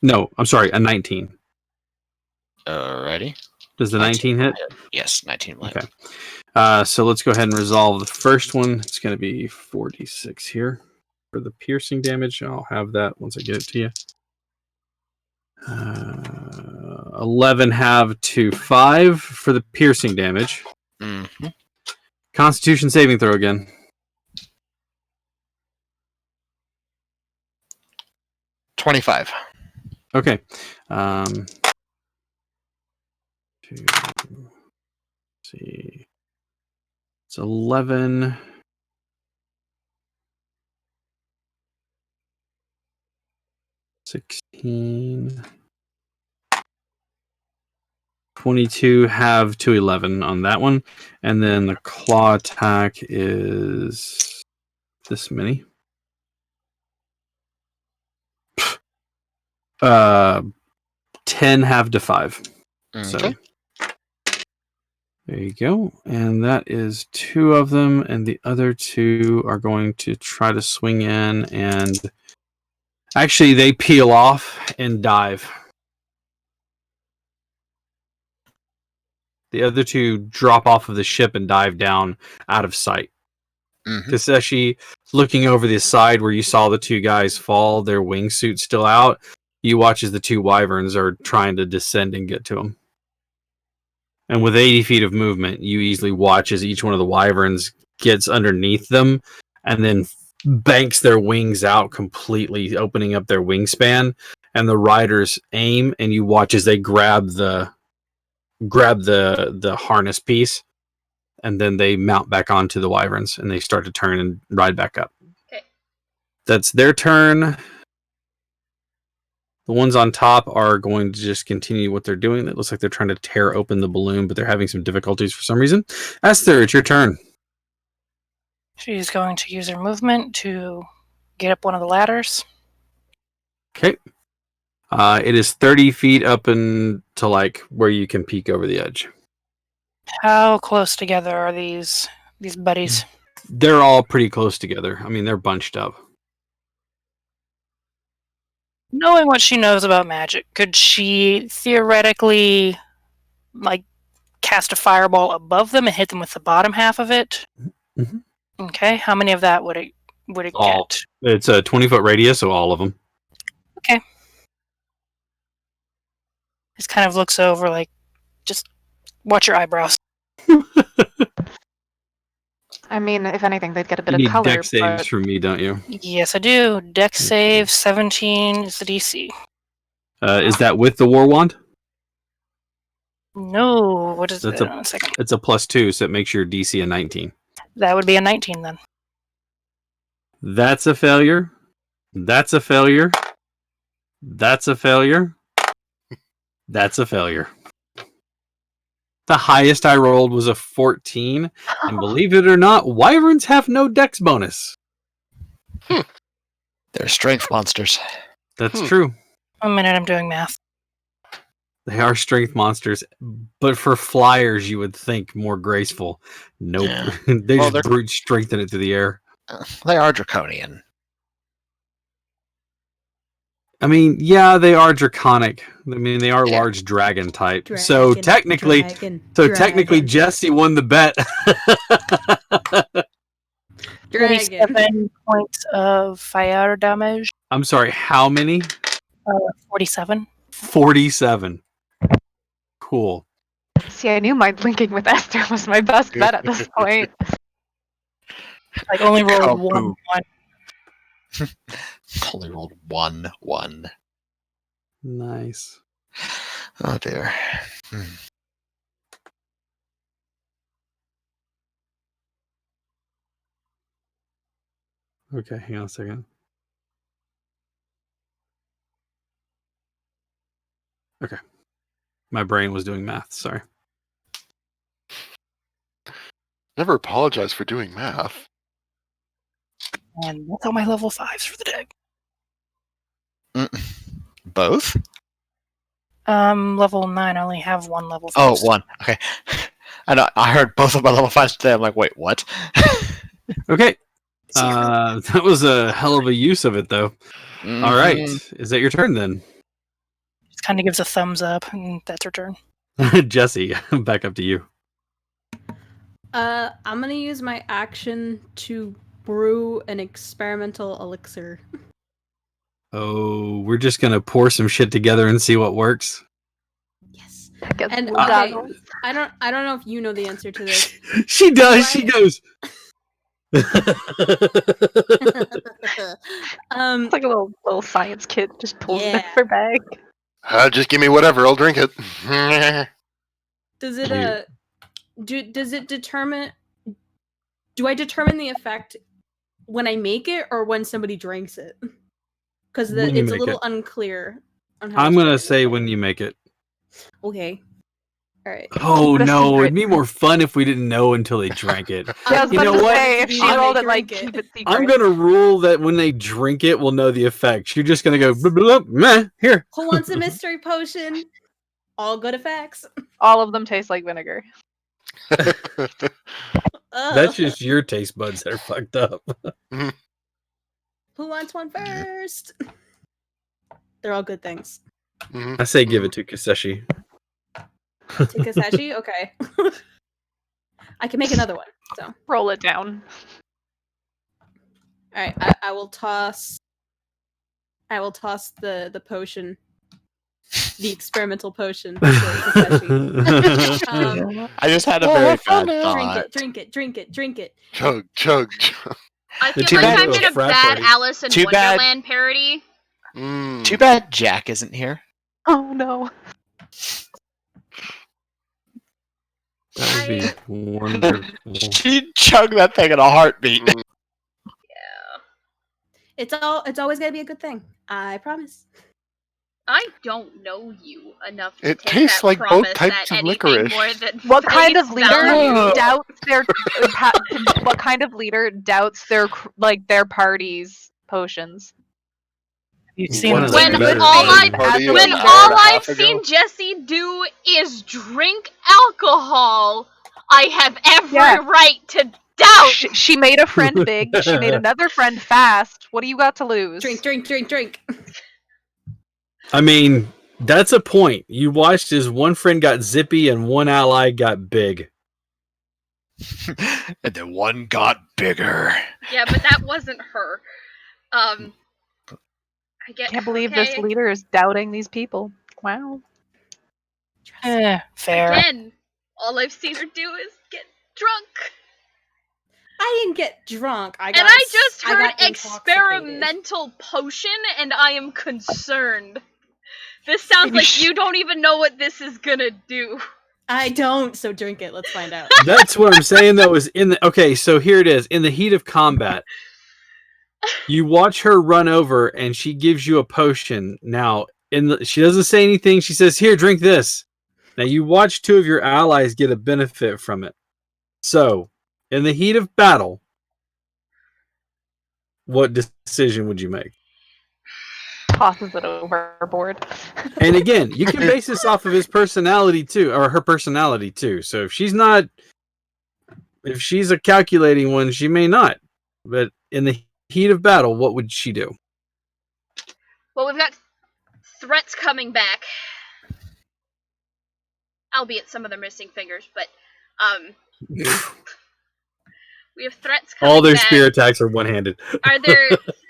No, I'm sorry, a 19. Alrighty. Does the 19 hit? Yes, 19 will hit. Okay. So let's go ahead and resolve the first one. It's going to be 46 here for the piercing damage. I'll have that once I get it to you. 11 halved to 5 for the piercing damage. Mm-hmm. Constitution saving throw again. $25. Okay. See. It's 11. 16. 22 halved to 11 on that one. And then the claw attack is this many. 10 halved to 5. Okay. So there you go. And that is 2 of them. And the other 2 are going to try to swing in. And actually, they peel off and dive. The other 2 drop off of the ship and dive down out of sight. Taseshi, looking over the side where you saw the 2 guys fall, their wingsuits still out, you watch as the 2 wyverns are trying to descend and get to them. And with 80 feet of movement, you easily watch as each one of the wyverns gets underneath them and then banks their wings out completely, opening up their wingspan. And the riders aim, and you watch as they grab the harness piece, and then they mount back onto the wyverns, and they start to turn and ride back up. Okay. That's their turn. The ones on top are going to just continue what they're doing. It looks like they're trying to tear open the balloon, but they're having some difficulties for some reason. Esther, it's your turn. She's going to use her movement to get up one of the ladders. Okay. It is 30 feet up into like where you can peek over the edge. How close together are these buddies? They're all pretty close together. I mean, they're bunched up. Knowing what she knows about magic, could she theoretically, like, cast a fireball above them and hit them with the bottom half of it? Mm-hmm. Okay, how many of that would it All. get? It's a 20-foot radius, so all of them. Okay. Just kind of looks over, like, just watch your eyebrows. I mean, if anything, they'd get a bit You of need color. dex saves But from me, don't you? Yes, I do. Dex save 17 is the DC. Is that with the war wand? No, what is That's it? One second. It's a +2, so it makes your DC a 19. That would be a 19 then. That's a failure. That's a failure. That's a failure. That's a failure. The highest I rolled was a 14, and believe it or not, wyverns have no dex bonus. They're strength monsters. That's true. 1 minute, I'm doing math. They are strength monsters, but for flyers, you would think more graceful. Nope. Yeah. They Well, just they're- brute strengthen it through the air. They are draconian. I mean, yeah, they are draconic. I mean, they are large dragon type. So technically, Jesse won the bet. 47 points of fire damage. I'm sorry, how many? 47. 47. Cool. See, I knew mind linking with Esther was my best bet at this point. Like only rolled Kaboom. one. Only rolled 1-1. Nice. Oh dear. Okay, hang on a second. Okay. My brain was doing math, sorry. Never apologize for doing math. And that's all my level 5s for the day. Both? Level 9, I only have one level 5. Oh, one. Okay. I heard both of my level 5s today. I'm like, wait, what? Okay. That was a hell of a use of it, though. Mm-hmm. All right. Is that your turn then? Just kind of gives a thumbs up, and that's her turn. Jesse, back up to you. I'm gonna use my action to brew an experimental elixir. Oh, we're just gonna pour some shit together and see what works. Yes. Gets And blue okay, goggles. I don't know if you know the answer to this. She does. She goes. It's like a little science kid just pulls it out Yeah. of her bag. Just give me whatever. I'll drink it. Does it does it determine? Do I determine the effect when I make it or when somebody drinks it? Because When you it's a make little it. unclear on how. I'm it's gonna written. say when you make it. Okay. All right. Oh Keep it a no, secret. it'd be more fun if we didn't know until they drank it. Yeah, I was You about know to what? say, if she I rolled may it, like, drink it. keep it secret. I'm gonna rule that when they drink it, we'll know the effect. You're just gonna go blah, blah, blah, meh, here. Who wants a mystery potion? All good effects. All of them taste like vinegar. Ugh. That's just your taste buds that are fucked up. Who wants one first? They're all good things. I say give it to Kaseshi. To Kaseshi? Okay. I can make another one. So, all Roll it down. right. I will toss. I will toss the potion, the experimental potion. To Kaseshi. I just had a very bad Drink thought. drink it. Chug, chug, chug. I feel Too like bad I'm it in was a frat bad party. Alice in Too bad- Wonderland parody. Too bad Jack isn't here. Oh no. That would be wonderful. She'd chug that thing in a heartbeat. It's always gonna be a good thing. I promise. I don't know you enough to It take tastes that like both promise types at of anything licorice. more than What kind of face leader value. doubts their what kind of leader doubts their party's potions? You've When seen One them of the When better together. all party party when an hour all and a half I've ago. seen Jesse do is drink alcohol, I have every Yeah. right to doubt. She made a friend big. She made another friend fast. What do you got to lose? Drink. I mean, that's a point. You watched as one friend got zippy and one ally got big. And then one got bigger. Yeah, but that wasn't her. I Can't believe okay, this leader is doubting these people. Wow. Fair. Again, all I've seen her do is get drunk. I didn't get drunk. I just heard got intoxicated. experimental potion, and I am concerned. This sounds Maybe like you don't even know what this is gonna do. I don't. So drink it. Let's find out. That's what I'm saying. That was in the okay. So here it is. In the heat of combat, you watch her run over, and she gives you a potion. Now, she doesn't say anything. She says, "Here, drink this." Now you watch two of your allies get a benefit from it. So, in the heat of battle, what decision would you make? Tosses it overboard. And again, you can base this off of his personality too, or her personality too. So if she's a calculating one, she may not. But in the heat of battle, what would she do? Well, we've got threats coming back. Albeit some of them missing fingers, but we have threats coming All their back. spear attacks are one-handed. Are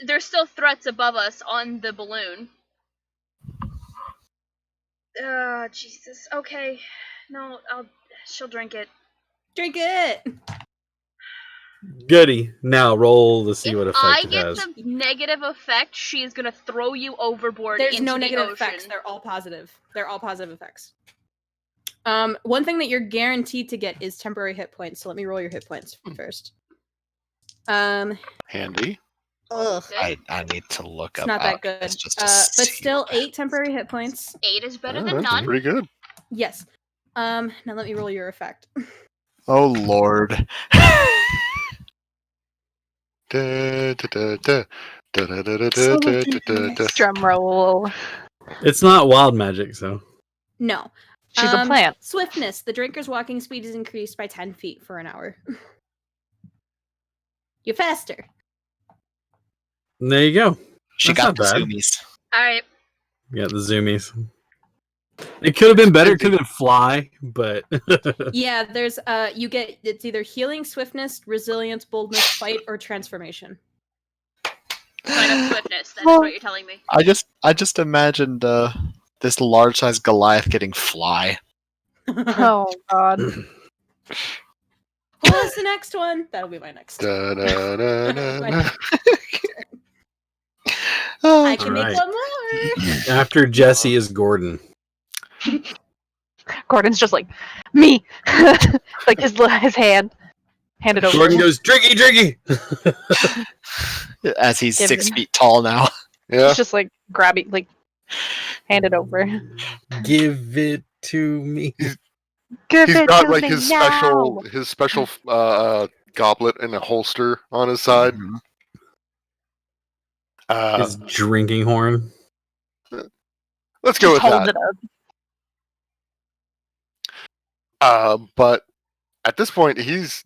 there's still threats above us on the balloon. Jesus. Okay. No, she'll drink it. Drink it. Goody. Now roll to see If what effect I it get has. the negative effect, she is gonna throw you overboard There's into no the negative ocean. effects. They're all positive. They're all positive effects. One thing that you're guaranteed to get is temporary hit points. So let me roll your hit points first. Handy. Ugh. Good. I need to look It's up not that good. Outcast just to But see still, what 8 temporary hit points. 8 is better Oh, than that's none. pretty good. Yes. Now let me roll your effect. Oh Lord. Da, da, da, da. Da, da, da, da, So da, da, da, da. Drum roll. It's not wild magic, so. No. She's a plant. Swiftness. The drinker's walking speed is increased by 10 feet for an hour. You're faster. There you go. She That's got not the bad. zoomies. Alright. You got the zoomies. It could have been better. It could have been fly, but Yeah, there's you get it's either healing, swiftness, resilience, boldness, fight, or transformation. So I got swiftness, that is what you're telling me. I just imagined this large sized Goliath getting fly. Oh God. What's the next one? That'll be my next. Da, da, da, da, My da. next. Oh, I can make Alright. one more. after Jesse is Gordon. Gordon's just like me, like his hand handed over. Gordon goes, Driggy, Driggy! as he's Give 6 him. feet tall now. Yeah. He's just like grabbing, like hand it over. Give it to me. Give He's it got to like me his now. special goblet and a holster on his side. His drinking horn. Let's go with Holds that. it up. But at this point, he's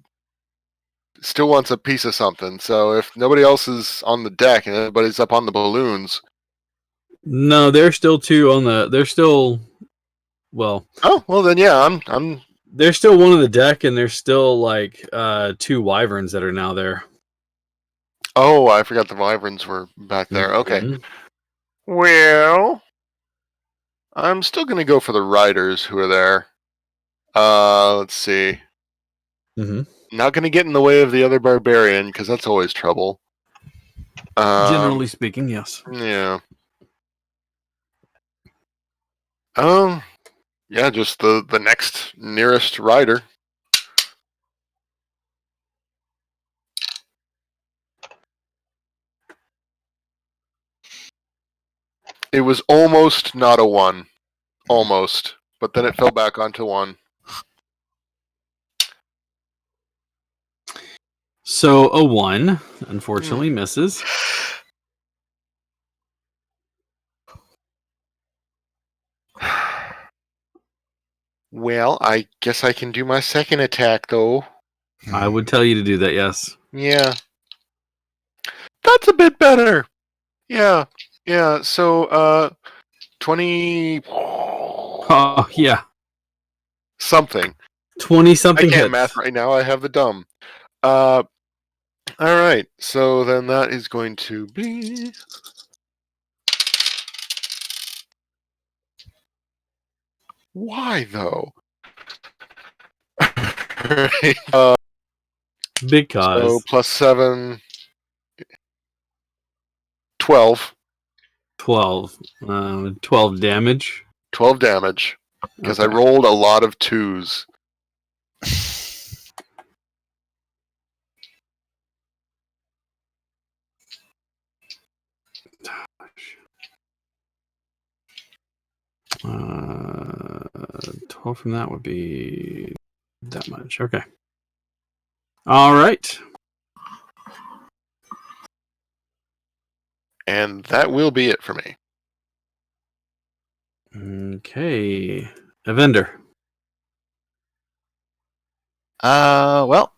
still wants a piece of something. So if nobody else is on the deck and everybody's up on the balloons, No, there's still two on the. There's still. Well, oh well, then yeah, I'm. there's still one on the deck, and there's still like 2 wyverns that are now there. Oh, I forgot the wyverns were back there. Okay. Mhm. Well, I'm still gonna go for the riders who are there. Let's see. Mhm. Not gonna get in the way of the other barbarian because that's always trouble. Generally speaking, yes. Yeah. Yeah, just the next nearest rider. It was almost not a 1. Almost. But then it fell back onto 1. So a 1, unfortunately, misses. Well, I guess I can do my second attack, though. I would tell you to do that, yes. Yeah. That's a bit better. Yeah. Yeah, so, 20... Oh, yeah. something. 20 I something can't hits. math right now, I have the dumb. Alright, so then that is going to be... Why, though? Because So plus 7... 12. 12. 12 damage. 12 damage. Because I Okay. rolled a lot of 2s. Uh, 12 from that would be that much. Okay. All right. And that will be it for me. Okay. Avender. Well,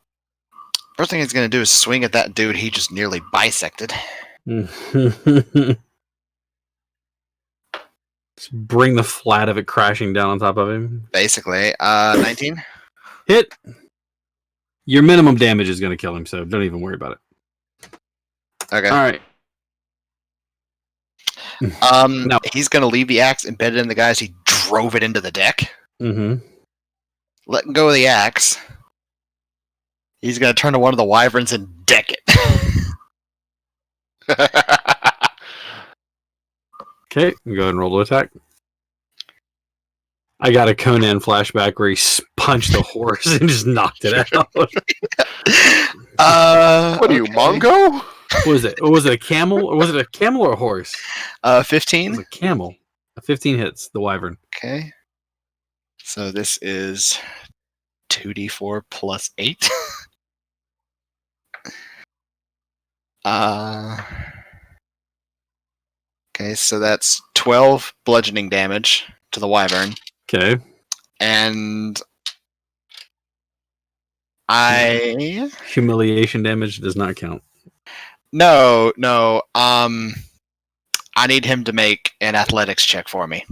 first thing he's gonna do is swing at that dude he just nearly bisected. Just bring the flat of it crashing down on top of him. Basically, 19. Hit. Your minimum damage is going to kill him, so don't even worry about it. Okay. All right. No. He's gonna leave the axe embedded in the guy as he drove it into the deck. Mm-hmm. Letting go of the axe. He's gonna turn to one of the wyverns and deck it. Okay, go ahead and roll to attack. I got a Conan flashback where he punched the horse and just knocked it out. What are you, okay. Mongo? What was it? Was it a camel? Or was it a camel or a horse? It was 15. a camel. A 15 hits the wyvern. Okay. So this is 2d4 plus 8. Okay, so that's 12 bludgeoning damage to the wyvern. Okay. And I Humiliation damage does not count. no. I need him to make an athletics check for me.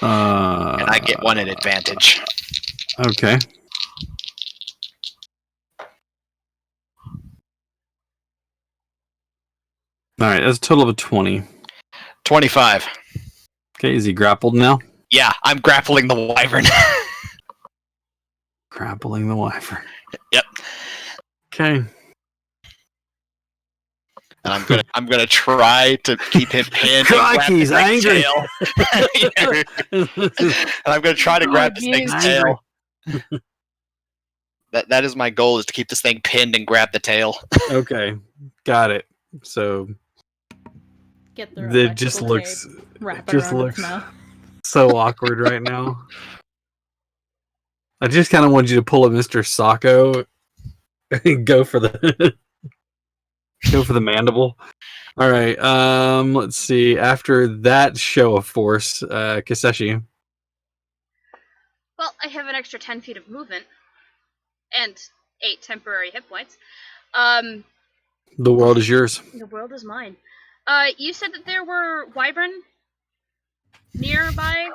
And I get one at advantage. Okay. All right, that's a total of 20. 25. Okay, is he grappled now? Yeah, I'm grappling the wyvern. Grappling the wyvern. Yep. Okay. And I'm gonna try to keep him pinned. Crikey, he's angry. And I'm gonna try to grab this thing's tail. That is my goal, is to keep this thing pinned and grab the tail. Okay, got it. So Get the it just looks so awkward right now. I just kind of want you to pull a Mr. Sacco and go for the mandible. All right. Let's see. After that show of force, Kiseshi. Well, I have an extra 10 feet of movement and 8 temporary hit points. The world is yours. The world is mine. You said that there were wyvern nearby?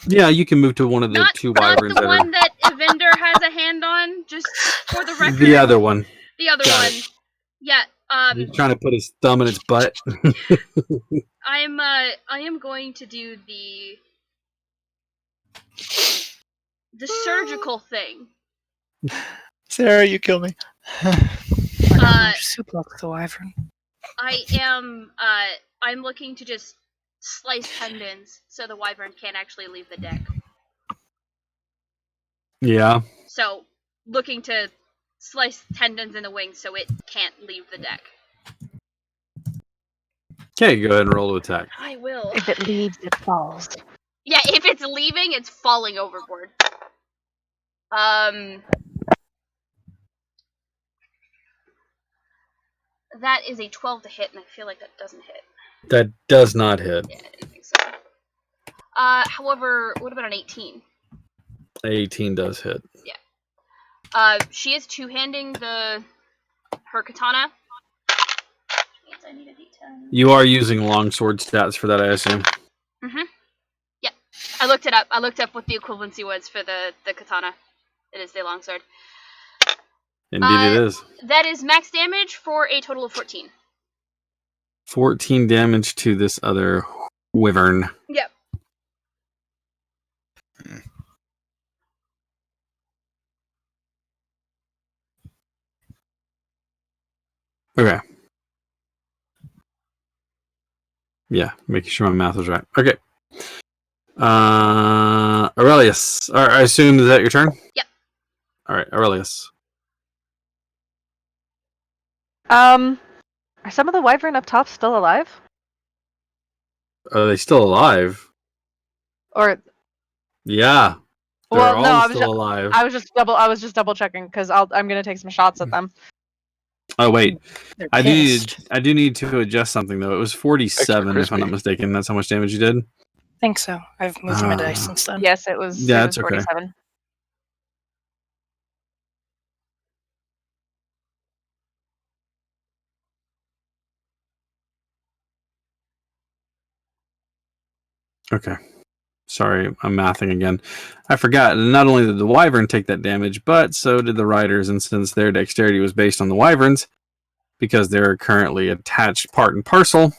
Yeah, you can move to one of the two wyverns. Not the one that Evander has a hand on, just for the record. The other one. The other Got one. it. Yeah. He's trying to put his thumb in its butt. I am going to do the surgical thing. Sarah, you kill me. Suplex the wyvern. I'm looking to just slice tendons so the wyvern can't actually leave the deck. Yeah. So, looking to slice tendons in the wings so it can't leave the deck. Okay, go ahead and roll to attack. I will. If it leaves, it falls. Yeah, if it's leaving, it's falling overboard. That is a 12 to hit, and I feel like that doesn't hit. That does not hit. Yeah, I didn't think so. However, what about an 18? 18 does hit. Yeah. She is two-handing her katana. Means I need a D10. You are using longsword stats for that, I assume. Mm-hmm. Yeah. I looked it up. I looked up what the equivalency was for the katana. It is the longsword. Indeed it is. That is max damage for a total of 14. 14 damage to this other wyvern. Yep. Okay. Yeah, making sure my math was right. Okay. Aurelius. I assume, is that your turn? Yep. Alright, Aurelius. Are some of the wyvern up top still alive? Are they still alive? Or Yeah. They're well, all no, I was still alive. I was just double checking because I'm gonna take some shots at them. Oh wait. They're I pissed. do need to adjust something though. It was 47 if I'm not crispy. mistaken. That's how much damage you did. Think so. I've moved my dice since then. Yes, it was. Yeah, it it's was okay. 47. Okay. Sorry, I'm mathing again. I forgot. Not only did the wyvern take that damage, but so did the riders. And since their dexterity was based on the wyverns, because they're currently attached part and parcel,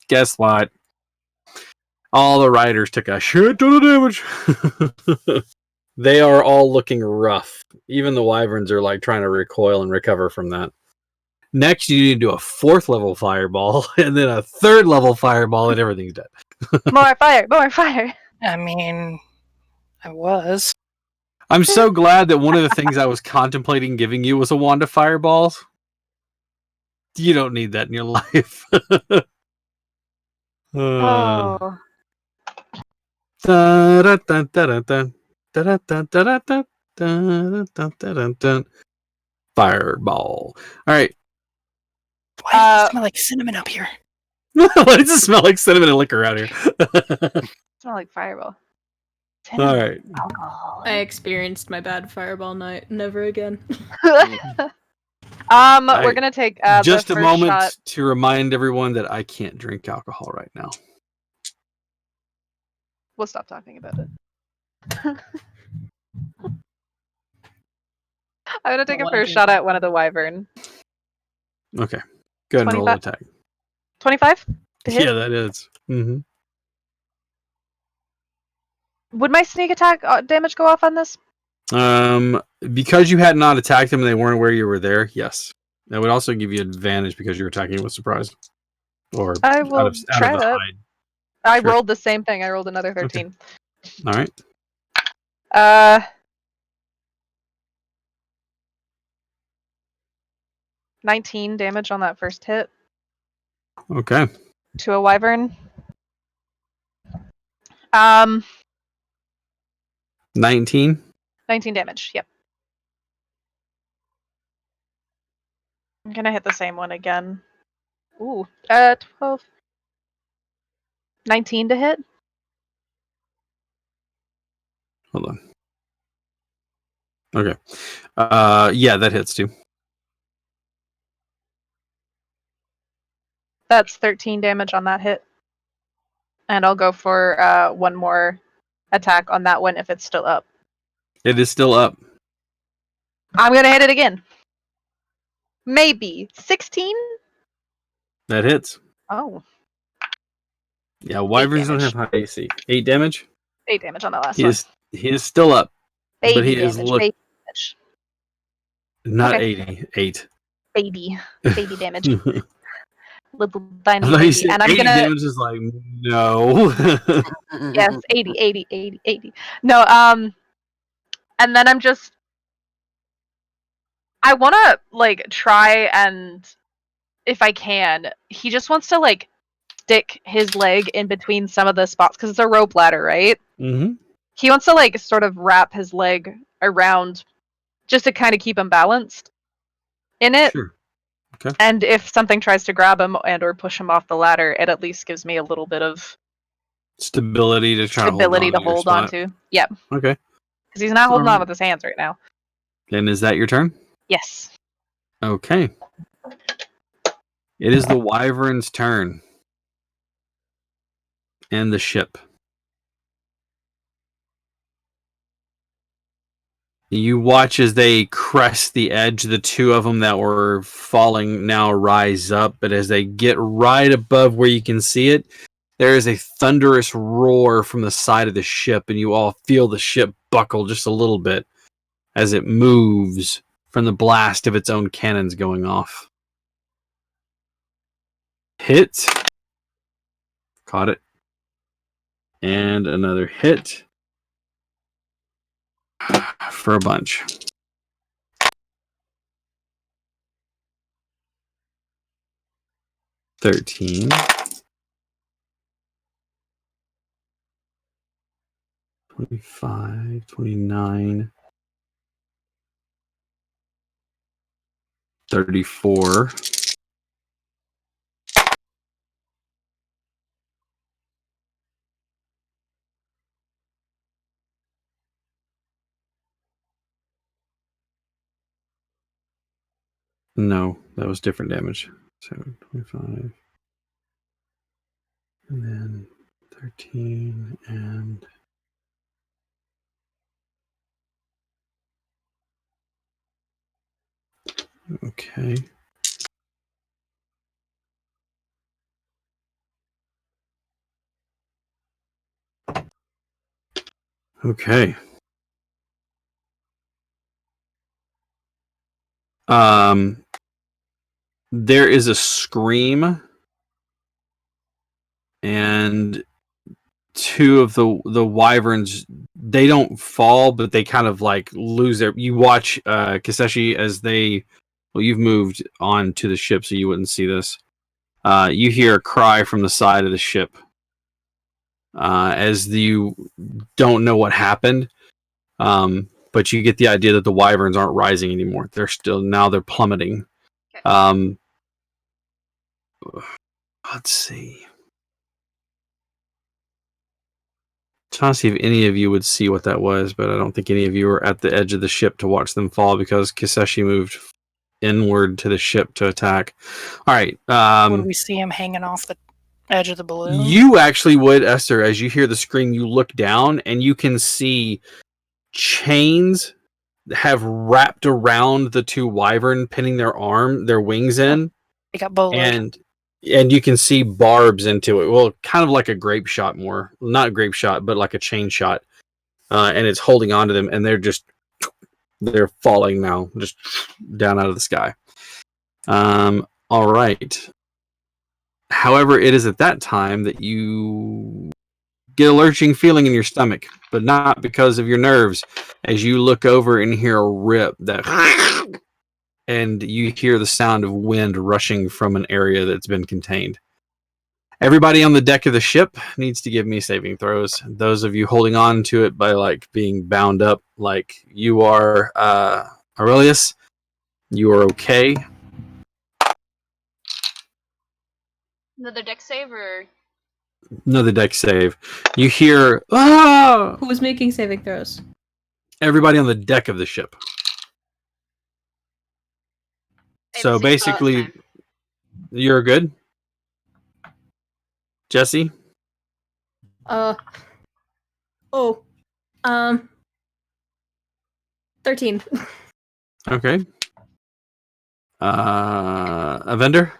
guess what? All the riders took a shit ton of damage. They are all looking rough. Even the wyverns are like trying to recoil and recover from that. Next, you need to do a 4th level fireball, and then a 3rd level fireball, and everything's dead. More fire! More fire! I mean, I was. I'm so glad that one of the things I was contemplating giving you was a wand of fireballs. You don't need that in your life. Oh. Fireball. All right. Why does it smell like cinnamon up here? Why does it smell like cinnamon and liquor out here? Smell like fireball. All right. Alcohol. I experienced my bad fireball night. Never again. We're gonna take just the a first moment shot. to remind everyone that I can't drink alcohol right now. We'll stop talking about it. I'm gonna take a first shot at one of the wyvern. Okay. Go ahead and roll the attack. 25? Yeah, that is. Mm-hmm. Would my sneak attack damage go off on this? Because you had not attacked them and they weren't where you were there, yes. That would also give you advantage because you're attacking with surprise. Or I will out of try the that. hide. I Sure. rolled the same thing. I rolled another 13. Okay. All right. 19 damage on that first hit. Okay. To a wyvern. 19. 19 damage, yep. I'm gonna hit the same one again. Ooh, 12. 19 to hit. Hold on. Okay. Yeah, that hits too. That's 13 damage on that hit. And I'll go for one more attack on that one if it's still up. It is still up. I'm gonna hit it again. Maybe 16. That hits. Oh, Yeah, wyverns don't have high AC. 8 damage. 8 damage on that last one. He is still up. Baby but he damage. is Baby damage. not Okay. 80. 8. Baby damage. Little I tiny thought you baby. said And I'm 80 gonna damage is like, no. yes, 80. No, and then I wanna like try and if I can, he just wants to like stick his leg in between some of the spots because it's a rope ladder, right? Mm-hmm. He wants to like sort of wrap his leg around just to kind of keep him balanced in it. Sure. Okay. And if something tries to grab him and or push him off the ladder, it at least gives me a little bit of Stability to try stability to to hold on to. Yep. Okay. Because he's not holding on with his hands right now. And is that your turn? Yes. Okay. It is the wyvern's turn. And the ship. You watch as they crest the edge. The two of them that were falling now rise up, but as they get right above where you can see it, there is a thunderous roar from the side of the ship, and you all feel the ship buckle just a little bit as it moves from the blast of its own cannons going off. Hit. Caught it. And another hit. For a bunch. $13. 25, 29, 34. No, that was different damage. So 25. And then 13 and... Okay. Okay. There is a scream, and two of the wyverns, they don't fall, but they kind of like lose their... You watch Kiseshi as they... Well, you've moved on to the ship, so you wouldn't see this. You hear a cry from the side of the ship as you don't know what happened, but you get the idea that the wyverns aren't rising anymore. They're plummeting. Okay. Let's see. Trying to see if any of you would see what that was, but I don't think any of you were at the edge of the ship to watch them fall because Kiseshi moved inward to the ship to attack. All right. Would we see him hanging off the edge of the balloon? You actually would, Esther. As you hear the scream, you look down and you can see chains have wrapped around the two wyvern, pinning their wings in. They got bowled. And you can see barbs into it. Well, kind of like a grape shot, more not a grape shot, but like a chain shot. And it's holding on to them, and they're falling now, just down out of the sky. All right. However, it is at that time that you get a lurching feeling in your stomach, but not because of your nerves. As you look over and hear a rip and you hear the sound of wind rushing from an area that's been contained. Everybody on the deck of the ship needs to give me saving throws. Those of you holding on to it by like being bound up, like you are, Aurelius, you are okay. Another deck save or Another deck save. You hear, ah! Who's making saving throws? Everybody on the deck of the ship. Same So as basically, last time. you're good. Jesse? Oh. 13. Okay. A vendor?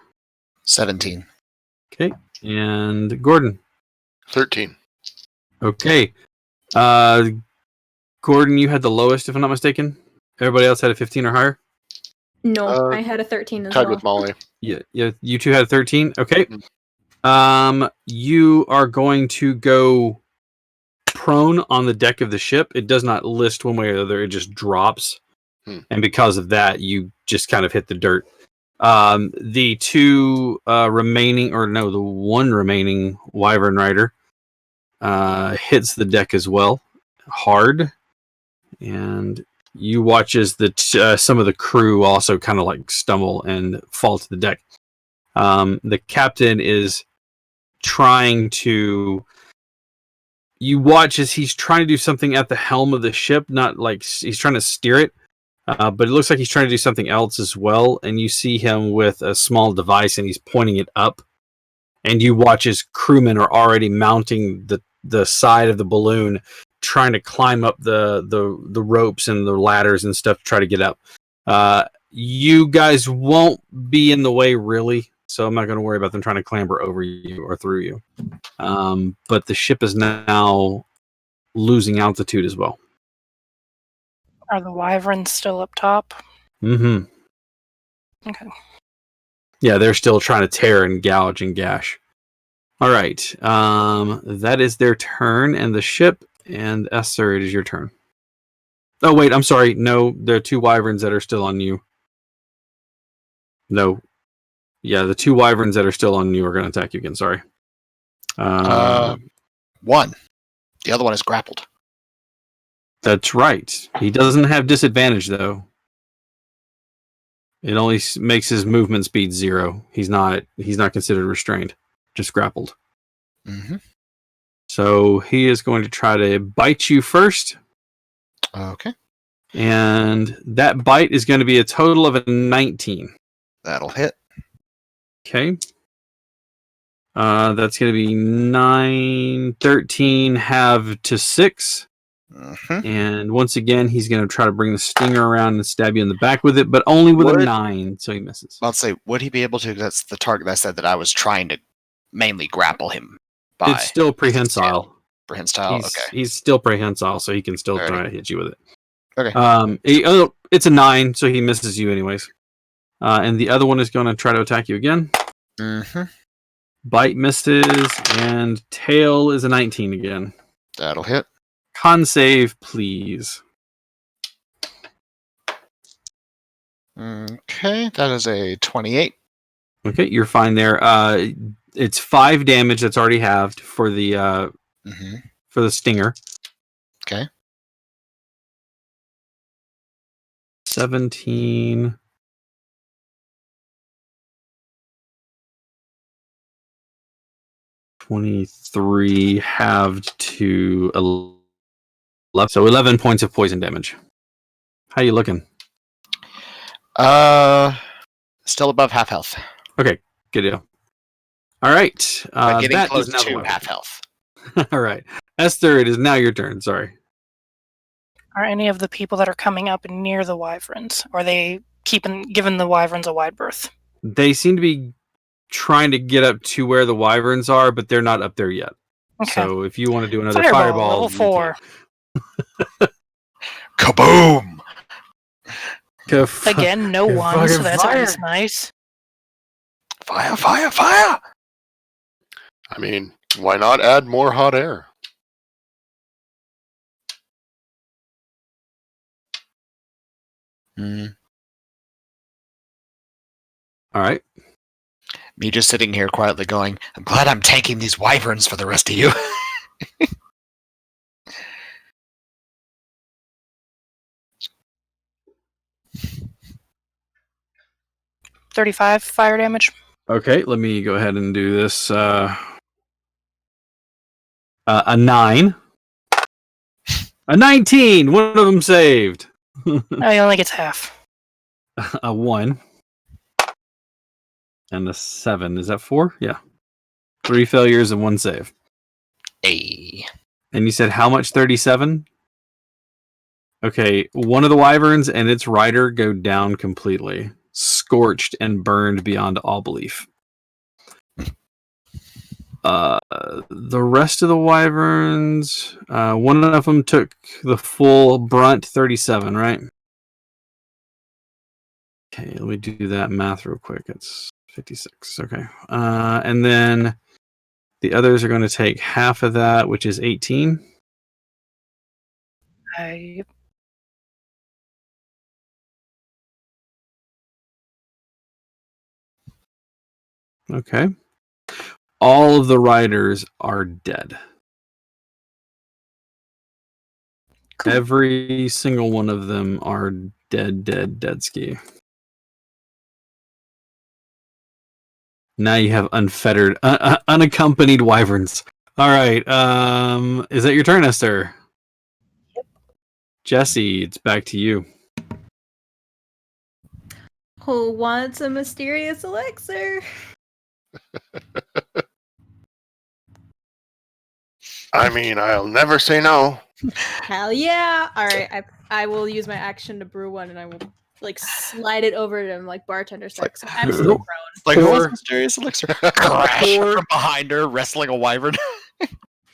17. Okay. And Gordon? 13. Okay. Gordon, you had the lowest, if I'm not mistaken. Everybody else had a 15 or higher? No, I had a 13 as Tied well. with Molly. Yeah, you two had 13. Okay. Mm. You are going to go prone on the deck of the ship. It does not list one way or the other. It just drops. And because of that, you just kind of hit the dirt. The two the one remaining wyvern rider hits the deck as well, hard. And you watch as some of the crew also kind of like stumble and fall to the deck. The captain is trying to... You watch as he's trying to do something at the helm of the ship, not like he's trying to steer it, but it looks like he's trying to do something else as well. And you see him with a small device and he's pointing it up. And you watch as crewmen are already mounting the side of the balloon, trying to climb up the ropes and the ladders and stuff to try to get up. You guys won't be in the way really, so I'm not going to worry about them trying to clamber over you or through you. But the ship is now losing altitude as well. Are the wyverns still up top? Mm-hmm. Okay. Yeah, they're still trying to tear and gouge and gash. All right. That is their turn, and the ship, and Esther, it is your turn. Oh, wait, I'm sorry. No, there are two wyverns that are still on you. No. Yeah, the two wyverns that are still on you are going to attack you again. Sorry. One. The other one is grappled. That's right. He doesn't have disadvantage, though. It only makes his movement speed 0. He's not considered restrained, just grappled. Mm-hmm. So he is going to try to bite you first. Okay. And that bite is going to be a total of a 19. That'll hit. Okay. That's going to be 9, 13, halve to 6. Mhm. And once again, he's going to try to bring the stinger around and stab you in the back with it, but only with a 9, so he misses. I'll say, would he be able to? That's the target I said that I was trying to mainly grapple him by. It's still prehensile. Prehensile? He's, Okay. he's still prehensile, so he can still Alrighty. try to hit you with it. Okay. It's a 9, so he misses you anyways. And the other one is going to try to attack you again. Mm-hmm. Bite misses, and tail is a 19 again. That'll hit. Con save, please. Okay, that is a 28. Okay, you're fine there. It's 5 damage that's already halved for the for the stinger. Okay. 17. $23 halved to 11. So 11 points of poison damage. How you looking? Still above half health. Okay, good deal. All right. But getting that close is now the to weapon. half health. All right. Esther, it is now your turn. Sorry. Are any of the people that are coming up near the wyverns? Or are they giving the wyverns a wide berth? They seem to be trying to get up to where the wyverns are, but they're not up there yet. Okay. So if you want to do another Fireball, fireball, level you 4. Kaboom! can. Again, no Good one, so fucking that's fire. always nice. Fire, fire, fire! I mean, why not add more hot air? Mm. All right. Me just sitting here quietly going, I'm glad I'm tanking these wyverns for the rest of you. 35 fire damage. Okay, let me go ahead and do this. A 9. A 19! One of them saved. Oh, he only gets half. A 1. And a 7. Is that 4? Yeah. 3 failures and 1 save. Hey. And you said how much? 37? Okay, one of the wyverns and its rider go down completely, scorched and burned beyond all belief. The rest of the wyverns, one of them took the full brunt, 37, right? Okay, let me do that math real quick. It's 56. Okay. And then the others are going to take half of that, which is 18. Yep. Okay. All of the riders are dead. Cool. Every single one of them are dead ski. Now you have unfettered, unaccompanied wyverns. All right. Is that your turn, Esther? Yep. Jesse, it's back to you. Who wants a mysterious elixir? I mean, I'll never say no. Hell yeah! All right, I will use my action to brew one, and I will like slide it over to him like bartender style. So I'm still prone. Like, who Poor- wants mysterious elixir? Crash from behind her, wrestling a wyvern.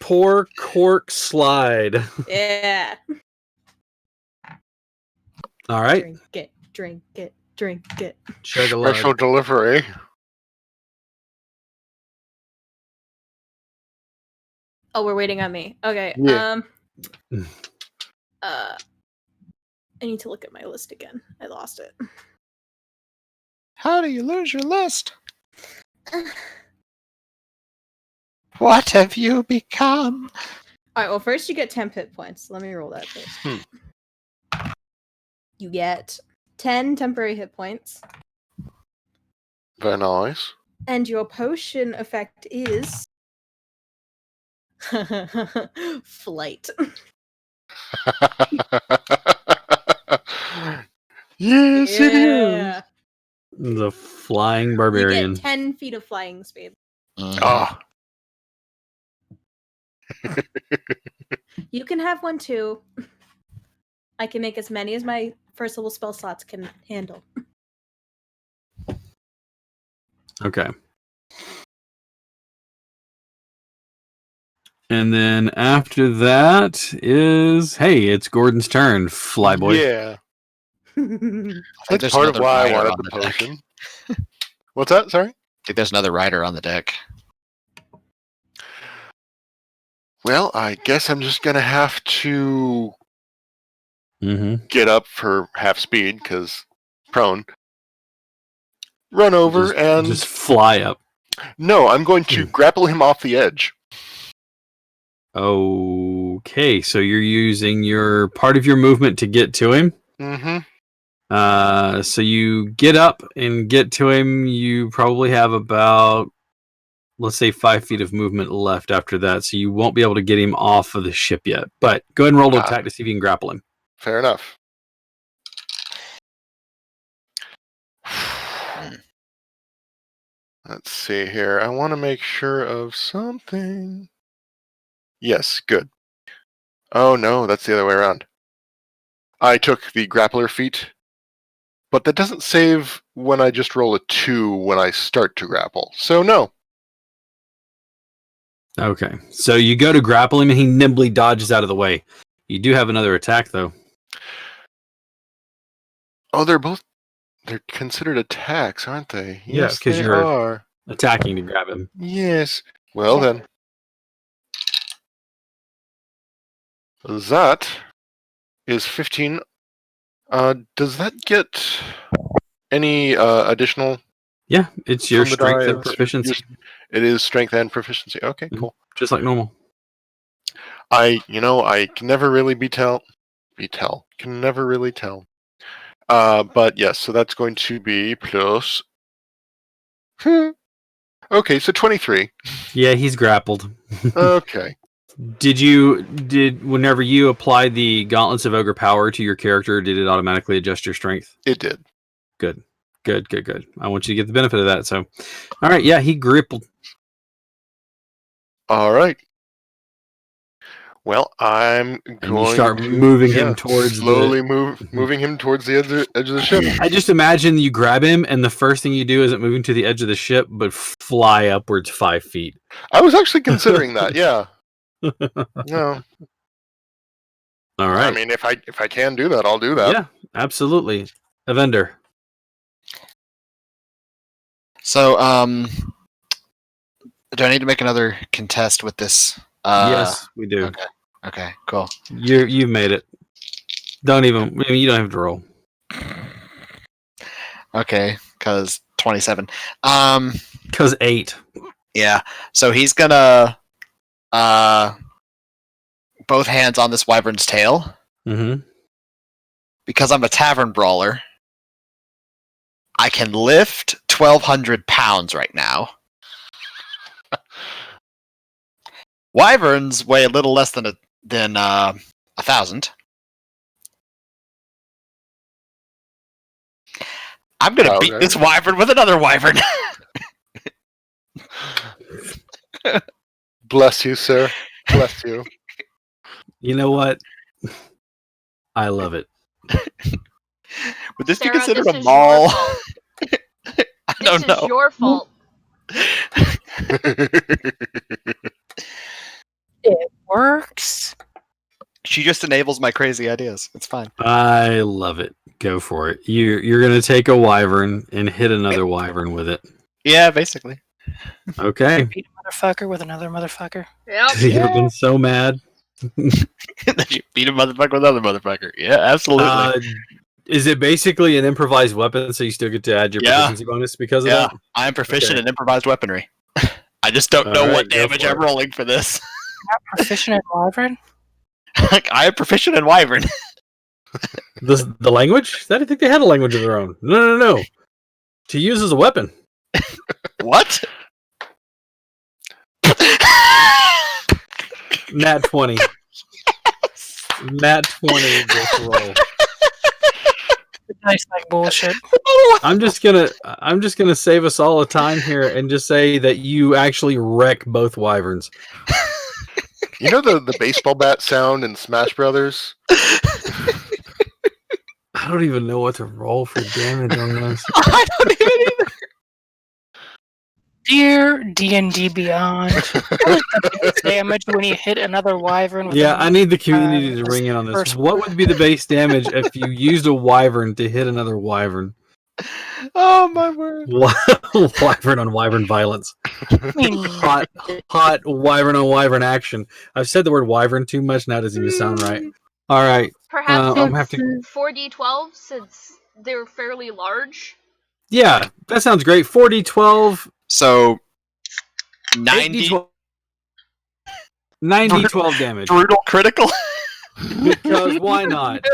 Pour cork slide. Yeah. All right. Drink it, drink it, drink it. Chug a lug. Special delivery. Oh, we're waiting on me. Okay. Yeah. I need to look at my list again. I lost it. How do you lose your list? What have you become? All right. Well, first you get 10 hit points. Let me roll that first. You get 10 temporary hit points, Very nice. and your potion effect is flight. Yes, it is. The flying You barbarian. get 10 feet of flying speed. Oh, You can have one too. I can make as many as my first level spell slots can handle. Okay. And then after that is, hey, it's Gordon's turn, Flyboy. yeah. I think That's there's part of another why I rider wanted on the the deck. potion. What's that? Sorry? I think there's another rider on the deck. Well, I guess I'm just going to have to Mm-hmm. get up for half speed, because prone. Run over and... Just fly up. No, I'm going to grapple him off the edge. Okay, so you're using your part of your movement to get to him. Mm-hmm. So you get up and get to him. You probably have about, let's say, 5 feet of movement left after that. So you won't be able to get him off of the ship yet. But go ahead and roll to attack to see if you can grapple him. Fair enough. Let's see here. I want to make sure of something. Yes, good. Oh no, that's the other way around. I took the grappler feat, but that doesn't save when I just roll a 2 when I start to grapple. So no. Okay, so you go to grapple him and he nimbly dodges out of the way. You do have another attack though. Oh, they're considered attacks, aren't they? Yeah, Yes, 'cause they you're- are. Attacking to grab him. Yes. Well then. That is 15. Does that get any additional? Yeah, it's your from the strength die? and proficiency, It is strength and proficiency. Okay, cool. just like normal. I can never really can never really tell. But yes, so that's going to be plus. Okay, so 23. Yeah, he's grappled. Okay. Whenever you apply the Gauntlets of Ogre Power to your character, did it automatically adjust your strength? It did. Good. I want you to get the benefit of that. So, all right, yeah, he grappled. All right. Well, I'm And going you start to moving him towards slowly moving him towards the edge of the ship. I just imagine you grab him, and the first thing you do isn't moving to the edge of the ship, but fly upwards 5 feet. I was actually considering that. Yeah. No. All right. I mean, if I can do that, I'll do that. Yeah, absolutely. Avender. So, do I need to make another contest with this? Yes, we do. Okay, cool. You've made it. You don't have to roll. Okay, because 27. Because 8. Yeah. So he's gonna both hands on this wyvern's tail. Mm-hmm. Because I'm a tavern brawler, I can lift 1,200 pounds right now. Wyverns weigh a little less than 1,000. I'm gonna beat this wyvern with another wyvern. Bless you, sir. Bless you. You know what? I love it. Would this Sarah, be considered this a is mall? your fault. I don't This is know. your fault. It works. She just enables my crazy ideas. It's fine. I love it. Go for it. You're gonna take a wyvern and hit another wyvern with it. Yeah, basically. Okay. Beat a motherfucker with another motherfucker. Yep. You've ever been so mad. You beat a motherfucker with another motherfucker. Yeah, absolutely. Is it basically an improvised weapon, so you still get to add your proficiency bonus because of that? I am proficient Okay. in improvised weaponry. I just don't know Alright, what go damage for I'm it. rolling for this. Not proficient in wyvern. I am proficient in wyvern. The language? I didn't think they had a language of their own. No. To use as a weapon. What? Nat 20. Nat 20 this roll. Nice like bullshit. I'm just gonna save us all a time here and just say that you actually wreck both wyverns. You know the baseball bat sound in Smash Brothers? I don't even know what to roll for damage on this. I don't even either. Dear D&D Beyond, what is the base damage when you hit another wyvern? With Yeah, a I need the community to this ring in on this. first- What would be the base damage if you used a wyvern to hit another wyvern? Oh my word! Wyvern on wyvern violence. I mean, Hot wyvern on wyvern action. I've said the word wyvern too much now. It doesn't even sound right. All right, Perhaps I'm gonna have to. 4d12 since they're fairly large. Yeah, that sounds great. 4d12. So 90 90-12 damage. brutal critical. Because why not?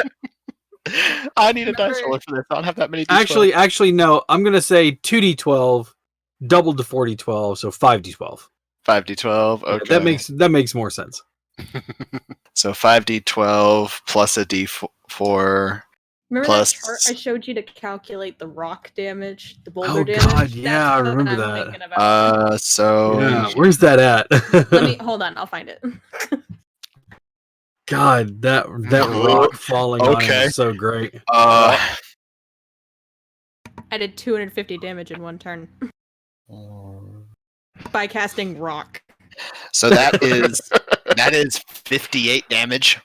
I need a dice Remember- roller for this. I don't have that many. D12. Actually, no. I'm gonna say 2d12, doubled to 4d12, so 5d12. 5d12. Okay, That makes more sense. so 5d12 plus a d4. Remember Plus- that chart I showed you to calculate the rock damage, the boulder Oh, damage? God, yeah, I what remember I'm that. thinking about. So Yeah, where's that at? Let me hold on. I'll find it. God, that rock falling on him Okay. is so great. I did 250 damage in one turn by casting rock. so that is 58 damage.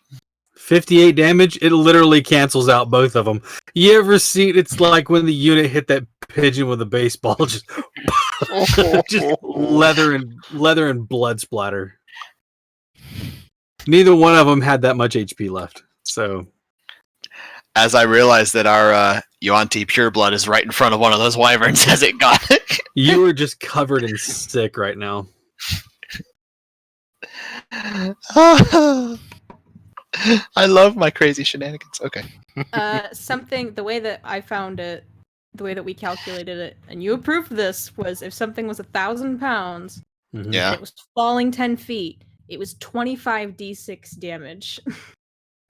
58 damage. It literally cancels out both of them. You ever see? It's like when the unit hit that pigeon with a baseball, just leather and blood splatter. Neither one of them had that much HP left. So As I realized that our Yuan-Ti Pureblood is right in front of one of those wyverns as it got it. you are just covered in sick right now. I love my crazy shenanigans. Okay. The way that I found it, the way that we calculated it, and you approved this, was if something was 1,000 pounds Mhm. and Yeah. it was falling 10 feet, it was 25d6 damage.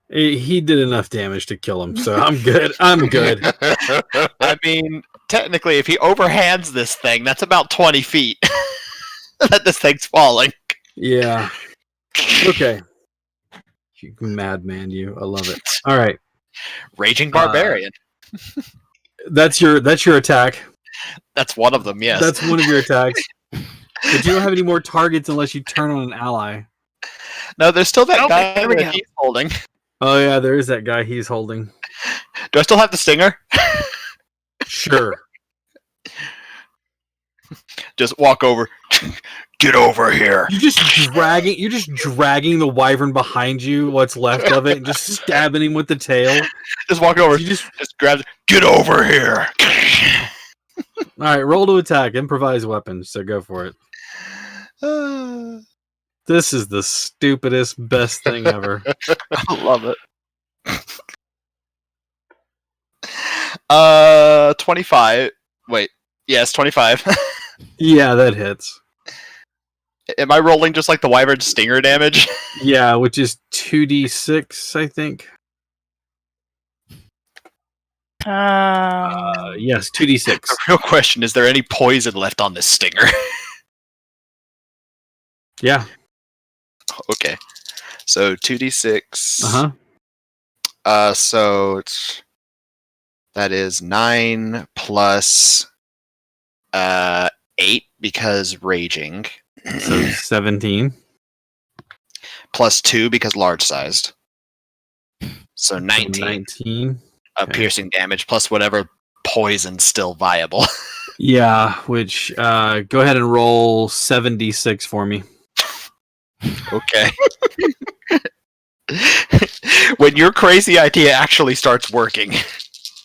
He did enough damage to kill him, so I'm good. I'm good. I mean, technically, if he overhands this thing, that's about 20 feet that this thing's falling. Yeah. Okay. You madman, you. I love it. All right. Raging Barbarian. That's your attack. That's one of them, yes. That's one of your attacks. But you don't have any more targets unless you turn on an ally. No, there's still that Oh, guy there we that go. he's holding. Oh yeah, there is that guy he's holding. Do I still have the stinger? Sure. Just walk over. Get over here. You're just dragging the wyvern behind you, what's left of it, and just stabbing him with the tail. Just walk over. You just Just grab it. Get over here. Alright, roll to attack, improvise weapons, so go for it. This is the stupidest, best thing ever. I love it. 25. Wait. Yes, 25. Yeah, that hits. Am I rolling just like the wyvern stinger damage? Yeah, which is 2d6, I think. Yes, 2d6. The real question is there any poison left on this stinger? Yeah. Okay. So 2d6. Uh-huh. So that is 9 plus 8 because raging. So 17. Plus 2 because large sized. So 19 19. of okay. piercing damage plus whatever poison's still viable. Yeah, which go ahead and roll 7d6 for me. Okay. When your crazy idea actually starts working.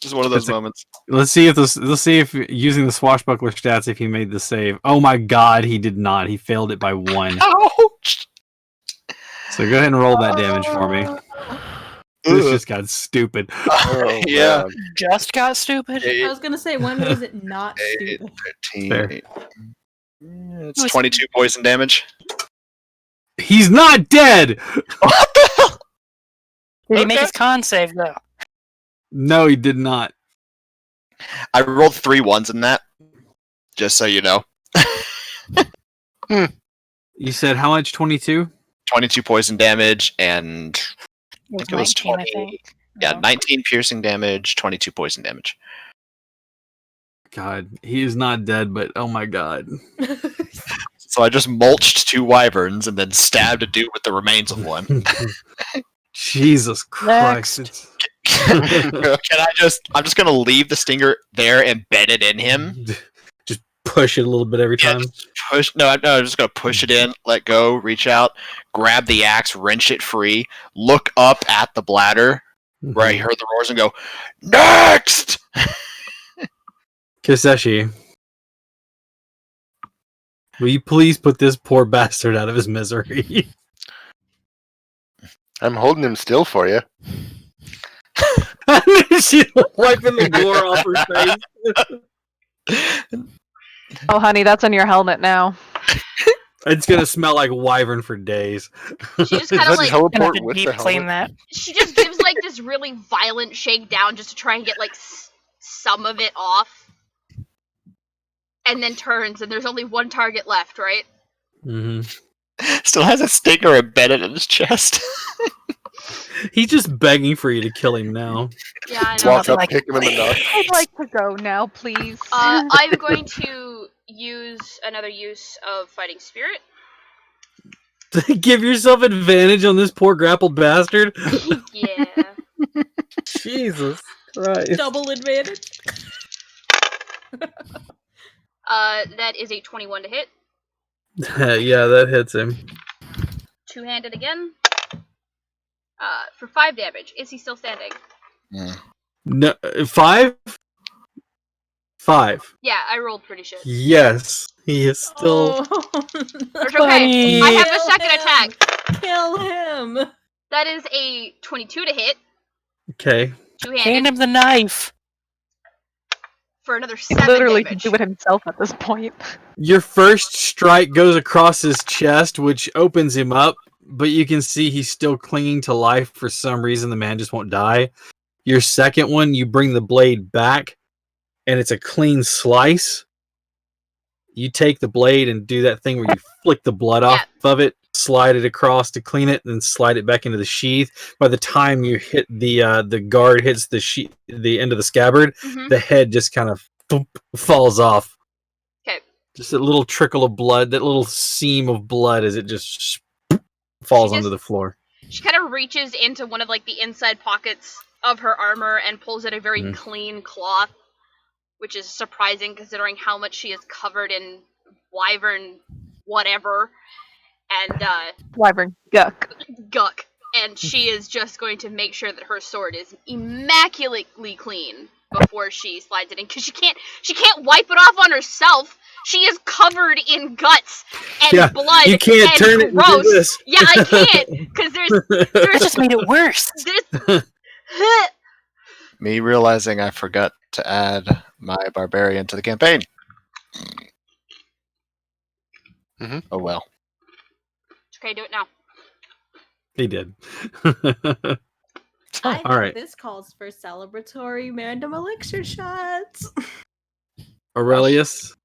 It's one of those It's a- moments. Let's see if using the swashbuckler stats if he made the save. Oh my god, he did not. He failed it by 1. Ouch! So go ahead and roll that damage for me. This just got stupid. Oh, Yeah. man. Just got stupid. I was gonna say, when was it not stupid? 13. Fair. It's 22 poison damage. He's not dead. What the hell? Did he make Okay. his con save though? No, he did not. I rolled 3 1s in that, just so you know. You said how much? 22? 22 poison damage, and I think it was 19, 20. I think. Yeah, Oh. 19 piercing damage, 22 poison damage. God, he is not dead, but oh my god. So I just mulched 2 wyverns and then stabbed a dude with the remains of one. Jesus Christ. Next. Can I I'm just gonna leave the stinger there, embed it in him. Just push it a little bit every Yeah, time. just push. No, I'm just gonna push it in, let go, reach out, grab the axe, wrench it free, look up at the bladder where I Mhm. heard the roars, and go, "Next!" Kiseshi, will you please put this poor bastard out of his misery? I'm holding him still for you. She's wiping the gore off her face. Oh, honey, that's on your helmet now. It's gonna smell like wyvern for days. She just Does kind of that like Gonna have teleport to with deep the clean helmet? that. she just gives like this really violent shakedown just to try and get like some of it off, and then turns and there's only one target left, right? hmm Still has a stinger embedded in his chest. He's just begging for you to kill him now. Yeah, I know. Walk up, like, kick him in the nuts. I'd like to go now, please. I'm going to use another use of fighting spirit. Give yourself advantage on this poor grappled bastard. Yeah. Jesus Christ. Double advantage. That is a 21 to hit. Yeah, that hits him. Two-handed again. For 5 damage. Is he still standing? No, 5? 5. Yeah, I rolled pretty shit. Yes, he is still. Oh, It's okay. Buddy. I have a Kill second him. attack. Kill him. That is a 22 to hit. Okay. Two-handed. Hand him the knife. For another He 7 literally damage. can do it himself at this point. Your first strike goes across his chest, which opens him up, but you can see he's still clinging to life for some reason. The man just won't die. Your second one, you bring the blade back, and it's a clean slice. You take the blade and do that thing where you flick the blood off of it, slide it across to clean it, and slide it back into the sheath. By the time you hit the guard hits the end of the scabbard, Mhm. the head just kind of falls off. Okay. Just a little trickle of blood, that little seam of blood as it just falls onto the floor. She kind of reaches into one of like the inside pockets of her armor and pulls out a very Mhm. clean cloth, which is surprising considering how much she is covered in wyvern whatever and Wyvern guck. guck. And she is just going to make sure that her sword is immaculately clean before she slides it in, because she can't wipe it off on herself. She is covered in guts and blood. You can't and turn it gross. into this. Yeah, I can't, because That there's just made it worse. Me realizing I forgot to add my barbarian to the campaign. Mhm. Oh well. Okay, do it now. He did. I think all right. this calls for celebratory random elixir shots. Aurelius?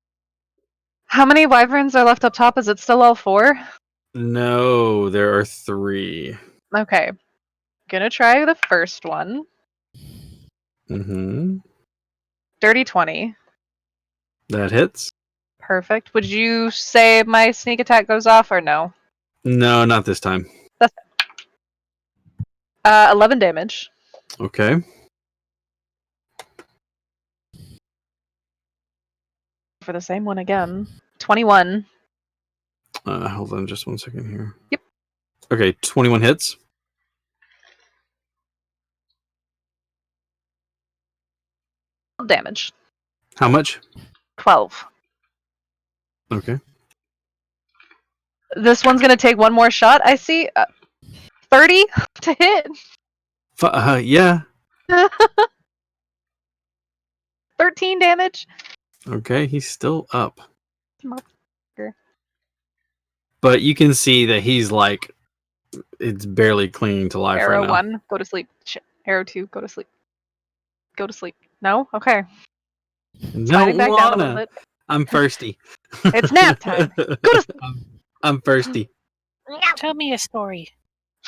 How many wyverns are left up top? Is it still all 4? No, there are 3. Okay. Gonna try the first one. Mm-hmm. Dirty 20. That hits? Perfect. Would you say my sneak attack goes off or no? No, not this time. 11 damage. Okay. For the same one again. 21. Hold on just one second here. Yep. Okay, 21 hits. Damage. How much? 12. Okay. This one's gonna take one more shot, I see. 30 to hit. Yeah. 13 damage. Okay, he's still up. Motherfucker. But you can see that he's like, it's barely clinging to life Arrow right now. 1, go to sleep. Shit. Arrow 2, go to sleep. Go to sleep. No? Okay. Sliding back down a little bit. I'm thirsty. It's nap time. Go to I'm thirsty. Tell me a story.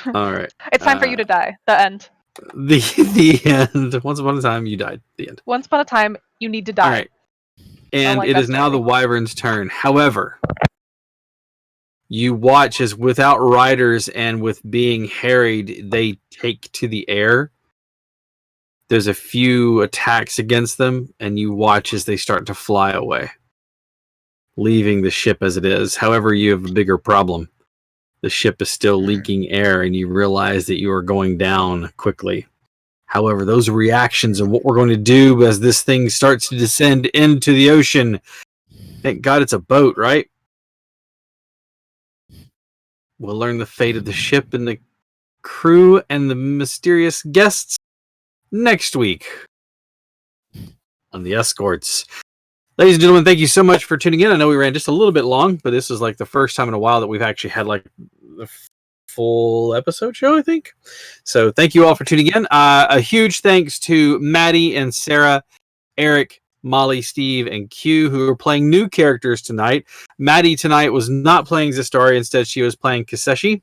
All right. It's time for you to die. The end. The end. Once upon a time, you died. The end. Once upon a time, you need to die. All right. And like it that is now story. the Wyvern's turn. However, you watch as without riders and with being harried, they take to the air. There's a few attacks against them, and you watch as they start to fly away, leaving the ship as it is. However, you have a bigger problem. The ship is still leaking air, and you realize that you are going down quickly. However, those reactions and what we're going to do as this thing starts to descend into the ocean. Thank God it's a boat, right? We'll learn the fate of the ship and the crew and the mysterious guests next week on the Escorts. Ladies and gentlemen, thank you so much for tuning in. I know we ran just a little bit long, but this is like the first time in a while that we've actually had like the full episode show, I think. So thank you all for tuning in. A huge thanks to Maddie and Sarah, Eric, Molly, Steve, and Q, who are playing new characters tonight. Maddie tonight was not playing Zistari. Instead, she was playing Kiseshi.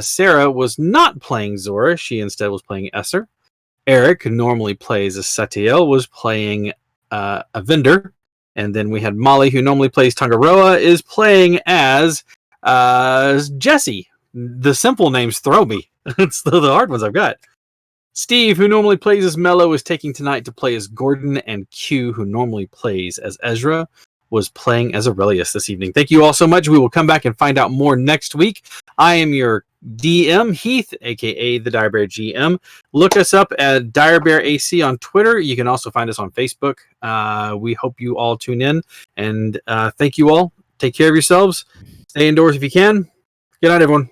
Sarah was not playing Zora. She instead was playing Esser. Eric, who normally plays as Satiel, was playing a vendor. And then we had Molly, who normally plays Tangaroa, is playing as Jesse. The simple names throw me. It's the hard ones I've got. Steve, who normally plays as Mello, is taking tonight to play as Gordon, and Q, who normally plays as Ezra, was playing as Aurelius this evening. Thank you all so much. We will come back and find out more next week. I am your DM, Heath, aka the Dire Bear GM. Look us up at Dire Bear AC on Twitter. You can also find us on Facebook. We hope you all tune in, and thank you all. Take care of yourselves. Stay indoors if you can. Good night, everyone.